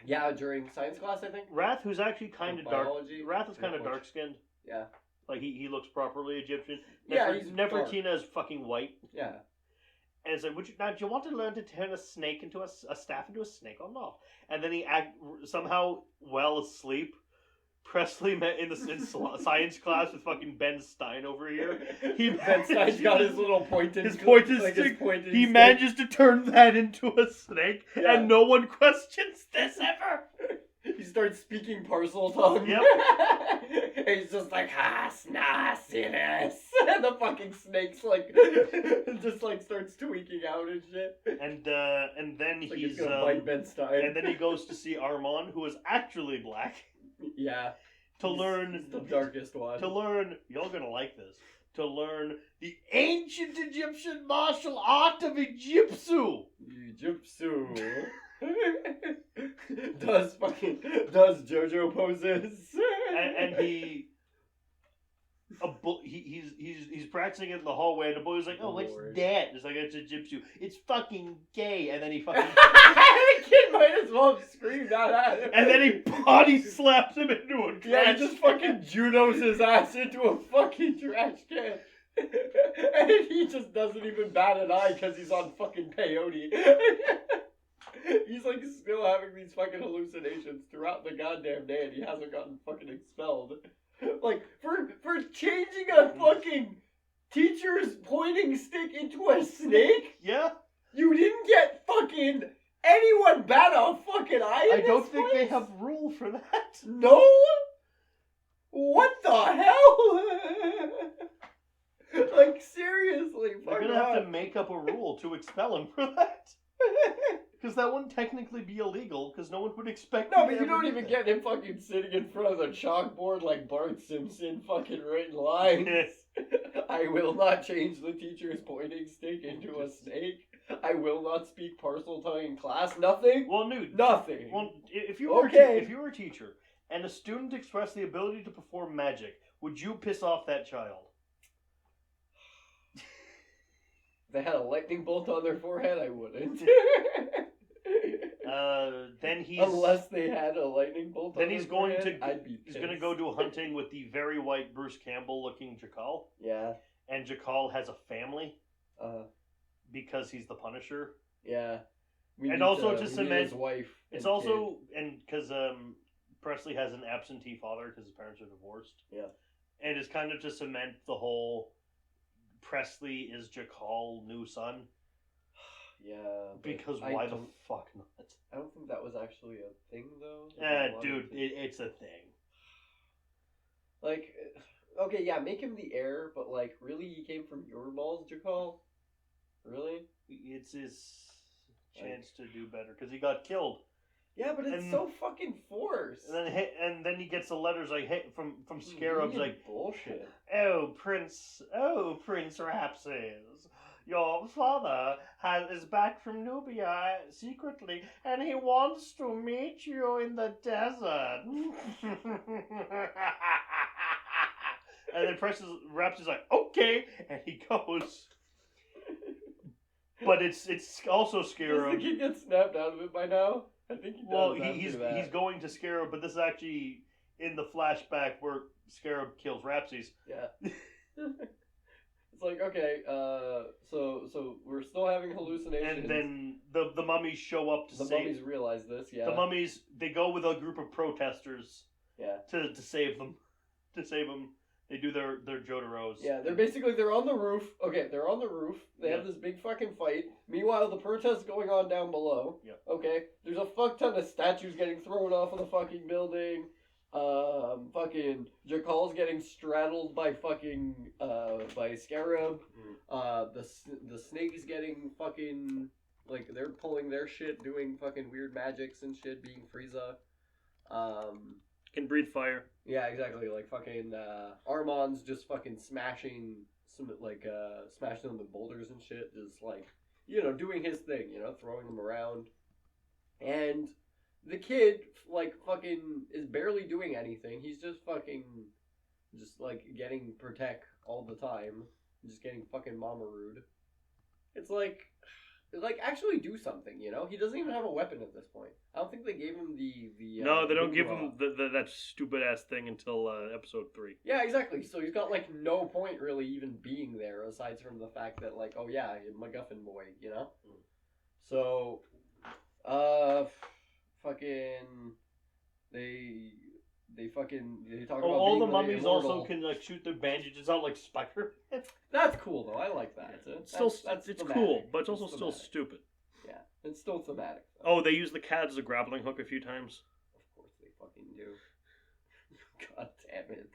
Yeah, during science class, I think. Wrath, who's actually kind of dark. Biology. Wrath is kind of dark-skinned. Yeah. Like, he looks properly Egyptian. Yeah, he's Nefertina is fucking white. Yeah. And it's like, do you want to learn to turn a snake into a staff into a snake or not? And then he somehow well asleep. Presley met in science class with fucking Ben Stein over here. Ben Stein's got his little pointed stick. He manages to turn that into a snake, and no one questions this ever. He starts speaking parcel tongue. Yep. He's just like, snassiness. And the fucking snake's like, just like starts tweaking out and shit. And then like he's gonna bite Ben Stein. And then he goes to see Armand, who is actually black. Yeah. To learn he's the darkest one. To learn, you're gonna like this. To learn the ancient Egyptian martial art of Egyptsu. Does JoJo poses. and he's practicing it in the hallway, and the boy's like, "Oh, what's that?" It's like, "It's Egyptian. It's fucking gay." And then he fucking the kid might as well have screamed that at him. And then he body slaps him into a trash. Yeah, he just fucking judos his ass into a fucking trash can. And he just doesn't even bat an eye because he's on fucking peyote. He's like still having these fucking hallucinations throughout the goddamn day, and he hasn't gotten fucking expelled. Like, for changing a fucking teacher's pointing stick into a snake? Yeah. You didn't get fucking anyone bat a fucking eye in I don't this think place? they have rules illegal for that? No? What the hell? Like, seriously, They're gonna have to make up a rule to expel him for that. Because that wouldn't technically be illegal, because no one would expect No, him but to you ever don't do even that. get him fucking sitting in front of the chalkboard like Bart Simpson fucking writing lines. I will not change the teacher's pointing stick into a snake. I will not speak parcel tongue in class. Nothing? Well, dude. Nothing. Well, if you were if you were a teacher and a student expressed the ability to perform magic, would you piss off that child? If they had a lightning bolt on their forehead, I wouldn't. Then he's Unless they had a lightning bolt then on he's their going forehead, to I'd be he's going to pissed. go do hunting with the very white Bruce Campbell looking Jakal, Yeah. and Jakal has a family because he's the Punisher. Yeah. And also to we need cement- his wife. It's and also and because Presley has an absentee father because his parents are divorced. Yeah. And it's kind of to cement the whole Presley is Jakal new son. Kid. Yeah. but Because I why the don't- fuck not? I don't think that was actually a thing, though. Like, a lot Dude, of it's a thing. Like, okay, yeah, make him the heir, but like, really, he came from your balls, Jakal? Really? It's his chance to do better because he got killed. Yeah, but it's And- so fucking forced. And then he gets the letters like from Scarabs Fucking like, bullshit. oh Prince Rapses, your father is back from Nubia secretly, and he wants to meet you in the desert. And then Raps is like, okay, and he goes. But it's also Does Scarab. the kid get snapped out of it by now? I think he does. Well, after he's that. going to Scarab, but this is actually in the flashback where Scarab kills Rapsies. Yeah. It's like, okay, so we're still having hallucinations. And then the mummies show up to the save mummies realize this, yeah. the mummies. They go with a group of protesters Yeah. to save them. To save them, they do their Jotaros. Yeah, they're on the roof. Okay, they're on the roof. They have this big fucking fight. Meanwhile, the protest's going on down below. Yep. Okay, there's a fuck ton of statues getting thrown off of the fucking building. Fucking Jakal's getting straddled by fucking by Scarab. The snake is getting fucking like they're pulling their shit, doing fucking weird magics and shit, being Frieza. Can breathe fire. Yeah, exactly. Like fucking Armand's just fucking smashing smashing them with boulders and shit, just like, you know, doing his thing, you know, throwing them around. And the kid like fucking is barely doing anything. He's just like getting Protect all the time. Just getting fucking mama rude. It's like actually do something, you know? He doesn't even have a weapon at this point. I don't think they gave him the No, they don't give boomerang. him that stupid ass thing until episode 3. Yeah, exactly. So he's got like no point really even being there aside from the fact that like, oh yeah, MacGuffin boy, you know? So fucking they talk about all the being mummies immortal. also can like shoot their bandages out like Spider. That's cool though. I like that. It's still That's it's thematic. cool, but it's also still thematic. stupid. Yeah, it's still thematic. Though. Oh, they use the cat as a grappling hook a few times. Of course they fucking do. God damn it.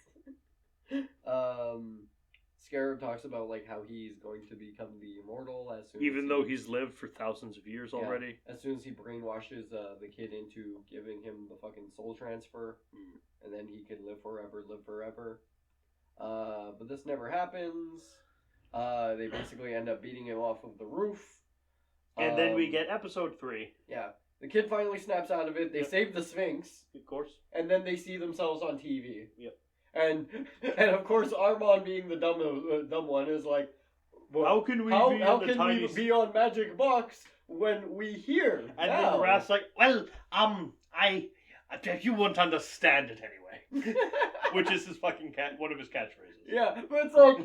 Scarab talks about like how he's going to become the immortal as soon Even as though he's lived for thousands of years Yeah. already. As soon as he brainwashes the kid into giving him the fucking soul transfer, and then he can live forever. But this never happens. They basically end up beating him off of the roof. And then we get episode 3. Yeah. The kid finally snaps out of it. They Yep. save the Sphinx. Of course. And then they see themselves on TV. Yep. And of course Armand, being the dumb one, is like, well, How can we how be on the can tiny... we be on Magic Box when we hear And now? then Raph's like, well, you won't understand it anyway. Which is his fucking one of his catchphrases. Yeah, but it's like,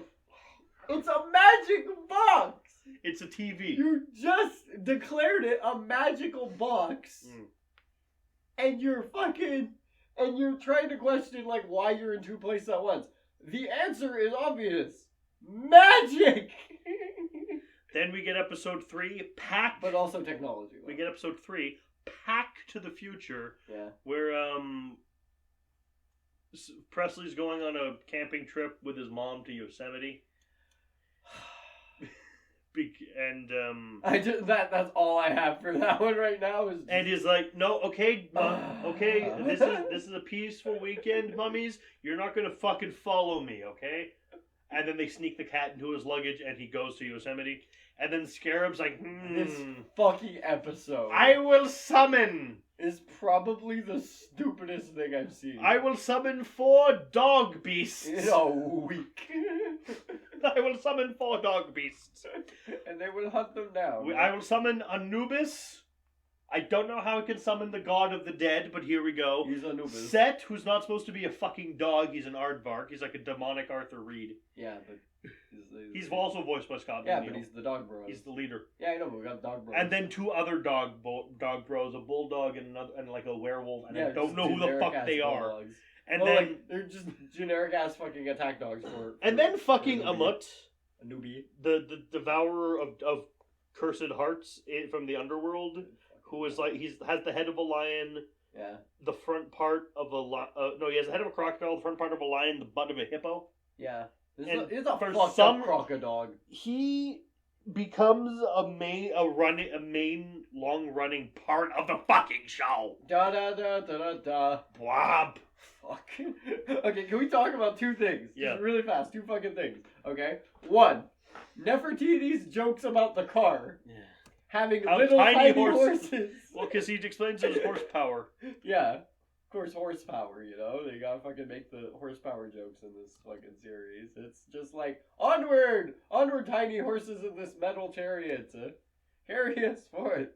it's a magic box! It's a TV. You just declared it a magical box, and you're trying to question, like, why you're in two places at once. The answer is obvious. Magic! Then we get episode 3, Pack. But also technology. We get episode 3, Pack to the Future, Yeah. where Presley's going on a camping trip with his mom to Yosemite. That's all I have for that one right now. And he's like, no, okay, okay, this is a peaceful weekend, mummies. You're not gonna fucking follow me, okay? And then they sneak the cat into his luggage, and he goes to Yosemite. And then Scarab's like, This fucking episode I will summon. Is probably the stupidest thing I've seen. I will summon 4 dog beasts. In a week. I will summon 4 dog beasts. And they will hunt them down. I will summon Anubis. I don't know how I can summon the god of the dead, but here we go. He's Anubis. Set, who's not supposed to be a fucking dog, he's an aardvark. He's like a demonic Arthur Reed. Yeah, but... He's also voiced by Scott Yeah, McNeil. but he's the dog bro. He's the leader. Yeah, I know, but we got dog bros. And then 2 other dog bros, a bulldog and like a werewolf, and I don't know who the fuck they are. And then like, they're just generic ass fucking attack dogs for and then fucking Amut, a newbie, the devourer of cursed hearts from the underworld, who is like has the head of a lion. Yeah. The front part of a he has the head of a crocodile, the front part of a lion, the butt of a hippo. Yeah. This And is a for fucked some- up crocodile. He becomes a main long running part of the fucking show. Da da da da da da. Blob. Fuck. Okay, can we talk about 2 things? Yeah. Just really fast, 2 fucking things. Okay. 1. Nefertiti's jokes about the car. Yeah. Having How little tiny tiny horses. horses. Well, because he explains his horsepower. Yeah. Of course, horsepower, you know? They gotta fucking make the horsepower jokes in this fucking series. It's just like, onward! Onward, tiny horses in this metal chariot. Carry us forth.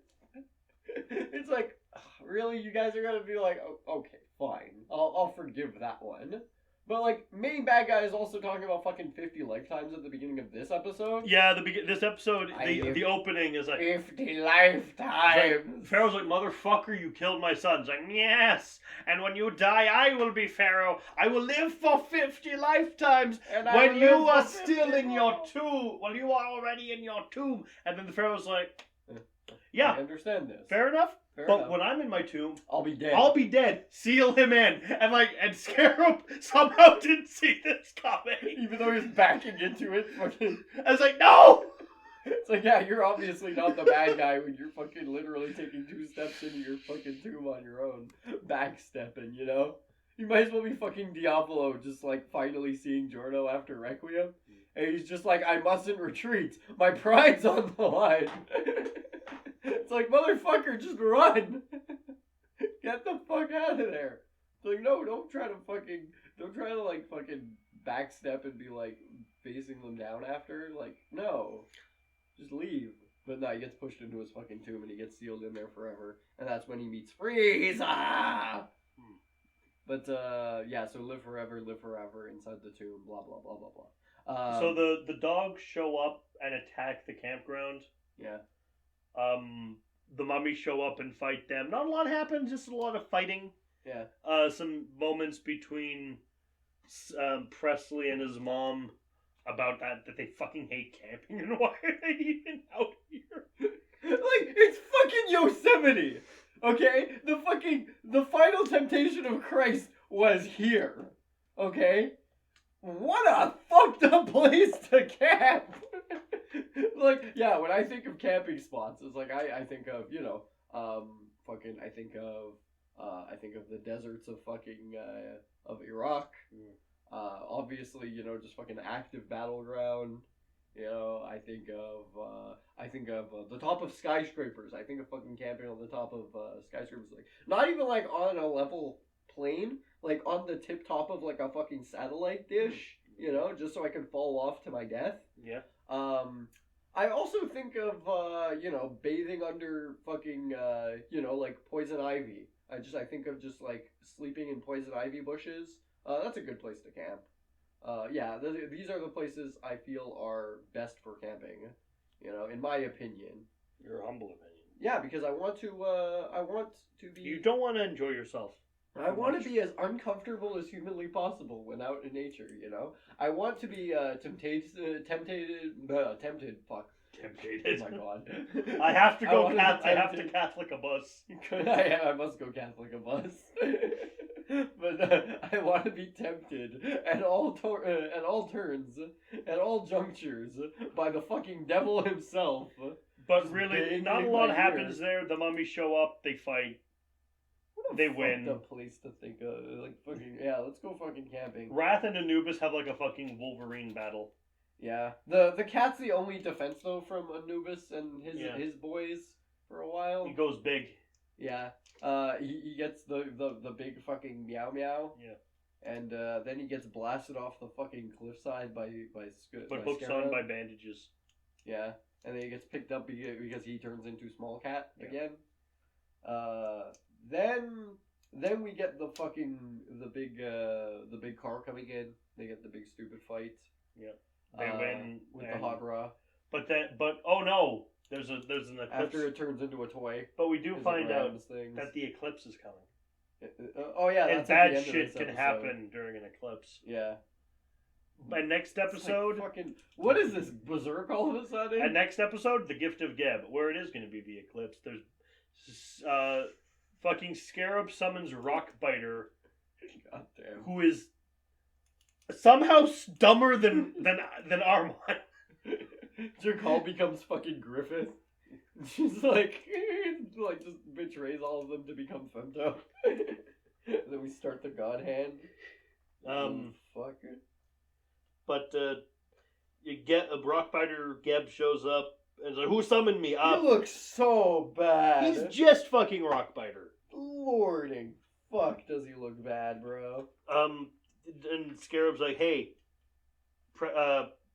It's like, really? You guys are gonna be like, oh, okay, fine. I'll forgive that one. But, like, main bad guy is also talking about fucking 50 lifetimes at the beginning of this episode. Yeah, this episode, the opening is like 50 lifetimes. Like, Pharaoh's like, motherfucker, you killed my son. It's like, yes, and when you die, I will be Pharaoh. I will live for 50 lifetimes. And I when will you live are for 50 still in your more. tomb, well, you are already in your tomb. And then the Pharaoh's like, yeah, I understand this. fair enough. Fair But enough. when I'm in my tomb, I'll be dead. I'll be dead. Seal him in. And Scarab somehow didn't see this coming. Even though he's backing into it, fucking... I was like, no! It's like, yeah, you're obviously not the bad guy when you're fucking literally taking 2 steps into your fucking tomb on your own. Backstepping, you know? You might as well be fucking Diavolo, just like finally seeing Giorno after Requiem. And he's just like, I mustn't retreat. My pride's on the line. It's like, motherfucker, just run. Get the fuck out of there. It's like, no, don't try to like fucking backstep and be like facing them down after. Like, no. Just leave. But no, he gets pushed into his fucking tomb and he gets sealed in there forever. And that's when he meets Frieza! But, yeah, so live forever inside the tomb, blah, blah, blah, blah, blah. So the dogs show up and attack the campground. Yeah. The mummies show up and fight them. Not a lot happens, just a lot of fighting. Yeah. Some moments between Presley and his mom about that they fucking hate camping and why are they even out here? Like, it's fucking Yosemite! Okay? The final temptation of Christ was here. Okay? What a fucked up place to camp! Like, yeah, when I think of camping spots, it's like, I think of, you know, I think of the deserts of fucking, of Iraq. Obviously, you know, just fucking active battleground. You know, I think of the top of skyscrapers. I think of fucking camping on the top of skyscrapers. Like, not even like on a level plane, like on the tip top of like a fucking satellite dish. You know, just so I can fall off to my death. Yeah. I also think of you know, bathing under fucking you know, like poison ivy. I think of just like sleeping in poison ivy bushes. That's a good place to camp. Yeah, these are the places I feel are best for camping. You know, in my opinion. Your humble opinion. Yeah, because I want to be. You don't want to enjoy yourself. I want to be as uncomfortable as humanly possible when out in nature. You know, I want to be tempted. Fuck. Tempted. Oh my god. I have to go. wanna be I have to tempted. Catholic a bus. I must go Catholic a bus. But I I want to be tempted at all turns, at all junctures, by the fucking devil himself. But really, Big not a in lot my happens ear. there. The mummies show up, they fight, they win. The place to think of, like fucking let's go fucking camping. Wrath and Anubis have like a fucking Wolverine battle. Yeah, the cat's the only defense though from Anubis and his boys for a while. He goes big. Yeah, he gets the big fucking meow meow. Yeah. And then he gets blasted off the fucking cliffside by Hooked Scarab. on by bandages. Yeah, and then he gets picked up because he turns into Small Cat again. Then we get the big car coming in. They get the big stupid fight. Yeah. They win with the hot bra. But oh no, there's an eclipse. After it turns into a toy. But we do find out things. that the eclipse is coming. Oh yeah, and that's at the bad end of shit this can episode. happen during an eclipse. Yeah. And next episode, like fucking, what is this berserk all of a sudden? And next episode, the Gift of Geb, where it is going to be the eclipse. There's fucking Scarab summons Rockbiter, Goddamn. who is somehow dumber than Armand. Jakal becomes fucking Griffith. She's like just betrays all of them to become Femto. Then we start the God Hand. Fucker. But you get a Rockbiter. Geb shows up and is like, "Who summoned me?" He looks so bad. He's just fucking Rockbiter. Lording fuck, does he look bad, bro? And Scarab's like, "Hey,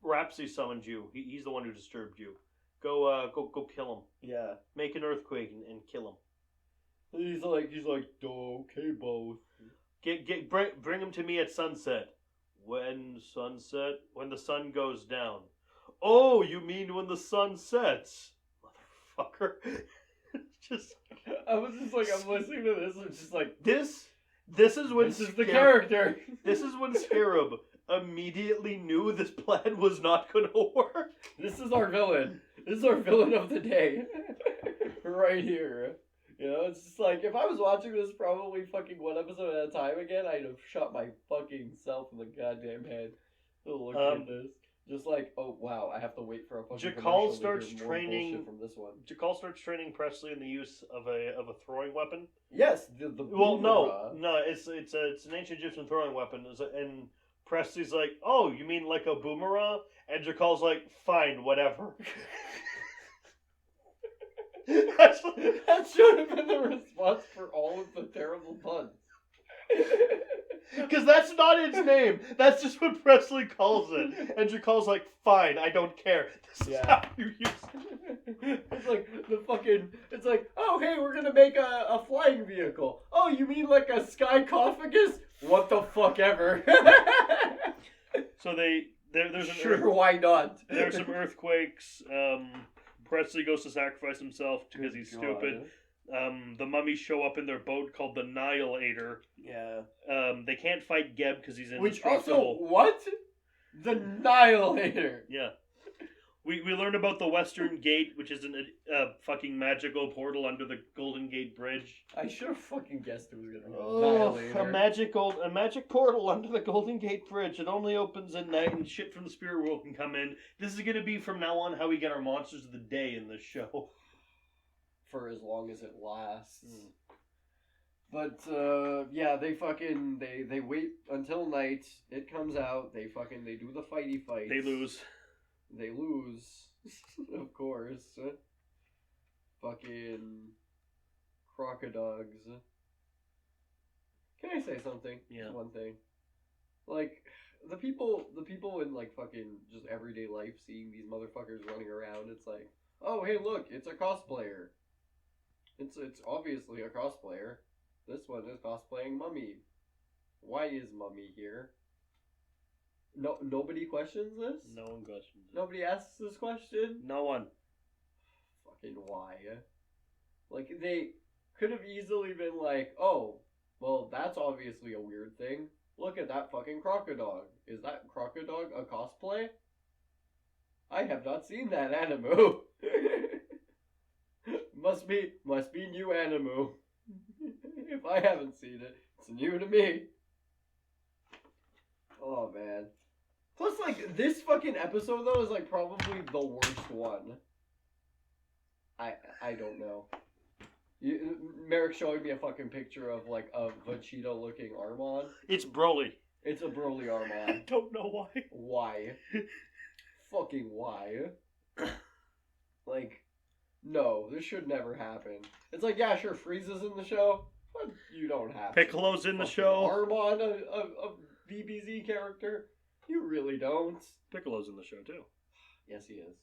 Rhapsody summoned you. He's the one who disturbed you. Go kill him. Yeah. Make an earthquake and kill him." He's like, okay, both. Bring him to me at sunset. When sunset? When the sun goes down. Oh, you mean when the sun sets? Motherfucker. Just. I was just like, I'm listening to this, and it's just like, This is when this is the character. This is when Scarab immediately knew this plan was not gonna work. This is our villain. This is our villain of the day. Right here. You know, it's just like, if I was watching this probably fucking one episode at a time again, I'd have shot my fucking self in the goddamn head. Look at this. Just like, oh wow, I have to wait for a fucking Jakal commercial starts to hear more training bullshit from this one. Jakal starts training Presley in the use of a throwing weapon. Yes, the Well, boomerang. no, it's an ancient Egyptian throwing weapon, and Presley's like, "Oh, you mean like a boomerang?" And Jakal's like, "Fine, whatever." That should have been the response for all of the terrible puns. Because that's not its name. That's just what Presley calls it. And Jakal's like, "Fine, I don't care. This is how you use it." It's like it's like, oh hey, we're gonna make a flying vehicle. Oh, you mean like a skycophagus? What the fuck ever. So there's an sure, why not? There's some earthquakes. Presley goes to sacrifice himself because he's stupid. The mummies show up in their boat called the Nihilator. Yeah. They can't fight Geb because he's Which indestructible. also, what? The Nihilator. Yeah. We learn about the Western Gate, which is a fucking magical portal under the Golden Gate Bridge. I should have fucking guessed it was gonna go Nihilator. A magic portal under the Golden Gate Bridge. It only opens at night, and shit from the spirit world can come in. This is gonna be from now on how we get our monsters of the day in this show. For as long as it lasts. But yeah, they wait until night. It comes out. They do the fighty fight. They lose. They lose, of course. Fucking crocodogs. Can I say something? Yeah. Just one thing. Like, the people in like fucking just everyday life seeing these motherfuckers running around, it's like, oh hey look, it's a cosplayer. It's obviously a cosplayer. This one is cosplaying Mummy. Why is Mummy here? No, nobody questions this? No one questions it. Nobody asks this question? No one. Fucking why? Like, they could have easily been like, oh, well, that's obviously a weird thing. Look at that fucking crocodog. Is that crocodog a cosplay? I have not seen that animu. Must be new animu. If I haven't seen it, it's new to me. Oh man. Plus, like, this fucking episode though is like probably the worst one. I don't know. Merrick's showing me a fucking picture of like a Vegeta looking Armon. It's Broly. It's a Broly I Armon. don't know why. Why? Fucking why? Like, no, this should never happen. It's like, yeah, sure, Frieza's in the show, but you don't have Piccolo's to. in the Fucking show. Armon, a DBZ character? You really don't. Piccolo's in the show too. Yes, he is.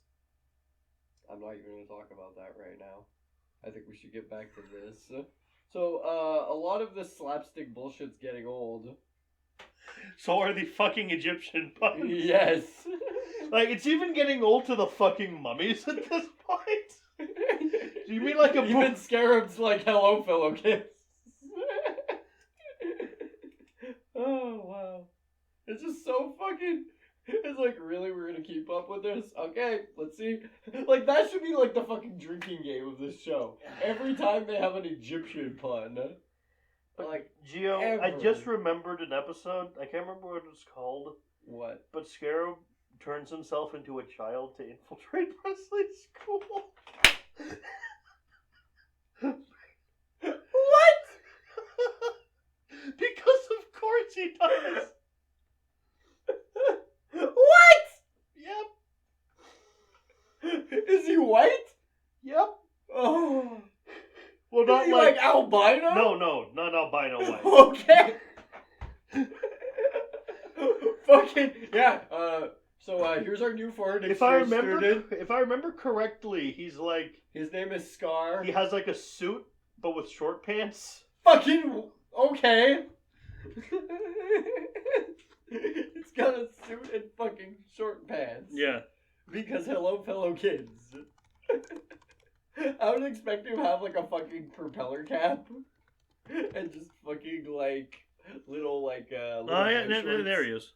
I'm not even going to talk about that right now. I think we should get back to this. So, a lot of this slapstick bullshit's getting old. So are the fucking Egyptian puns. Yes. Like, it's even getting old to the fucking mummies at this point. Do you mean like a Even Scarab's like, hello, fellow kids. Oh, wow. It's just so fucking... It's like, really, we're gonna keep up with this? Okay, let's see. Like, that should be like the fucking drinking game of this show. Every time they have an Egyptian pun. Like, Gio, ever. I just remembered an episode. I can't remember what it's called. What? But Scarab turns himself into a child to infiltrate Presley's school. What? Because of course he does. What? Yep. Is he white? Yep. Oh. Well, not Is he like albino? No, not albino white. Okay. Fucking yeah. So here's our new foreign exchange student. If I remember correctly, he's like His name is Scar. he has like a suit but with short pants. Fucking okay. It's got a suit and fucking short pants. Yeah. Because hello, fellow kids. I would expect him to have like a fucking propeller cap and just fucking like little like little Oh yeah, boy shorts. there he is.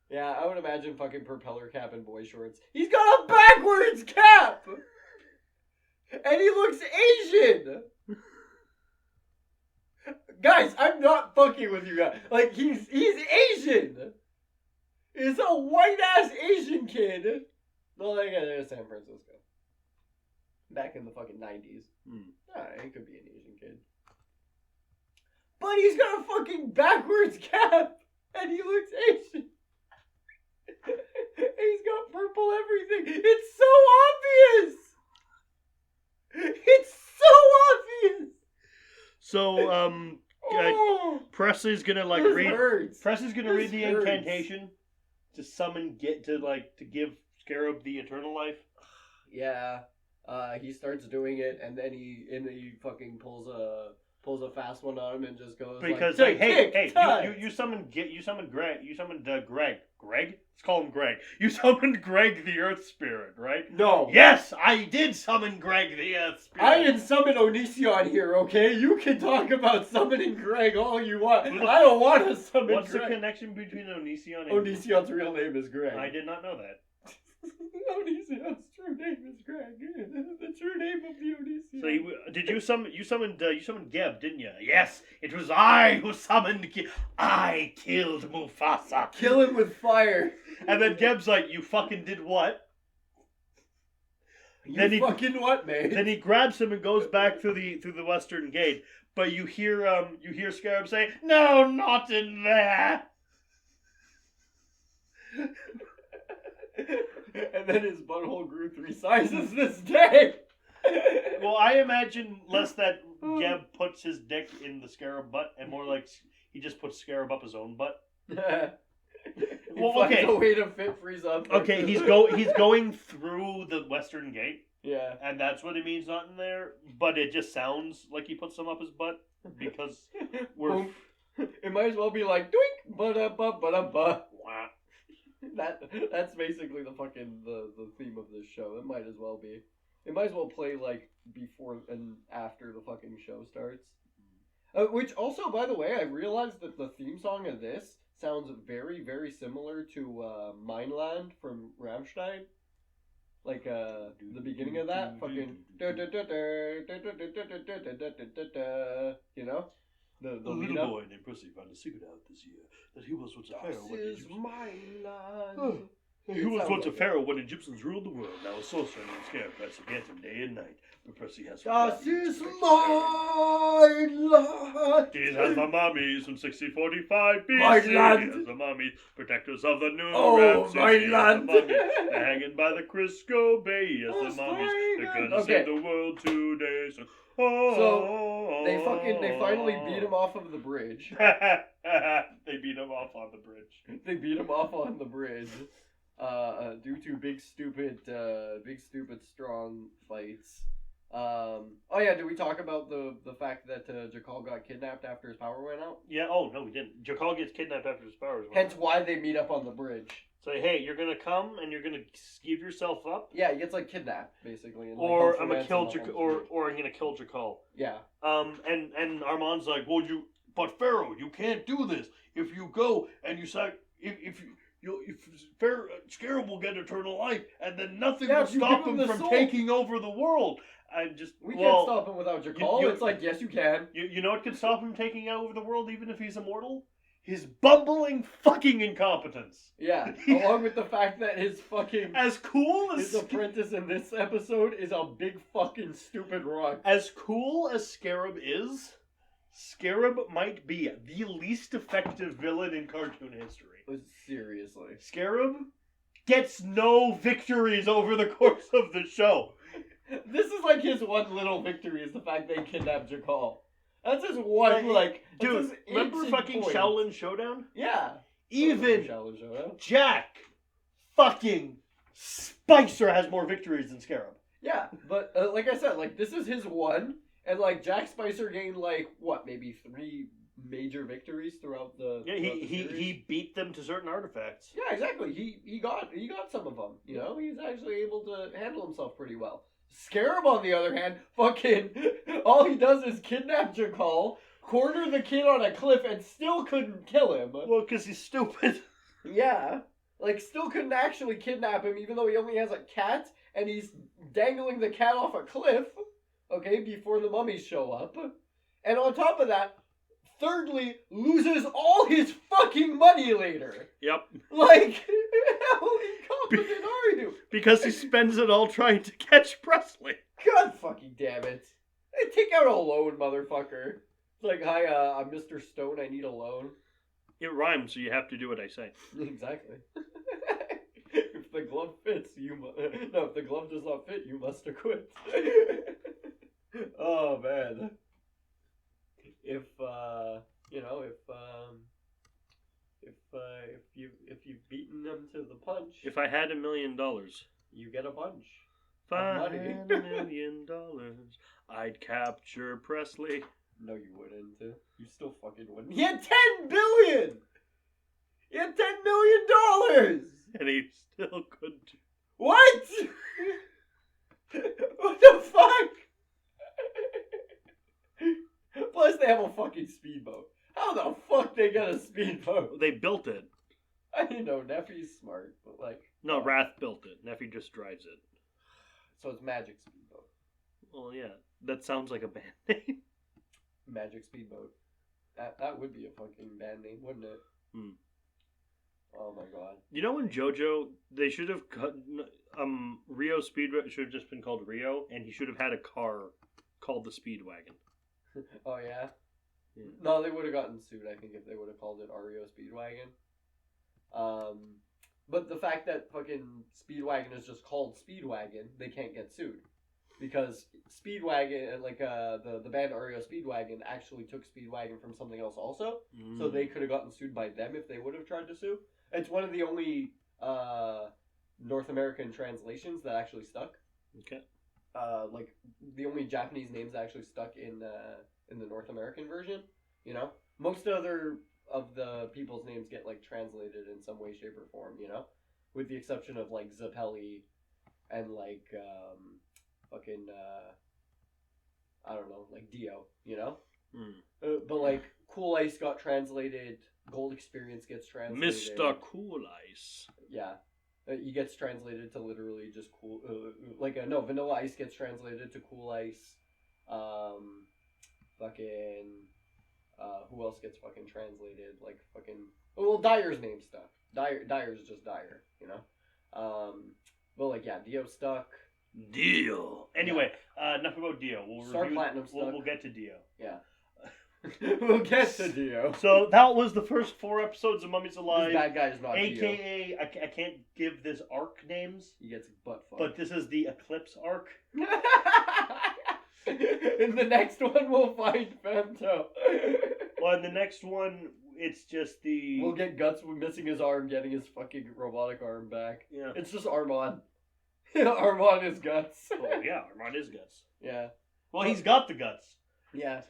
Yeah, I would imagine fucking propeller cap and boy shorts. He's got a backwards cap! And he looks Asian! Guys, I'm not fucking with you guys. Like, he's Asian! He's a white-ass Asian kid! Well, I guess there's San Francisco. Back in the fucking 90s. Alright, he could be an Asian kid. But he's got a fucking backwards cap! And he looks Asian! He's got purple everything. It's so obvious. It's so obvious. So Presley's gonna like this read. hurts. Presley's gonna This read the hurts. incantation to summon to give Scarab the eternal life. Yeah. He starts doing it, and then he fucking pulls a fast one on him and just goes Because like, hey, you summoned Greg. You summoned Greg. Greg? Let's call him Greg. You summoned Greg the Earth Spirit, right? No. Yes, I did summon Greg the Earth Spirit. I didn't summon Onision here, okay? You can talk about summoning Greg all you want. I don't want to summon What's Greg. the connection between Onision and... Onision's real name is Greg. I did not know that. Onision's true name is Greg. The true name of the Onision. So did you summoned Geb, didn't you? Yes, it was I who summoned Geb. I killed Mufasa. Kill him with fire. And then Geb's like, you fucking did what? You fucking what, man? Then he grabs him and goes back through the western gate. But you hear Scarab say, "No, not in there." And then his butthole grew 3 sizes this day. Well, I imagine less that Geb puts his dick in the Scarab butt, and more like he just puts Scarab up his own butt. Well, okay. A way to fit Frieza up. Okay, he's going through the western gate. Yeah. And that's what he means, not in there. But it just sounds like he puts some up his butt because we're. It might as well be like doink, ba-da-ba. That's basically the fucking the theme of this show. It might as well be. It might as well play like before and after the fucking show starts. Which also, by the way, I realized that the theme song of this sounds very, very similar to Mindland from Rammstein. Like the beginning of that fucking you know. The A lead little up. boy named Percy found a secret out this year that he was once a pharaoh. This is my land. He was once a pharaoh when Egyptians ruled the world. Now a sorcerer named Scarab tries to get him day and night. But Percy has Das ist my land. He has the mummies from 6045 BC. My He land. has the mummies, protectors of the new Oh, Ramses. my He has land. the mummies, they're hanging by the Crisco Bay. He has Oh, the mummies, they're my gonna God. save Okay. the world today. So, They finally beat him off of the bridge. They beat him off on the bridge. They beat him off on the bridge. Due to big stupid strong fights. Oh yeah, did we talk about the fact that Jakal got kidnapped after his power went out? Yeah, oh no, we didn't. Jakal gets kidnapped after his powers went Hence out. why they meet up on the bridge. Say, hey, you're gonna come and you're gonna give yourself up, Yeah, he gets like kidnapped basically. And, or like, I'm gonna kill Jakal. or I'm gonna kill Jakal. Yeah. And Armand's like, well, but Pharaoh, you can't do this. If you go and you say, if Pharaoh, Scarab will get eternal life, and then nothing Yeah, will if you stop give him him the from soul. taking over the world. We can't stop him without Jakal. you- It's like, yes, you can. You know what could stop him taking over the world, even if he's immortal? His bumbling fucking incompetence. Yeah, along with the fact that his fucking As cool his as apprentice in this episode is a big fucking stupid rock. as cool as Scarab is, Scarab might be the least effective villain in cartoon history. Seriously. Scarab gets no victories over the course of the show. This is like his one little victory is the fact they kidnapped Jakal. That's his one, like, that's Dude, his remember inching fucking point. Shaolin Showdown? Yeah. Even Shaolin Showdown. Jack fucking Spicer has more victories than Scarab. Yeah, but like I said, like, this is his one, and like Jack Spicer gained like what, maybe 3 major victories throughout the Yeah, throughout the series? he beat them to certain artifacts. Yeah, exactly. He got some of them. You know, he's actually able to handle himself pretty well. Scarab, on the other hand, fucking all he does is kidnap Jakal, corner the kid on a cliff, and still couldn't kill him. Well, because he's stupid. Yeah, like still couldn't actually kidnap him, even though he only has a cat, and he's dangling the cat off a cliff. Okay, before the mummies show up, and on top of that, thirdly, loses all his fucking money later. Yep. Like, how incompetent are you? Because he spends it all trying to catch Presley. God fucking damn it. Hey, take out a loan, motherfucker. It's like, hi, I'm Mr. Stone, I need a loan. It rhymes, so you have to do what I say. Exactly. If the glove fits, no, if the glove does not fit, you must acquit. Oh, man. If you've beaten them to the punch, If I had $1 million, you get a bunch. if I money. had $1 million, I'd capture Presley. No, you wouldn't. You still fucking wouldn't. He had $10 billion! He had $10 million! And he still couldn't. What? What the fuck? Plus, they have a fucking speedboat. How the fuck they got a speedboat? They built it. I know, Neffy's smart, but like... No, Wrath built it. Neffy just drives it. So it's Magic Speedboat. Well, yeah. That sounds like a band name. Magic Speedboat. That would be a fucking band name, wouldn't it? Hmm. Oh my god. You know in JoJo, they should have cut... Rio Speedway should have just been called Rio, and he should have had a car called the Speedwagon. Oh yeah? Yeah. No, they would have gotten sued, I think, if they would have called it REO Speedwagon. But the fact that fucking Speedwagon is just called Speedwagon, they can't get sued. Because Speedwagon, like the band REO Speedwagon actually took Speedwagon from something else also, so they could have gotten sued by them if they would have tried to sue. It's one of the only North American translations that actually stuck. Okay. Like the only Japanese names that actually stuck in the North American version. You know, most other of the people's names get like translated in some way, shape, or form. You know, with the exception of like Zappelli and like fucking I don't know, like Dio. You know, but like Cool Ice got translated. Gold Experience gets translated. Mr. Cool Ice. Yeah. He gets translated to literally just cool, no, Vanilla Ice gets translated to Cool Ice. Who else gets fucking translated? Like fucking. Well, Dyer's name stuck. Dyer's just Dyer, you know. But like Dio stuck. Dio. Anyway, enough about Dio. Star Platinum stuck. We'll get to Dio. Yeah. We'll get to Dio. So that was the first 4 episodes of Mummies Alive. This bad guy is not AKA, Dio. I can't give this arc names. He gets butt fucked. But this is the Eclipse arc. In the next one, we'll find Femto. Well, in the next one, it's just the... We'll get Guts missing his arm, getting his fucking robotic arm back. Yeah. It's just Armand. Armand is Guts. Oh, yeah, Armand is Guts. Yeah. Well, he's got the guts. Yeah.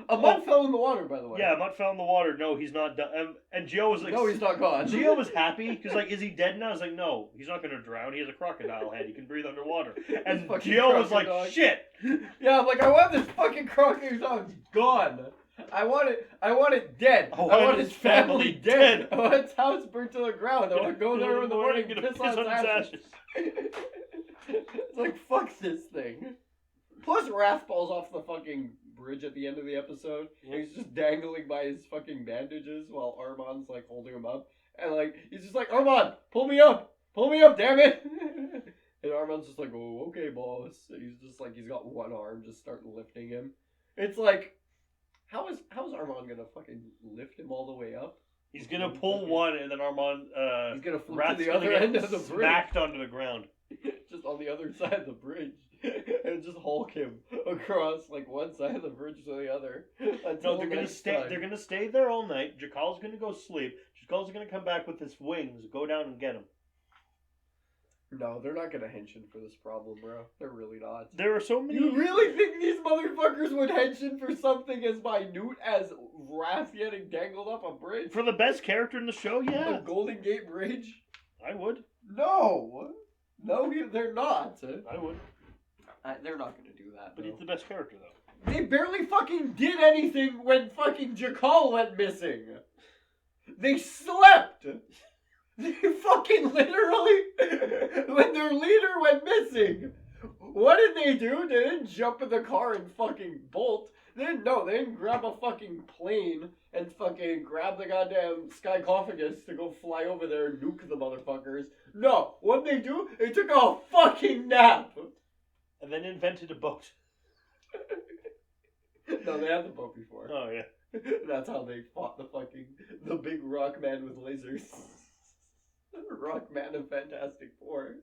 A mutt fell in the water, by the way. Yeah, Mutt fell in the water. No, he's not done. And Gio was like... No, he's not gone. Gio was happy, because like, is he dead now? I was like, no, he's not going to drown. He has a crocodile head. He can breathe underwater. And Gio was like, shit! Yeah, I'm like, I want this fucking crocodile gone. I want it dead. I want his family dead. I want his house burnt to the ground. I want to go there in the morning and piss on his ashes. It's like, fuck this thing. Plus, Raph falls off the fucking bridge at the end of the episode. And he's just dangling by his fucking bandages while Armand's like holding him up. And like, he's just like, Armand, pull me up, damn it. And Armand's just like, oh, okay, boss. And he's just like, he's got one arm, just start lifting him. It's like, how is Armand gonna fucking lift him all the way up? He's gonna pull one, and then Armand, he's gonna flip Rat's to the other end of the bridge. Smacked onto the ground. Just on the other side of the bridge. And just Hulk him across like one side of the bridge to the other. No, they're gonna stay. Time. They're gonna stay there all night. Jakal's gonna go sleep. Jakal's gonna come back with his wings, go down and get him. No, they're not gonna henching for this problem, bro. They're really not. There are so many. You really think these motherfuckers would henching for something as minute as Raph getting dangled up a bridge? For the best character in the show, yeah. The Golden Gate Bridge? I would. No, they're not. I would. They're not gonna do that. But though. he's the best character, though. They barely fucking did anything when fucking Jakal went missing. They slept. They fucking literally, when their leader went missing, what did they do? They didn't jump in the car and fucking bolt. They didn't grab a fucking plane and fucking grab the goddamn Skycophagus to go fly over there and nuke the motherfuckers. No, what did they do? They took a fucking nap. And then invented a boat. No, they had the boat before. Oh, yeah. That's how they fought the big rock man with lasers. Rock man of Fantastic Four.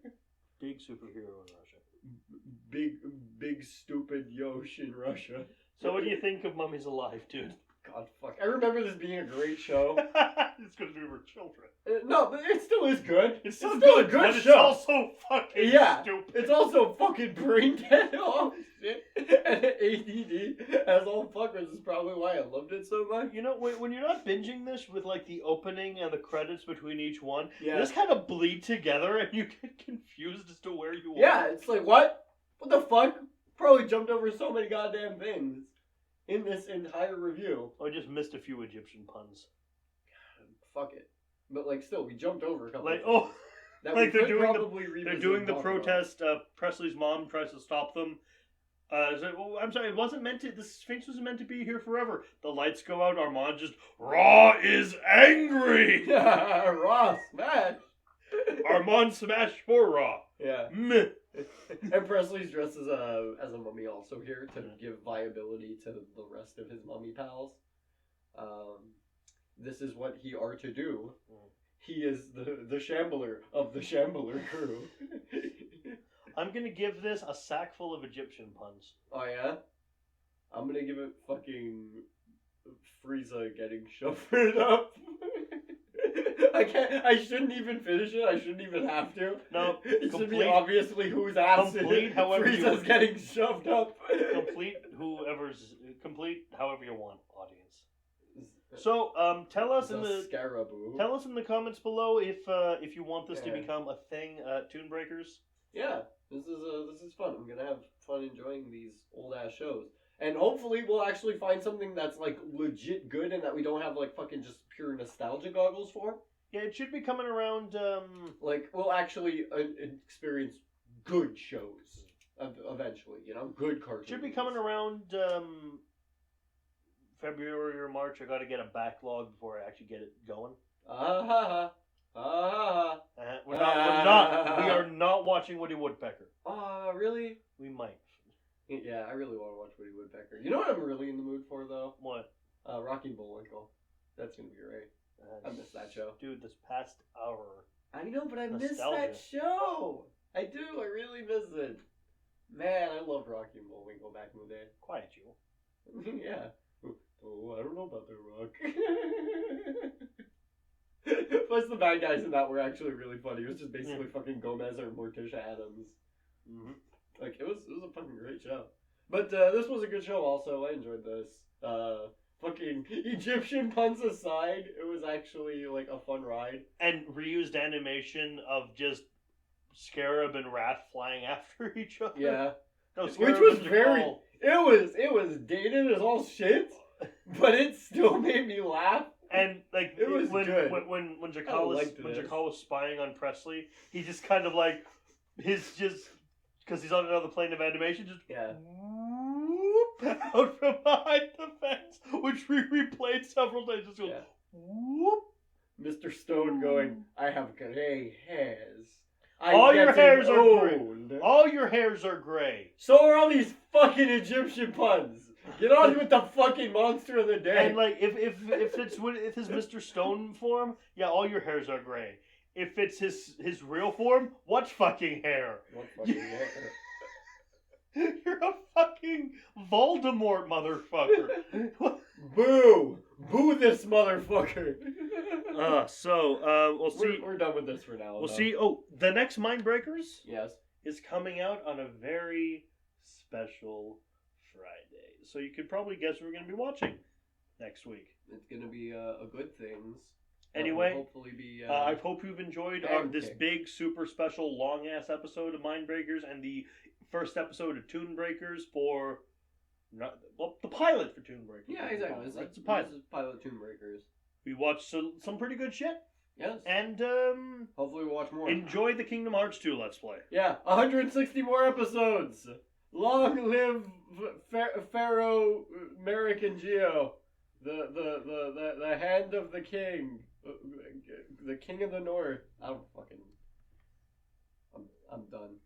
Big superhero in Russia. Big stupid Yosh in Russia. So what do you think of Mummies Alive, dude? God, fuck. I remember this being a great show. It's because we were children. No, but it still is good. It's still a good good but show. It's also fucking stupid. It's also fucking brain dead. Oh, shit. And ADD as all fuckers is probably why I loved it so much. You know, when you're not binging this with, like, the opening and the credits between each one, Yeah. they just kind of bleed together and you get confused as to where you are. Yeah, it's like, what? What the fuck? Probably jumped over so many goddamn things in this entire review. I just missed a few Egyptian puns. Fuck it. But, like, still, we jumped over a couple Like, of oh, that like we they're could doing probably they're revisit doing and the talk about. protest. Presley's mom tries to stop them. I'm sorry, it wasn't meant to. The Sphinx was meant to be here forever. The lights go out. Armand just Raw is angry. Raw smash. Armand smash for Raw. Yeah. Meh. And Presley's dressed as a mummy also here to give viability to the rest of his mummy pals. This is what he are to do. He is the shambler of the shambler crew. I'm gonna give this a sack full of Egyptian puns. Oh yeah? I'm gonna give it fucking Frieza getting shuffled up. I shouldn't even finish it. I shouldn't even have to. No, it should be obviously whose ass Frieza's getting shoved up. Complete however you want, audience. So, tell us in the comments below if you want this to become a thing at Toonbreakers. Yeah, this is fun. I'm gonna have fun enjoying these old ass shows, and hopefully we'll actually find something that's like legit good and that we don't have like fucking just pure nostalgia goggles for. Yeah, it should be coming around. Like we'll actually experience good shows eventually. You know, good cartoons. Should be coming around February or March. I got to get a backlog before I actually get it going. We're not. We are not watching Woody Woodpecker. Really? We might. Yeah, I really want to watch Woody Woodpecker. You know what I'm really in the mood for, though? What? Rocky and Bullwinkle. That's gonna be great. I miss that show. Dude, this past hour. I know, but I miss Nostalgia. that show. I do. I really miss it. Man, I loved Rocky and Bullwinkle back in the day. Quiet you. Yeah. Oh, I don't know about The Rock. Plus, the bad guys in that were actually really funny. It was just basically fucking Gomez or Morticia Adams. Mm-hmm. Like, it was a fucking great show. But this was a good show also. I enjoyed this. Fucking Egyptian puns aside, it was actually, like, a fun ride. And reused animation of just Scarab and Wrath flying after each other. Yeah. No, Which Scarab was and very... Nicole. It was dated as all shit, but it still made me laugh. And like it was when good. when Jakal was spying on Presley, he just kind of like because he's on another plane of animation, just whoop out from behind the fence, which we replayed several times. Just goes whoop. Mr. Stone going, I have gray hairs. All your hairs are gray. All your hairs are gray. So are all these fucking Egyptian puns. Get on with the fucking monster of the day. And like, if it's his Mr. Stone form, yeah, all your hairs are gray. If it's his real form, what fucking hair? What fucking hair? You're a fucking Voldemort, motherfucker. Boo! Boo this motherfucker. We'll see. We're done with this for now. We'll see. Oh, the next Mindbreakers is coming out on a very special Friday. So you could probably guess what we're going to be watching next week. It's going to be a good things. Anyway, hopefully be. I hope you've enjoyed this big, super special, long ass episode of Mindbreakers and the first episode of Toonbreakers for. The pilot for Toonbreakers. Yeah, exactly. It's a pilot. This is pilot Toonbreakers. We watched some pretty good shit. Yes. And hopefully we'll watch more. Enjoy the Kingdom Hearts 2 Let's Play. Yeah, 160 more episodes. Long live Pharaoh Merrick and Geo, the hand of the king, the king of the north. I'm done.